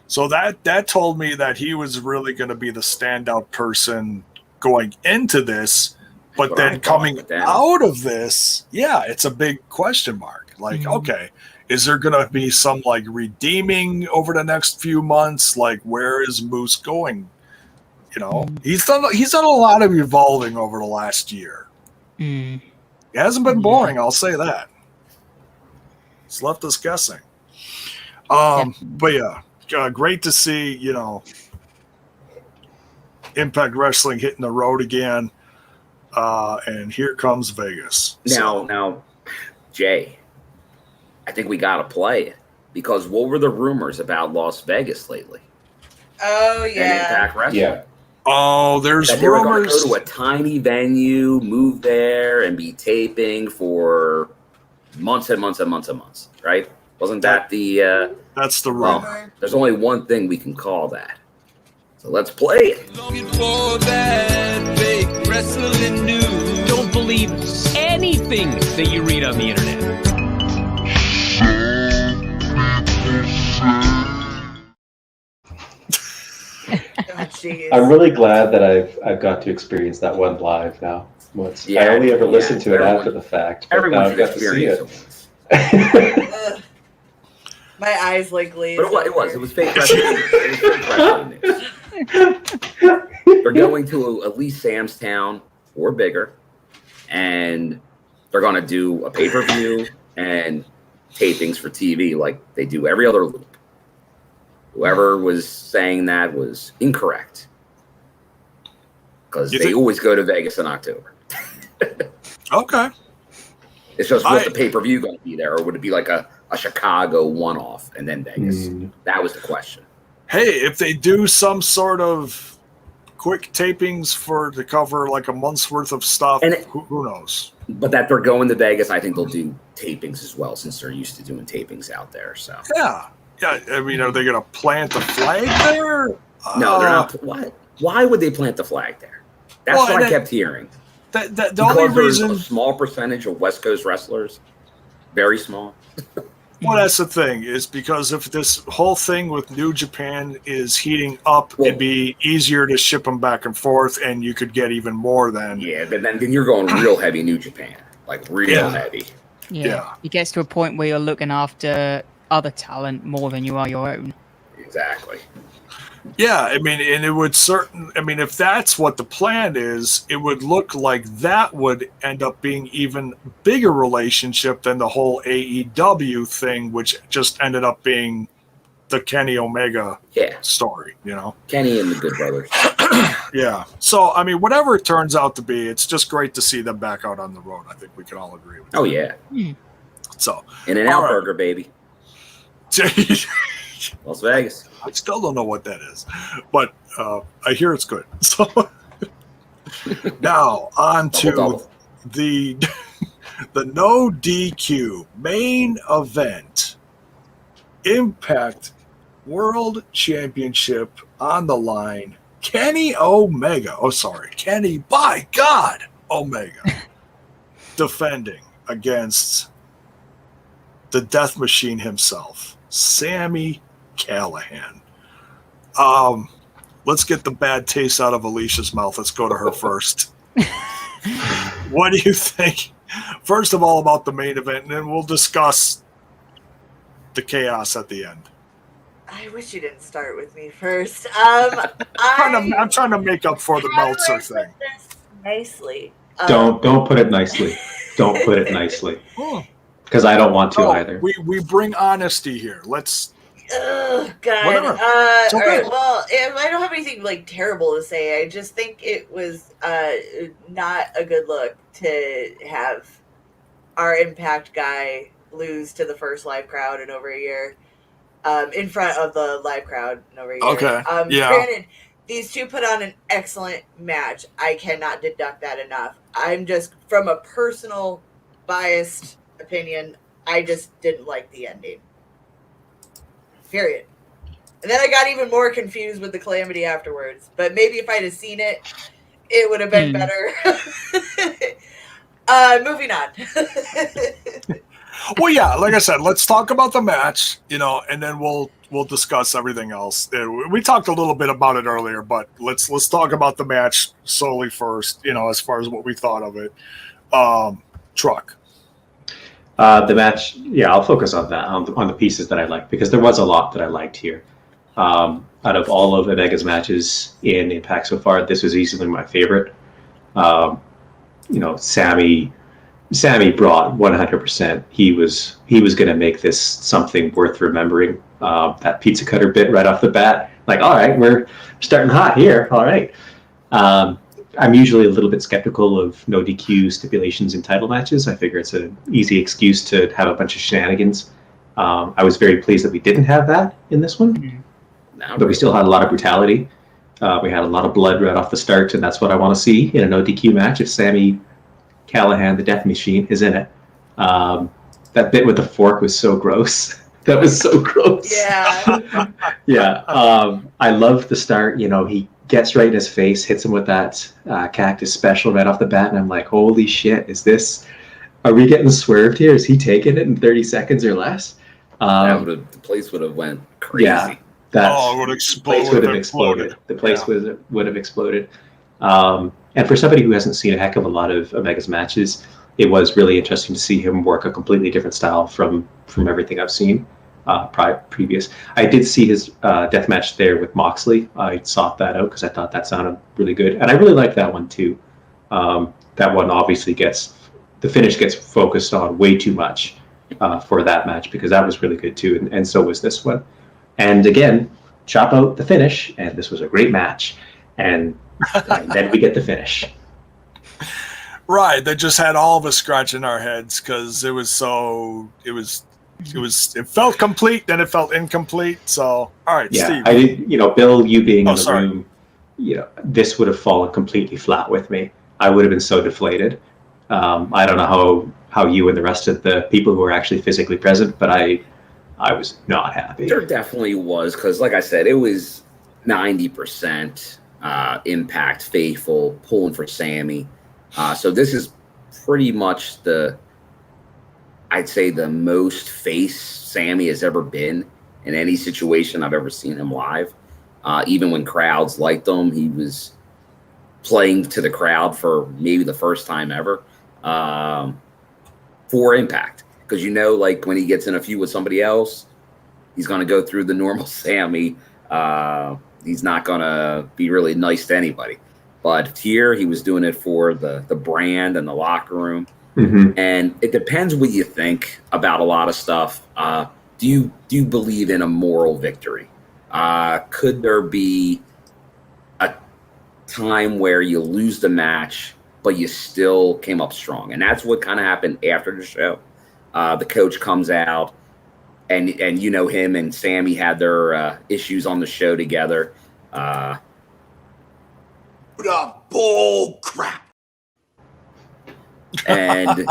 So that told me that he was really going to be the standout person going into this, but then coming out of this, it's a big question mark. Like, okay, is there going to be some like redeeming over the next few months? Like, where is Moose going? He's done a lot of evolving over the last year. It hasn't been boring, I'll say that. It's left us guessing. But great to see, Impact Wrestling hitting the road again. And here comes Vegas. Now, Jay, I think we got to play it because what were the rumors about Las Vegas lately? Oh, yeah. And Impact Wrestling. Yeah. Oh, there's that they were going to go to a tiny venue, move there, and be taping for months and months and months and months, right? Wasn't that the... That's the rumor. There's only one thing we can call that. So let's play it. Don't believe anything that you read on the internet. I'm really glad that I've got to experience that one live now. Once. I only ever listened to it after the fact. Everyone I've got to see it. My eyes like glazed. But it was fake wrestling. It was fake wrestling news. They're going to at least Sam's Town or bigger, and they're going to do a pay-per-view and tapings for TV like they do every other loop. Whoever was saying that was incorrect because they always go to Vegas in October. Okay. It's just was the pay-per-view going to be there, or would it be like a Chicago one-off and then Vegas? That was the question. Hey, if they do some sort of quick tapings to cover like a month's worth of stuff, and who knows? But that they're going to Vegas, I think they'll do tapings as well since they're used to doing tapings out there. So yeah. I mean, are they going to plant the flag there? No, they're not. What? Why would they plant the flag there? That's what I kept hearing. The only reason there's a small percentage of West Coast wrestlers, very small. Well, that's the thing, is because if this whole thing with New Japan is heating up, it'd be easier to ship them back and forth, and you could get even more than. Yeah, but then you're going real heavy New Japan, like real heavy. Yeah. It gets to a point where you're looking after other talent more than you are your own. Exactly. Yeah, I mean, and it would if that's what the plan is, it would look like that would end up being even bigger relationship than the whole AEW thing, which just ended up being the Kenny Omega story, Kenny and the Good Brothers. Yeah. So, I mean, whatever it turns out to be, it's just great to see them back out on the road. I think we can all agree with that. Oh, yeah. So, In-N-Out Burger, baby. Las Vegas. I still don't know what that is, but I hear it's good. So now on to the no DQ main event. Impact World Championship on the line. Kenny Omega. Oh, sorry. Kenny, by God, Omega. Defending against the Death Machine himself, Sami Callihan. Let's get the bad taste out of Alicia's mouth. Let's go to her first. What do you think? First of all, about the main event, and then we'll discuss the chaos at the end. I wish you didn't start with me first. I'm trying to make up for the Meltzer thing. Nicely. Don't put it nicely. Don't put it nicely. Because I don't want to either. We bring honesty here. Oh God! Whatever. All It's okay. right. Well, I don't have anything like terrible to say. I just think it was not a good look to have our Impact guy lose to the first live crowd in over a year, in front of the live crowd in over a year. Okay. Yeah. Granted, these two put on an excellent match. I cannot deduct that enough. I'm just, from a personal, biased opinion, I just didn't like the ending. Period. And then I got even more confused with the Calamity afterwards. But maybe if I'd have seen it, it would have been better. Moving on. Well, yeah, like I said, let's talk about the match, and then we'll discuss everything else. We talked a little bit about it earlier, but let's talk about the match solely first, as far as what we thought of it. Truck. The match, I'll focus on that, on the pieces that I liked, because there was a lot that I liked here. Out of all of Omega's matches in Impact so far, this was easily my favorite. Sammy brought 100%. He was going to make this something worth remembering. That pizza cutter bit right off the bat, like, all right, we're starting hot here. All right. I'm usually a little bit skeptical of no DQ stipulations in title matches. I figure it's an easy excuse to have a bunch of shenanigans. I was very pleased that we didn't have that in this one, but we still had a lot of brutality. We had a lot of blood right off the start, and that's what I want to see in a no DQ match. If Sammy Callahan, the Death Machine, is in it. That bit with the fork was so gross. That was so gross. Yeah. Yeah. I love the start. He gets right in his face, hits him with that cactus special right off the bat, and I'm like, holy shit, are we getting swerved here? Is he taking it in 30 seconds or less? The place would have went crazy. Yeah. It would have exploded. The place would have exploded. And for somebody who hasn't seen a heck of a lot of Omega's matches, it was really interesting to see him work a completely different style from everything I've seen previous. I did see his death match there with Moxley. I sought that out because I thought that sounded really good, and I really liked that one too. That one obviously the finish gets focused on way too much for that match, because that was really good too, and so was this one. And again, chop out the finish, and this was a great match. And then we get the finish. Right. They just had all of us scratching our heads because it felt complete, then it felt incomplete. So, all right, yeah, Steve. I did, Bill, you being in the room, this would have fallen completely flat with me. I would have been so deflated. I don't know how you and the rest of the people who were actually physically present, but I was not happy. There definitely was, because like I said, it was 90% Impact faithful, pulling for Sammy. So this is pretty much I'd say the most face Sammy has ever been in any situation I've ever seen him live. Even when crowds liked him, he was playing to the crowd for maybe the first time ever for Impact. Because like when he gets in a feud with somebody else, he's going to go through the normal Sammy. He's not going to be really nice to anybody. But here he was doing it for the brand and the locker room. Mm-hmm. And it depends what you think about a lot of stuff. Do you believe in a moral victory? Could there be a time where you lose the match, but you still came up strong? And that's what kind of happened after the show. The coach comes out, and him and Sammy had their issues on the show together. The bull crap. And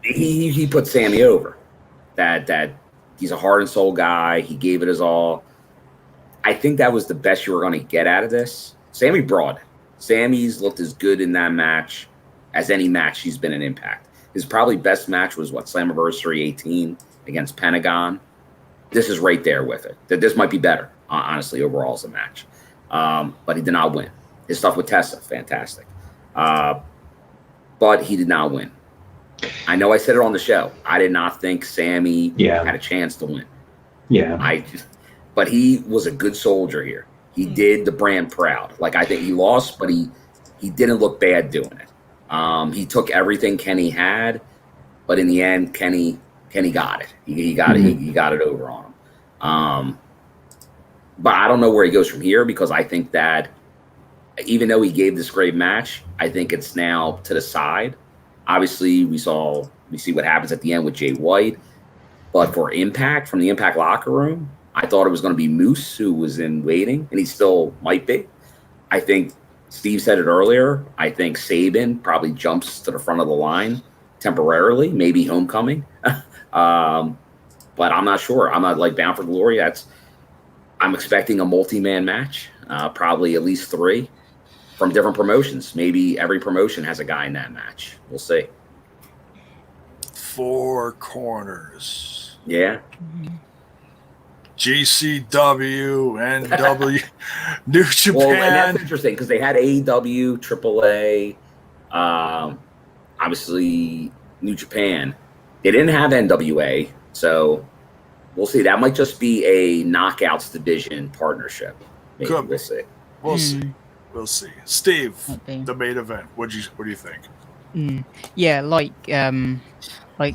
he put Sammy over. That he's a heart and soul guy. He gave it his all. I think that was the best you were going to get out of this. Sammy brought it. Sammy's looked as good in that match as any match he's been in Impact. His probably best match was Slammiversary 18 against Pentagon. This is right there with it. That this might be better, honestly, overall as a match. But he did not win. His stuff with Tessa, fantastic. But he did not win. I know I said it on the show. I did not think Sammy had a chance to win. Yeah. But he was a good soldier here. He did the brand proud. Like, I think he lost, but he didn't look bad doing it. He took everything Kenny had, but in the end, Kenny got it. He got it. He got it over on But I don't know where he goes from here, because I think that even though he gave this great match, I think it's now to the side. Obviously, we see what happens at the end with Jay White. But for Impact, from the Impact locker room, I thought it was going to be Moose who was in waiting, and he still might be. I think Steve said it earlier. I think Sabin probably jumps to the front of the line temporarily, maybe Homecoming. But I'm not sure. I'm not like Bound for Glory. I'm expecting a multi-man match, probably at least 3 from different promotions. Maybe every promotion has a guy in that match. We'll see. 4 corners. Yeah. GCW, NW, New Japan. Well, and that's interesting because they had AEW, AAA, obviously New Japan. They didn't have NWA, so we'll see. That might just be a Knockouts division partnership. Maybe. We'll see. We'll see. We'll see. Steve, the main event. What do you think? Yeah, like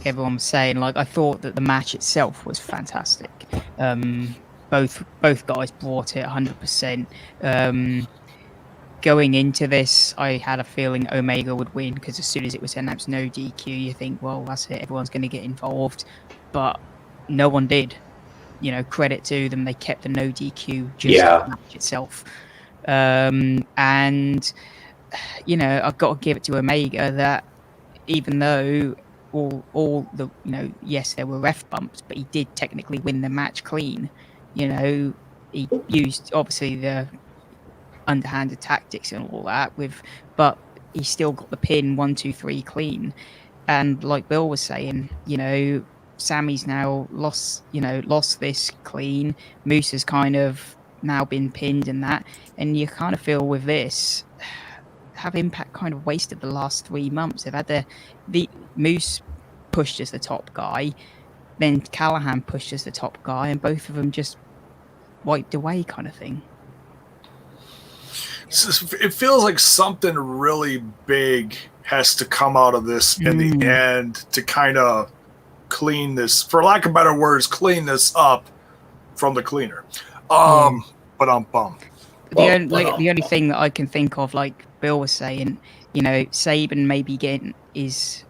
everyone was saying, like I thought that the match itself was fantastic. Both guys brought it 100%. Going into this, I had a feeling Omega would win because as soon as it was announced no DQ, you think, well, that's it, everyone's going to get involved. But no one did. You know, credit to them, they kept the no DQ just the match itself. And you know, I've got to give it to Omega that even though all the, you know, yes, there were ref bumps, but he did technically win the match clean. You know, he used obviously the underhanded tactics and all that but he still got the pin 1, 2, 3 clean. And like Bill was saying, you know, Sammy's now lost this clean. Moose has kind of now been pinned in that, and you kind of feel with this, have Impact kind of wasted the last 3 months. They've had the Moose pushed as the top guy, then Callahan pushed as the top guy, and both of them just wiped away kind of thing. It feels like something really big has to come out of this in the end to kind of clean this, for lack of better words, clean this up from the cleaner. But I'm bummed. The only thing that I can think of, like Bill was saying, you know, Sabin is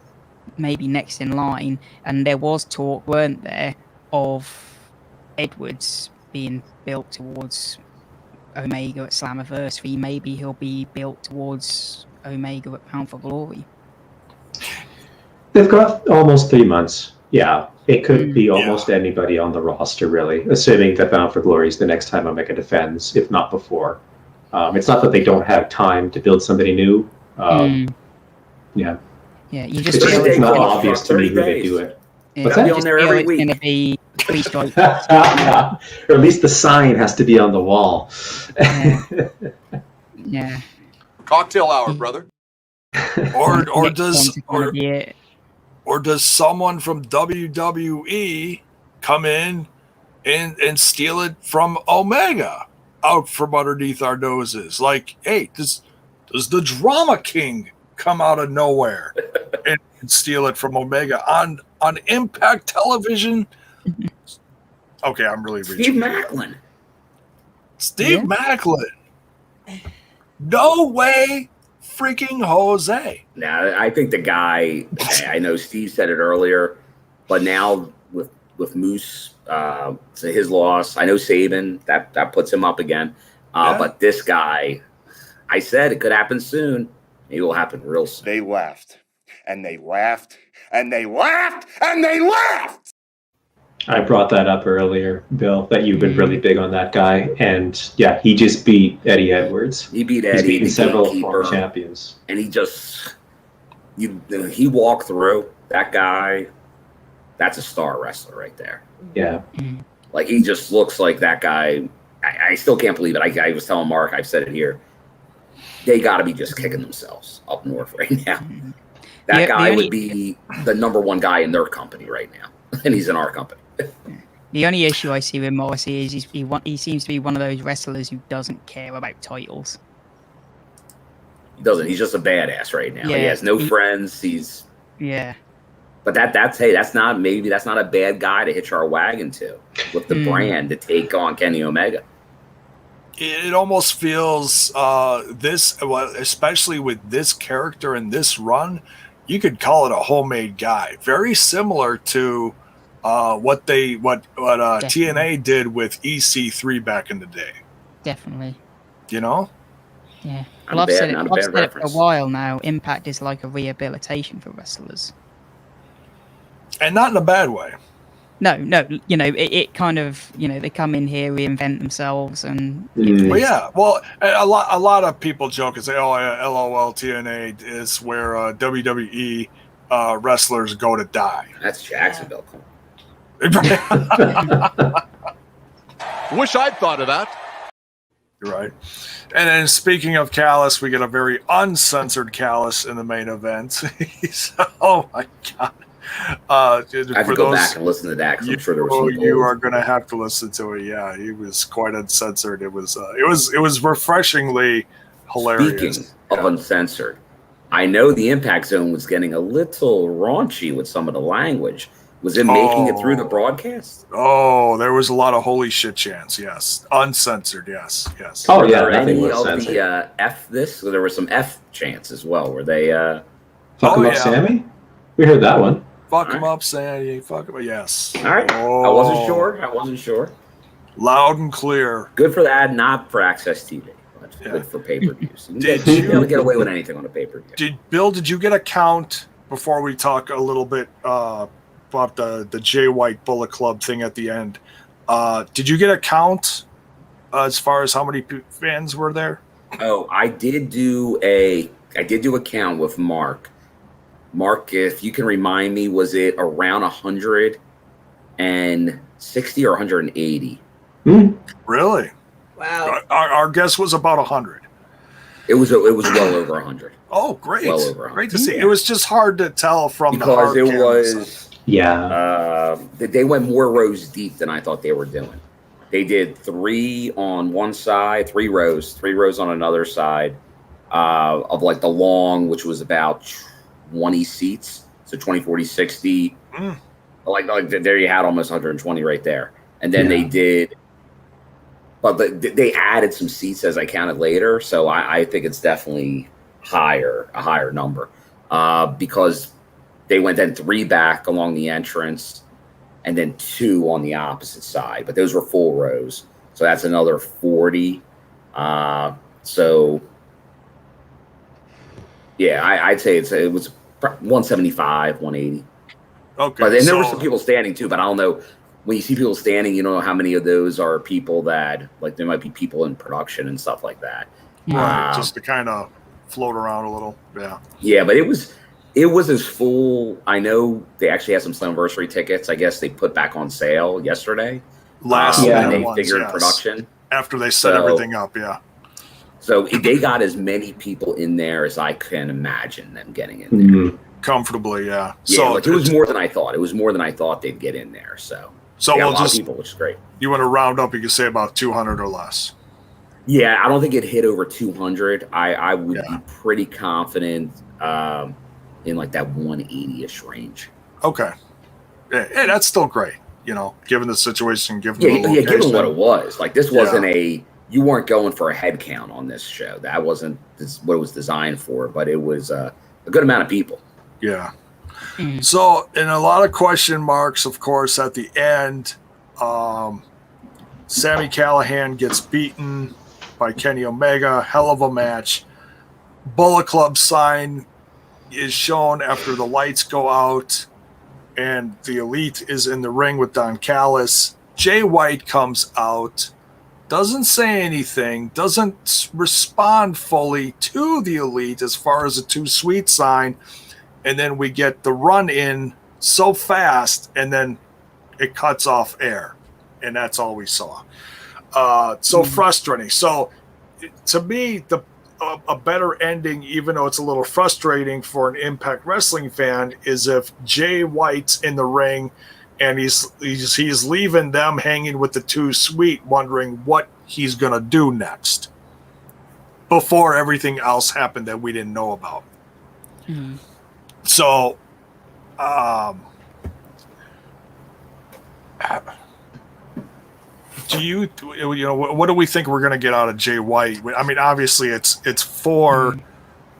maybe next in line, and there was talk, weren't there, of Edwards being built towards Omega at Slammiversary. Maybe he'll be built towards Omega at Bound for Glory. They've got almost 3 months. Yeah, it could be almost anybody on the roster, really, assuming that Bound for Glory is the next time Omega defends, if not before. It's not that they don't have time to build somebody new. Yeah, you just it's not obvious to me who they do it. What's that? On there every week. Going to be or at least the sign has to be on the wall. Yeah. Cocktail hour, brother. Or does someone from WWE come in and steal it from Omega out from underneath our noses? Like, hey, does the Drama King come out of nowhere and steal it from Omega on Impact Television? Okay, I'm really reaching. Steve Macklin. No way, freaking Jose. Now, I think the guy, I know Steve said it earlier, but now with Moose, to his loss, I know Sabin, that puts him up again. But this guy, I said it could happen soon. It will happen real soon. They laughed, and they laughed, and they laughed, and they laughed! I brought that up earlier, Bill, that you've been really big on that guy. And yeah, he just beat Eddie Edwards. He beat Eddie. He's beaten several former champions. And he walked through. That guy, that's a star wrestler right there. Yeah. Like, he just looks like that guy. I still can't believe it. I was telling Mark, I've said it here. They got to be just kicking themselves up north right now. That guy would be the number one guy in their company right now. And he's in our company. The only issue I see with Morrissey is he seems to be one of those wrestlers who doesn't care about titles. He doesn't. He's just a badass right now. Yeah, he has no friends. Yeah. But that's not a bad guy to hitch our wagon to with the brand to take on Kenny Omega. It almost feels especially with this character and this run, you could call it a homemade guy. Very similar to what TNA did with EC3 back in the day. Definitely. You know? Yeah. Well, I've said it for a while now. Impact is like a rehabilitation for wrestlers. And not in a bad way. No, you know, it kind of, you know, they come in here, reinvent themselves, and Well, yeah. Well, a lot of people joke and say, "Oh, LOL, TNA is where WWE wrestlers go to die." That's Jacksonville. Wish I'd thought of that. You're right. And then speaking of Callis, we get a very uncensored Callis in the main event. Oh my god. I have to go back and listen to that because I'm sure there was some you are going to have to listen to it. Yeah, he was quite uncensored. It was refreshingly hilarious. Speaking of uncensored, I know the Impact Zone was getting a little raunchy with some of the language. Was it making it through the broadcast? Oh, there was a lot of holy shit chants. Yes, uncensored. Yes. Oh yeah, nothing was censored. So there were some F chants as well. Were they? Fuck him up, Sammy. We heard that one. Fuck him up, Sandy. Fuck him. Yes. All right. Oh. I wasn't sure. Loud and clear. Good for that, not for Access TV. But good for pay-per-views. You can get away with anything on a pay-per-view. Bill, did you get a count before we talk a little bit about the Jay White Bullet Club thing at the end? Did you get a count as far as how many fans were there? Oh, I did do a count with Mark. Mark, if you can remind me, was it around 160 or 180? Really? Wow. Our guess was about 100. It was well over 100. Oh, great! Well over 100. Great to see. It was just hard to tell from because the it was. Yeah. They went more rows deep than I thought they were doing. They did 3 on one side, 3 rows on another side of like the long, which was about 20 seats, so 20, 40, 60. Like there you had almost 120 right there. And then they did, but they added some seats as I counted later. So I think it's definitely a higher number because they went then 3 back along the entrance and then 2 on the opposite side. But those were full rows. So that's another 40. So yeah, I'd say it was 175, 180. Okay. But then there were some people standing too, but I don't know. When you see people standing, you don't know how many of those are people that, like, there might be people in production and stuff like that. Right, just to kind of float around a little. Yeah. Yeah, but it was as full. I know they actually had some Slammiversary tickets. I guess they put back on sale yesterday. Last and they figured production. After they set everything up, yeah. So they got as many people in there as I can imagine them getting in there. Comfortably, yeah. Yeah, so like it was more than I thought. It was more than I thought they'd get in there. So we'll a lot of people, which is great. You want to round up? You can say about 200 or less. Yeah, I don't think it hit over 200. I would be pretty confident in like that 180-ish range. Okay. Hey, that's still great. You know, given the situation, given the location. Given what it was. Like this wasn't you weren't going for a head count on this show. That wasn't what it was designed for, but it was a good amount of people. Yeah. So, and a lot of question marks, of course, at the end. Sami Callihan gets beaten by Kenny Omega. Hell of a match. Bullet Club sign is shown after the lights go out, and the Elite is in the ring with Don Callis. Jay White comes out, doesn't say anything, doesn't respond fully to the Elite as far as a Too Sweet sign. And then we get the run in so fast, and then it cuts off air. And that's all we saw. So frustrating. So to me, a better ending, even though it's a little frustrating for an Impact Wrestling fan, is if Jay White's in the ring and he's leaving them hanging with the Too Sweet, wondering what he's going to do next before everything else happened that we didn't know about. So Do you know what do we think we're going to get out of Jay White? I mean, obviously it's for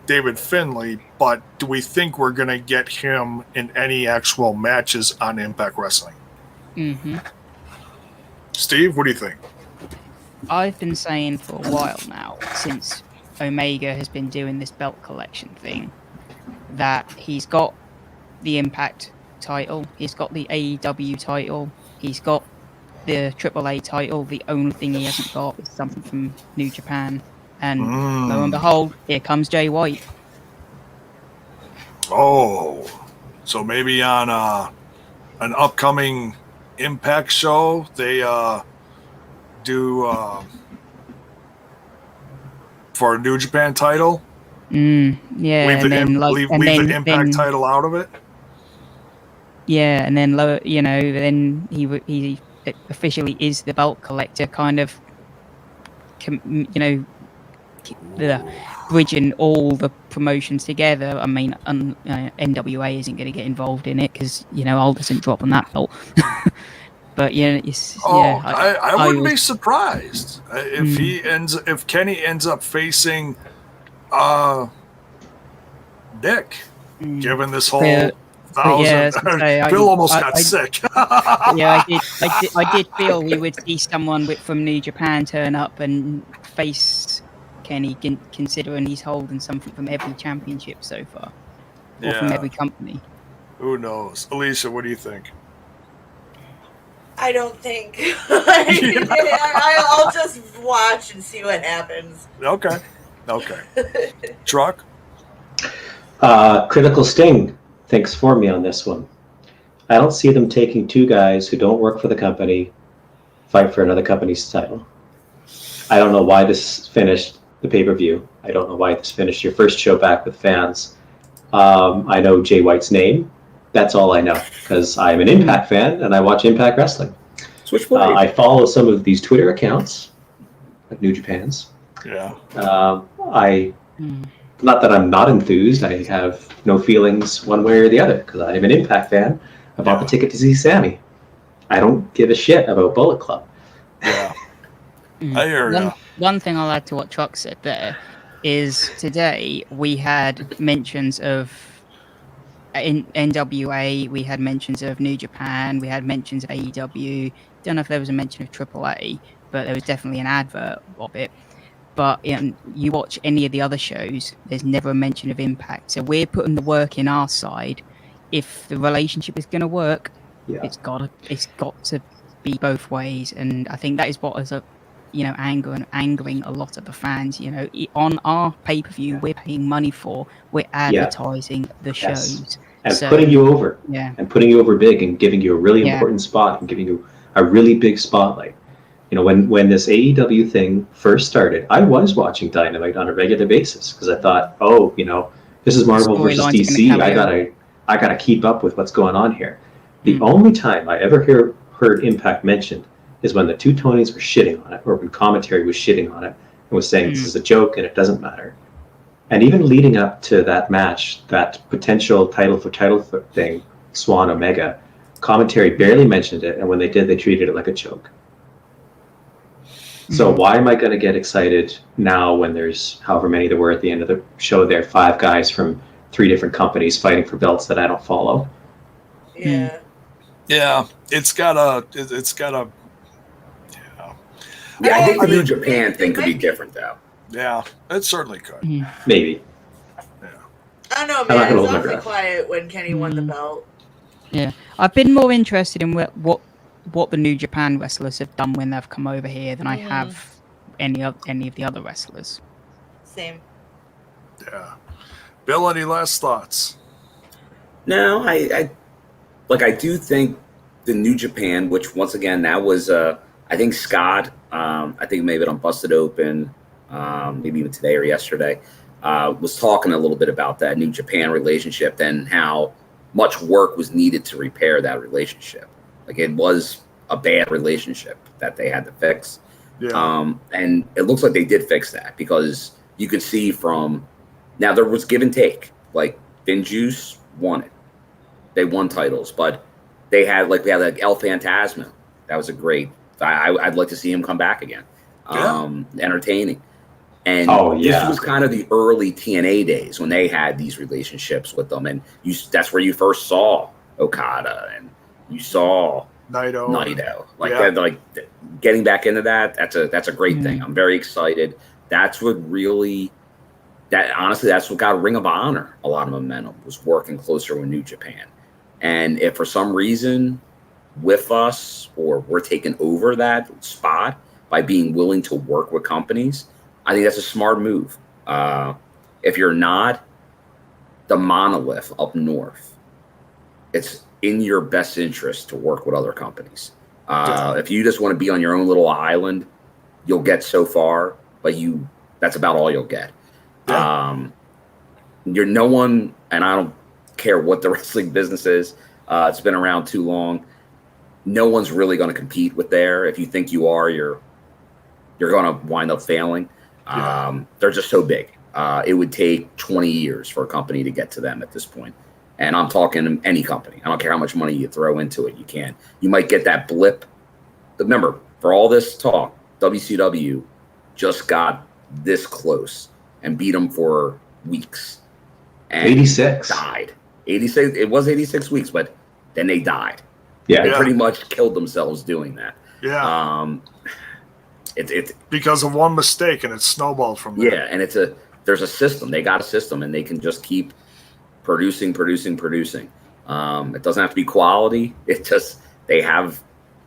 David Finlay, but do we think we're going to get him in any actual matches on Impact Wrestling? Mm-hmm. Steve, what do you think? I've been saying for a while now, since Omega has been doing this belt collection thing, that he's got the Impact title, he's got the AEW title, he's got the AAA title. The only thing he hasn't got is something from New Japan. And lo and behold, here comes Jay White. Oh, so maybe on an upcoming Impact show, they do for a New Japan title. Yeah, leave the Impact title out of it. Yeah, and then then he officially is the belt collector, kind of, bridging all the promotions together. I mean, NWA isn't going to get involved in it because Alderson dropping that belt. But I wouldn't be surprised if Kenny ends up facing Dick, given this whole. Bill almost got sick. I did feel we would see someone from New Japan turn up and face Kenny, considering he's holding something from every championship so far, or from every company. Who knows? Alicia, what do you think? I don't think. I'll just watch and see what happens. Okay. Truck? Critical Sting thinks for me on this one. I don't see them taking two guys who don't work for the company fight for another company's title. I don't know why this finished the pay-per-view. I don't know why this finished your first show back with fans. I know Jay White's name. That's all I know because I'm an Impact fan and I watch Impact Wrestling. I follow some of these Twitter accounts, like New Japan's. Yeah. Not that I'm not enthused. I have no feelings one way or the other because I'm an Impact fan. I bought the ticket to see Sammy. I don't give a shit about Bullet Club. Yeah. I hear you. One thing I'll add to what Truck said there is today we had mentions of in NWA, we had mentions of New Japan, we had mentions of AEW. Don't know if there was a mention of AAA, but there was definitely an advert of it. But you watch any of the other shows, there's never a mention of Impact. So we're putting the work in our side. If the relationship is going to work, it's got to be both ways. And I think that is what is angering a lot of the fans. On our pay-per-view, we're paying money for. We're advertising the shows. And putting you over. Yeah. And putting you over big and giving you a really important spot and giving you a really big spotlight. When this AEW thing first started, I was watching Dynamite on a regular basis because I thought, this is Marvel versus DC. I gotta keep up with what's going on here. The only time I ever heard Impact mentioned is when the two Tonys were shitting on it, or when commentary was shitting on it and was saying this is a joke and it doesn't matter. And even leading up to that match, that potential title thing, Swan Omega, commentary barely mentioned it, and when they did, they treated it like a joke. So why am I going to get excited now when there's however many there were at the end of the show there, 5 guys from 3 different companies fighting for belts that I don't follow? Yeah. Yeah, it's got a. Yeah, I think the New Japan thing could be different, though. Yeah, it certainly could. Maybe. Yeah. I don't know, man. It was awfully quiet when Kenny won the belt. Yeah, I've been more interested in what the New Japan wrestlers have done when they've come over here than I have any of the other wrestlers. Same. Yeah. Bill, any last thoughts? No, I do think the New Japan, which once again, that was I think Scott, I think maybe on Busted Open, maybe even today or yesterday, was talking a little bit about that New Japan relationship and how much work was needed to repair that relationship. Like, it was a bad relationship that they had to fix. Yeah. And it looks like they did fix that because you could see now there was give and take. Like, FinJuice won it. They won titles, but they had like El Phantasmo. That was a great. I'd like to see him come back again. Entertaining. And this was kind of the early TNA days when they had these relationships with them, and that's where you first saw Okada and you saw Naito. Like getting back into that. That's a great thing. I'm very excited. That's what really. Honestly, that's what got Ring of Honor a lot of momentum, was working closer with New Japan. And if for some reason with us or we're taking over that spot by being willing to work with companies, I think that's a smart move. If you're not the monolith up north, it's in your best interest to work with other companies. If you just want to be on your own little island, you'll get so far, but that's about all you'll get. You're no one, and I don't care what the wrestling business is. It's been around too long. No one's really going to compete with there. If you think you are, you're going to wind up failing. They're just so big. It would take 20 years for a company to get to them at this point. And I'm talking any company. I don't care how much money you throw into it. You might get that blip. Remember, for all this talk, WCW just got this close and beat them for weeks. And 86. Died. 86. It was 86 weeks, but then they died. Yeah. They pretty much killed themselves doing that. Yeah. It's because of one mistake, and it snowballed from there. Yeah, and there's a system. They got a system, and they can just keep producing. It doesn't have to be quality. It just, they have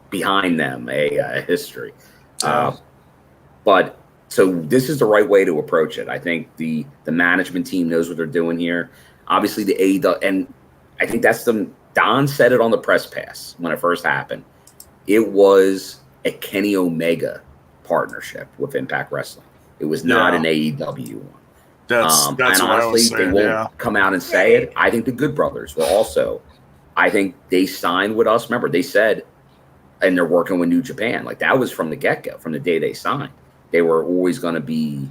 behind them a history. But so this is the right way to approach it. I think the management team knows what they're doing here. Obviously, the AEW, and I think Don said it on the press pass when it first happened. It was a Kenny Omega partnership with Impact Wrestling. It was not an AEW one. That's and what I was honestly, saying, they won't come out and say it. I think the Good Brothers will also. I think they signed with us. Remember, they said, and they're working with New Japan. Like, that was from the get-go, from the day they signed. They were always going to be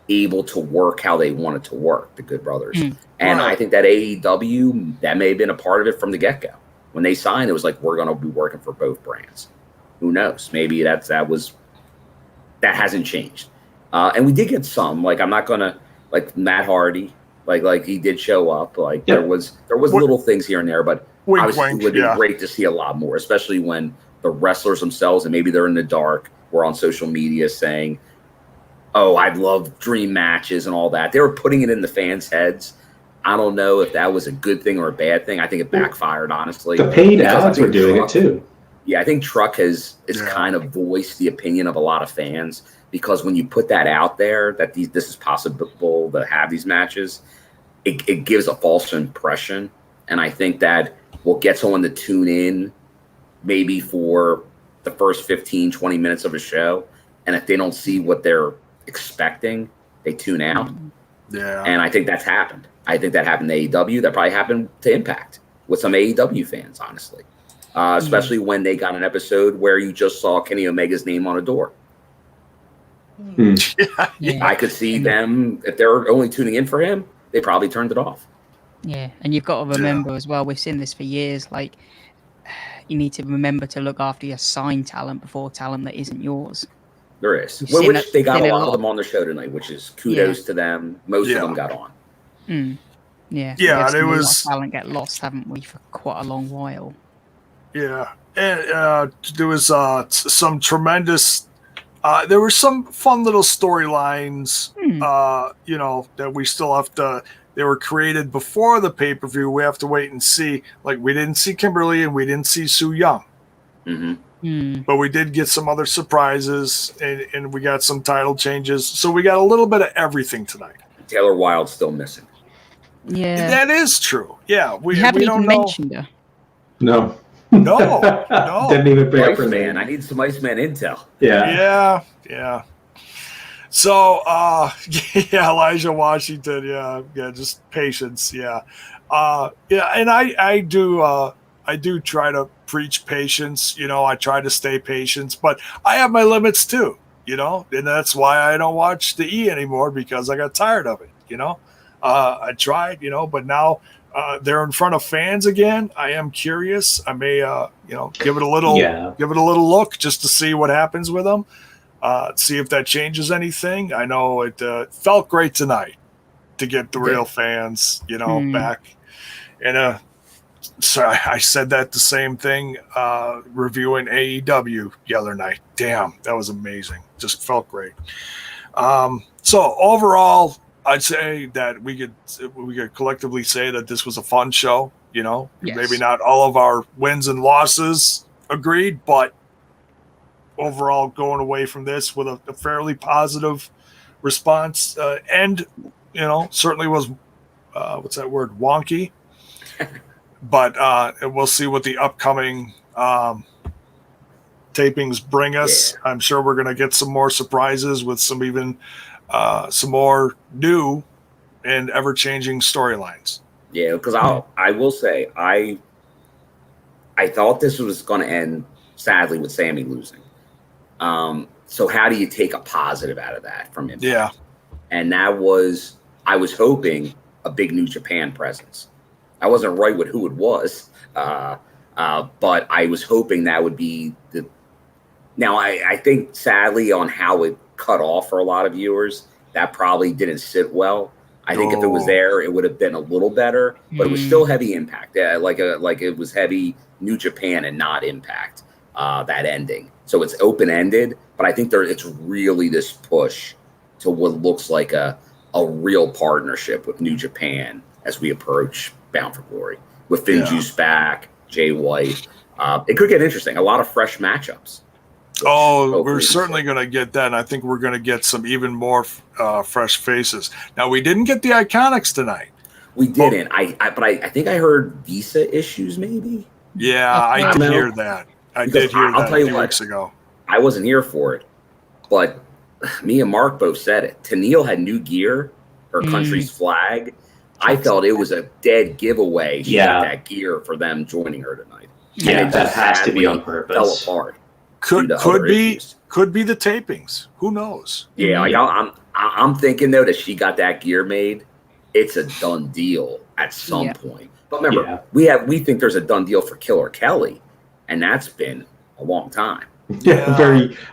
able to work how they wanted to work, the Good Brothers. And I think that AEW, that may have been a part of it from the get-go. When they signed, it was like, we're going to be working for both brands. Who knows? Maybe that hasn't changed. And we did get some. Like, I'm not going to, like, Matt Hardy, like he did show up. Like, there was little things here and there, but obviously it would be great to see a lot more, especially when the wrestlers themselves, and maybe they're in the dark, were on social media saying, oh, I'd love dream matches and all that. They were putting it in the fans' heads. I don't know if that was a good thing or a bad thing. I think it backfired, honestly. The paid ads were doing it too. Yeah, I think Truck has kind of voiced the opinion of a lot of fans, because when you put that out there, that this is possible to have these matches, it gives a false impression. And I think that will get someone to tune in maybe for the first 15, 20 minutes of a show. And if they don't see what they're expecting, they tune out. Yeah. And I think that's happened. I think that happened to AEW. That probably happened to Impact with some AEW fans, honestly. Especially when they got an episode where you just saw Kenny Omega's name on a door. I could see them, if they're only tuning in for him, they probably turned it off. Yeah, and you've got to remember as well, we've seen this for years, like, you need to remember to look after your signed talent before talent that isn't yours. There is. Which they got a lot of them on the show tonight, which is kudos to them. Most of them got on. Yeah. Yeah, it was talent get lost, haven't we, for quite a long while. Yeah, and there was some tremendous. There were some fun little storylines, that we still have to. They were created before the pay-per-view. We have to wait and see. Like, we didn't see Kimberly and we didn't see Su Yung. But we did get some other surprises, and we got some title changes. So we got a little bit of everything tonight. Taylor Wilde's still missing. Yeah, that is true. Yeah, we haven't don't even mentioned her. No. Didn't even bring up her name. I need some Iceman intel. Yeah. So, Elijah Washington. Yeah, just patience. Yeah, and I do try to preach patience. I try to stay patient, but I have my limits too. And that's why I don't watch the E anymore, because I got tired of it. I tried, but now they're in front of fans again. I am curious. I may, give it a little look just to see what happens with them. See if that changes anything. I know it felt great tonight to get the real fans, back. And so I said that the same thing reviewing AEW the other night. Damn, that was amazing. Just felt great. So overall, I'd say that we could collectively say that this was a fun show. Yes. Maybe not all of our wins and losses agreed, but overall going away from this with a fairly positive response, and certainly was what's that word, wonky. But we'll see what the upcoming tapings bring us. Yeah. I'm sure we're going to get some more surprises with some more new and ever-changing storylines. Yeah, because I will say I thought this was going to end sadly with Sammy losing. So how do you take a positive out of that from him? Yeah, and I was hoping a big New Japan presence. I wasn't right with who it was, but I was hoping that would be the. Now I think sadly on how it cut off for a lot of viewers, that probably didn't sit well. I think if it was there, it would have been a little better, but it was still heavy Impact. Like it was heavy New Japan and not Impact. That ending, so it's open ended, but I think it's really this push to what looks like a real partnership with New Japan as we approach Bound for Glory with FinJuice back, Jay White. It could get interesting. A lot of fresh matchups. We're certainly going to get that. And I think we're going to get some even more fresh faces. Now, we didn't get the Iconics tonight. We didn't. But I think I heard visa issues maybe. Yeah, I did hear that. I did hear that a few weeks ago. I wasn't here for it, but me and Mark both said it. Tenille had new gear, her country's flag. I felt it was a dead giveaway. She got that gear for them joining her tonight. Yeah, that has to be on purpose. Fell apart. Could be the tapings. Who knows? Yeah, I'm thinking though that she got that gear made. It's a done deal at some point. But remember, we think there's a done deal for Killer Kelly, and that's been a long time. Yeah,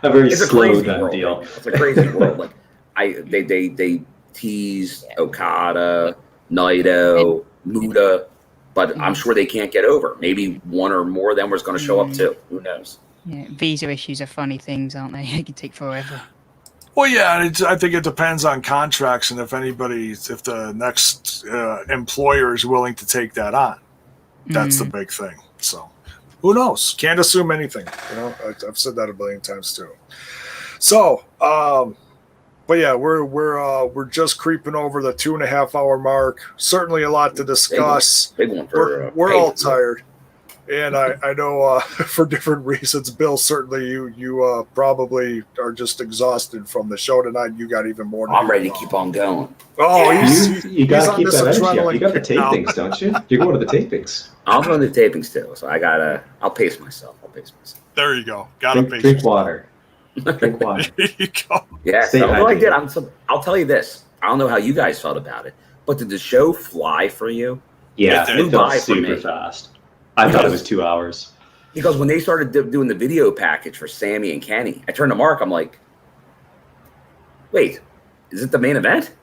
a very slow done deal. It's a crazy world. Like they teased Okada, Naito, Muda, but I'm sure they can't get over. Maybe one or more of them was going to show up too. Who knows? Yeah, visa issues are funny things, aren't they? They can take forever. Well, yeah, I think it depends on contracts and if the next employer is willing to take that on. That's the big thing. So, who knows? Can't assume anything. I've said that a billion times too. So, but yeah, we're just creeping over the 2.5 hour mark. Certainly a lot to discuss. Big one for, we're all tired. And I know for different reasons, Bill, certainly you probably are just exhausted from the show tonight. You got even more. I'm ready to keep on going. Oh, you got to keep that energy. You got the tapings, don't you? You're going to the tapings. I'm going to the tapings too, so I'll pace myself. There you go. Got to pace. Drink water. Drink water. There you go. Yeah, I did. I'll tell you this. I don't know how you guys felt about it, but did the show fly for you? Yeah, it felt super fast. I thought it was 2 hours. Because when they started doing the video package for Sammy and Kenny, I turned to Mark. I'm like, wait, is it the main event?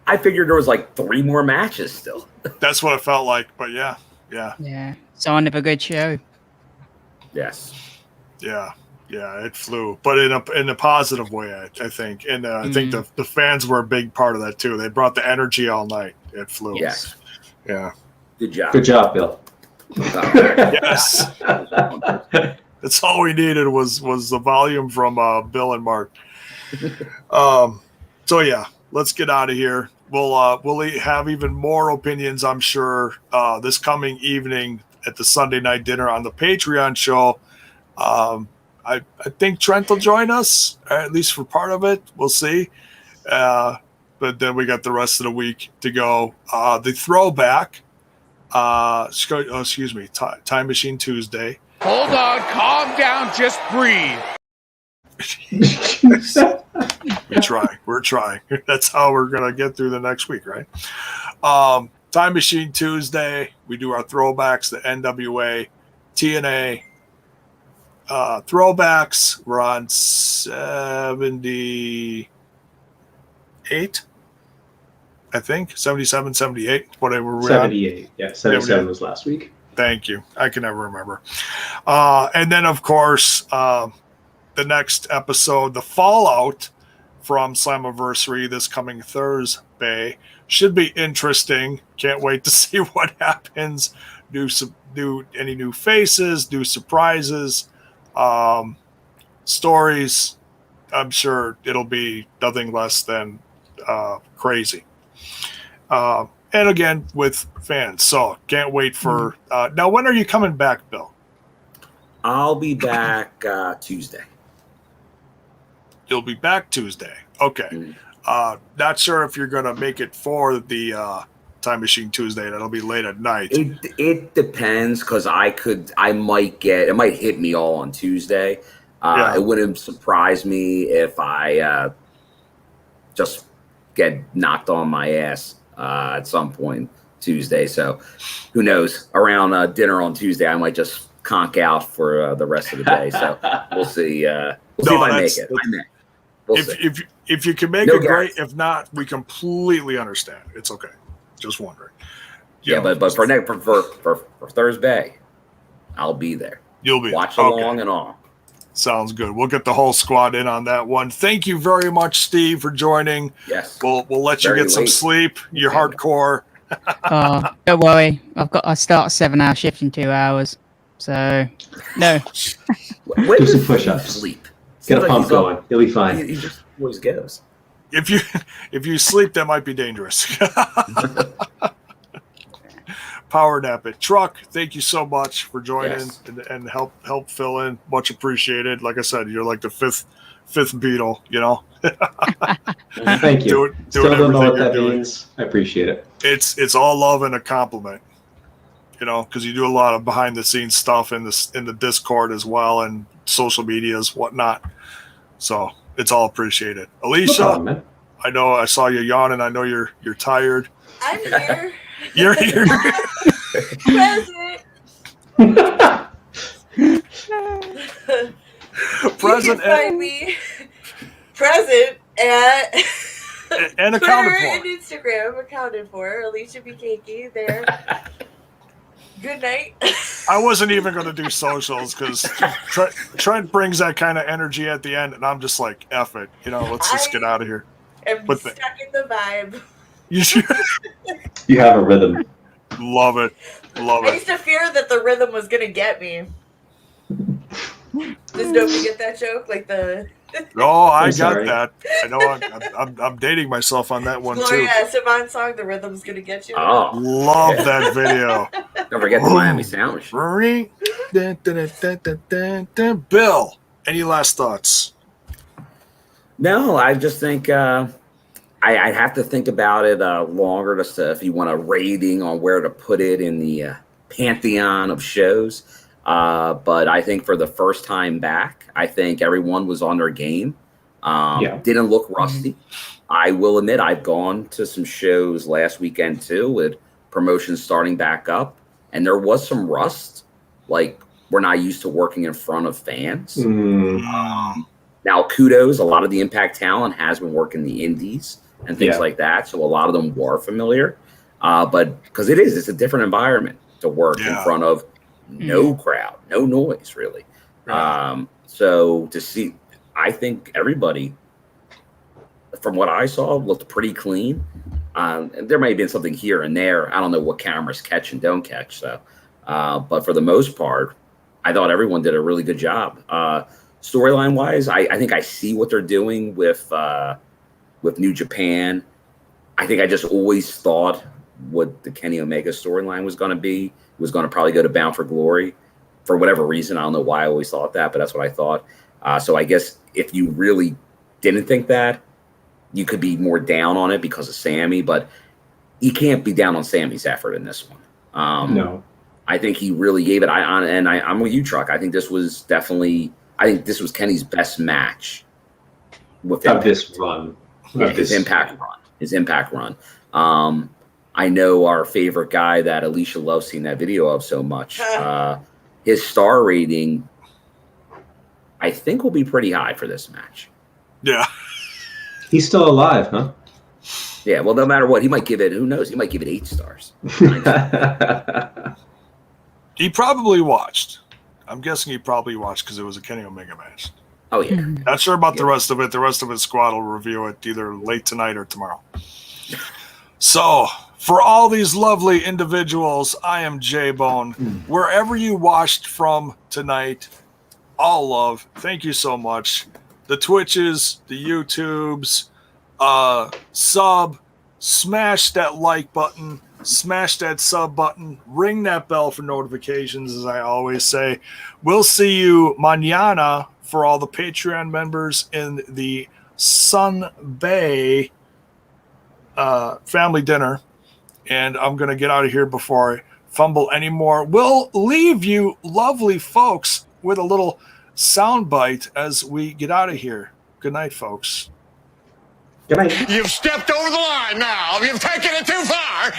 I figured there was like 3 more matches still. That's what it felt like. But yeah. Yeah. Sign of a good show. Yes. Yeah, it flew, but in a positive way, I think. And I think the fans were a big part of that too. They brought the energy all night. It flew. Yes. Yeah. Good job, Bill. Yes. That's all we needed was the volume from Bill and Mark. So yeah, let's get out of here. We'll have even more opinions, I'm sure, this coming evening at the Sunday night dinner on the Patreon show. I think Trent will join us, at least for part of it. We'll see. But then we got the rest of the week to go. The throwback. Excuse me, Time Machine Tuesday. Hold on, calm down, just breathe. We're trying. That's how we're gonna get through the next week, right? Time Machine Tuesday, we do our throwbacks, the NWA, TNA throwbacks. We're on 78, I think. 77, 78, whatever we're 78. Yeah, 77 was last week. Thank you. I can never remember. And then, of course, the next episode, the fallout from Slammiversary this coming Thursday, should be interesting. Can't wait to see what happens. Any new faces, new surprises, stories. I'm sure it'll be nothing less than crazy. And again, with fans. So can't wait for now. When are you coming back, Bill? I'll be back Tuesday. You'll be back Tuesday. Okay. Not sure if you're going to make it for the Time Machine Tuesday. That'll be late at night. It depends, because it might hit me all on Tuesday. It wouldn't surprise me if I just get knocked on my ass at some point Tuesday. So who knows? Around dinner on Tuesday, I might just conk out for the rest of the day. So we'll see. We'll see if I make it. I may. We'll see. If you can make it, great. If not, we completely understand. It's okay. Just wondering. But for Thursday, I'll be there. You'll be watch along and all. Sounds good. We'll get the whole squad in on that one. Thank you very much, Steve, for joining. Yes. We'll let you get some sleep. You're hardcore. Don't worry. I start a 7-hour shift in 2 hours. So no. Do some push-ups. Sleep. Get a pump going. You'll be fine. He just always goes. If you sleep, that might be dangerous. Power nap it. Truck, thank you so much for joining and help fill in. Much appreciated. Like I said, you're like the fifth Beatle, you know. Thank you. Still don't know what that means. I appreciate it. It's all love and a compliment, you know, because you do a lot of behind the scenes stuff in the Discord as well and social medias, whatnot. So it's all appreciated. Alicia, no problem, I know I saw you yawning. I know you're tired. I'm here. You're here. Present. You can find me present at and Twitter accounted for. and Instagram. Accounted for. Alicia BKK there. Good night. I wasn't even going to do socials because Trent brings that kind of energy at the end, and I'm just like, F it. You know, let's just get out of here. I'm stuck in the vibe. You have a rhythm. Love it. I used to fear that the rhythm was going to get me. Does nobody get that joke? Like the... Oh, I got that. I know I'm dating myself on that one, too. Yeah, Sabin song, The Rhythm's Gonna Get You. Oh. Love that video. Don't forget the Miami Sound. Bill, any last thoughts? No, I just think I'd have to think about it longer to if you want a rating on where to put it in the pantheon of shows. But I think for the first time back, I think everyone was on their game. Didn't look rusty. I will admit I've gone to some shows last weekend too with promotions starting back up, and there was some rust. Like, we're not used to working in front of fans. Now, kudos, a lot of the Impact talent has been working the indies and things like that, so a lot of them were familiar. But because it's a different environment to work in front of no crowd, no noise, really. So to see, I think everybody, from what I saw, looked pretty clean. And there may have been something here and there. I don't know what cameras catch and don't catch. So, but for the most part, I thought everyone did a really good job. Storyline wise, I think I see what they're doing with New Japan. I think I just always thought what the Kenny Omega storyline was going to be. It was going to probably go to Bound for Glory for whatever reason. I don't know why I always thought that, but that's what I thought. So I guess if you really didn't think that, you could be more down on it because of Sammy, but you can't be down on Sammy's effort in this one. No. I think he really gave it. I'm with you, Truck. I think this was Kenny's best match with of this run. His Impact run. I know our favorite guy that Alicia loves seeing that video of so much. His star rating, I think, will be pretty high for this match. Yeah. He's still alive, huh? Yeah, well, no matter what, he might give it, who knows, he might give it 8 stars. He probably watched. I'm guessing he probably watched because it was a Kenny Omega match. Oh, yeah. Not sure about the rest of it. The rest of his squad will review it either late tonight or tomorrow. So, for all these lovely individuals, I am J-Bone. Wherever you watched from tonight, all love. Thank you so much. The Twitches, the YouTubes, sub, smash that like button, smash that sub button, ring that bell for notifications, as I always say. We'll see you mañana for all the Patreon members in the Sun Bay family dinner. And I'm going to get out of here before I fumble anymore. We'll leave you lovely folks with a little soundbite as we get out of here. Good night, folks. Good night. You've stepped over the line now. You've taken it too far.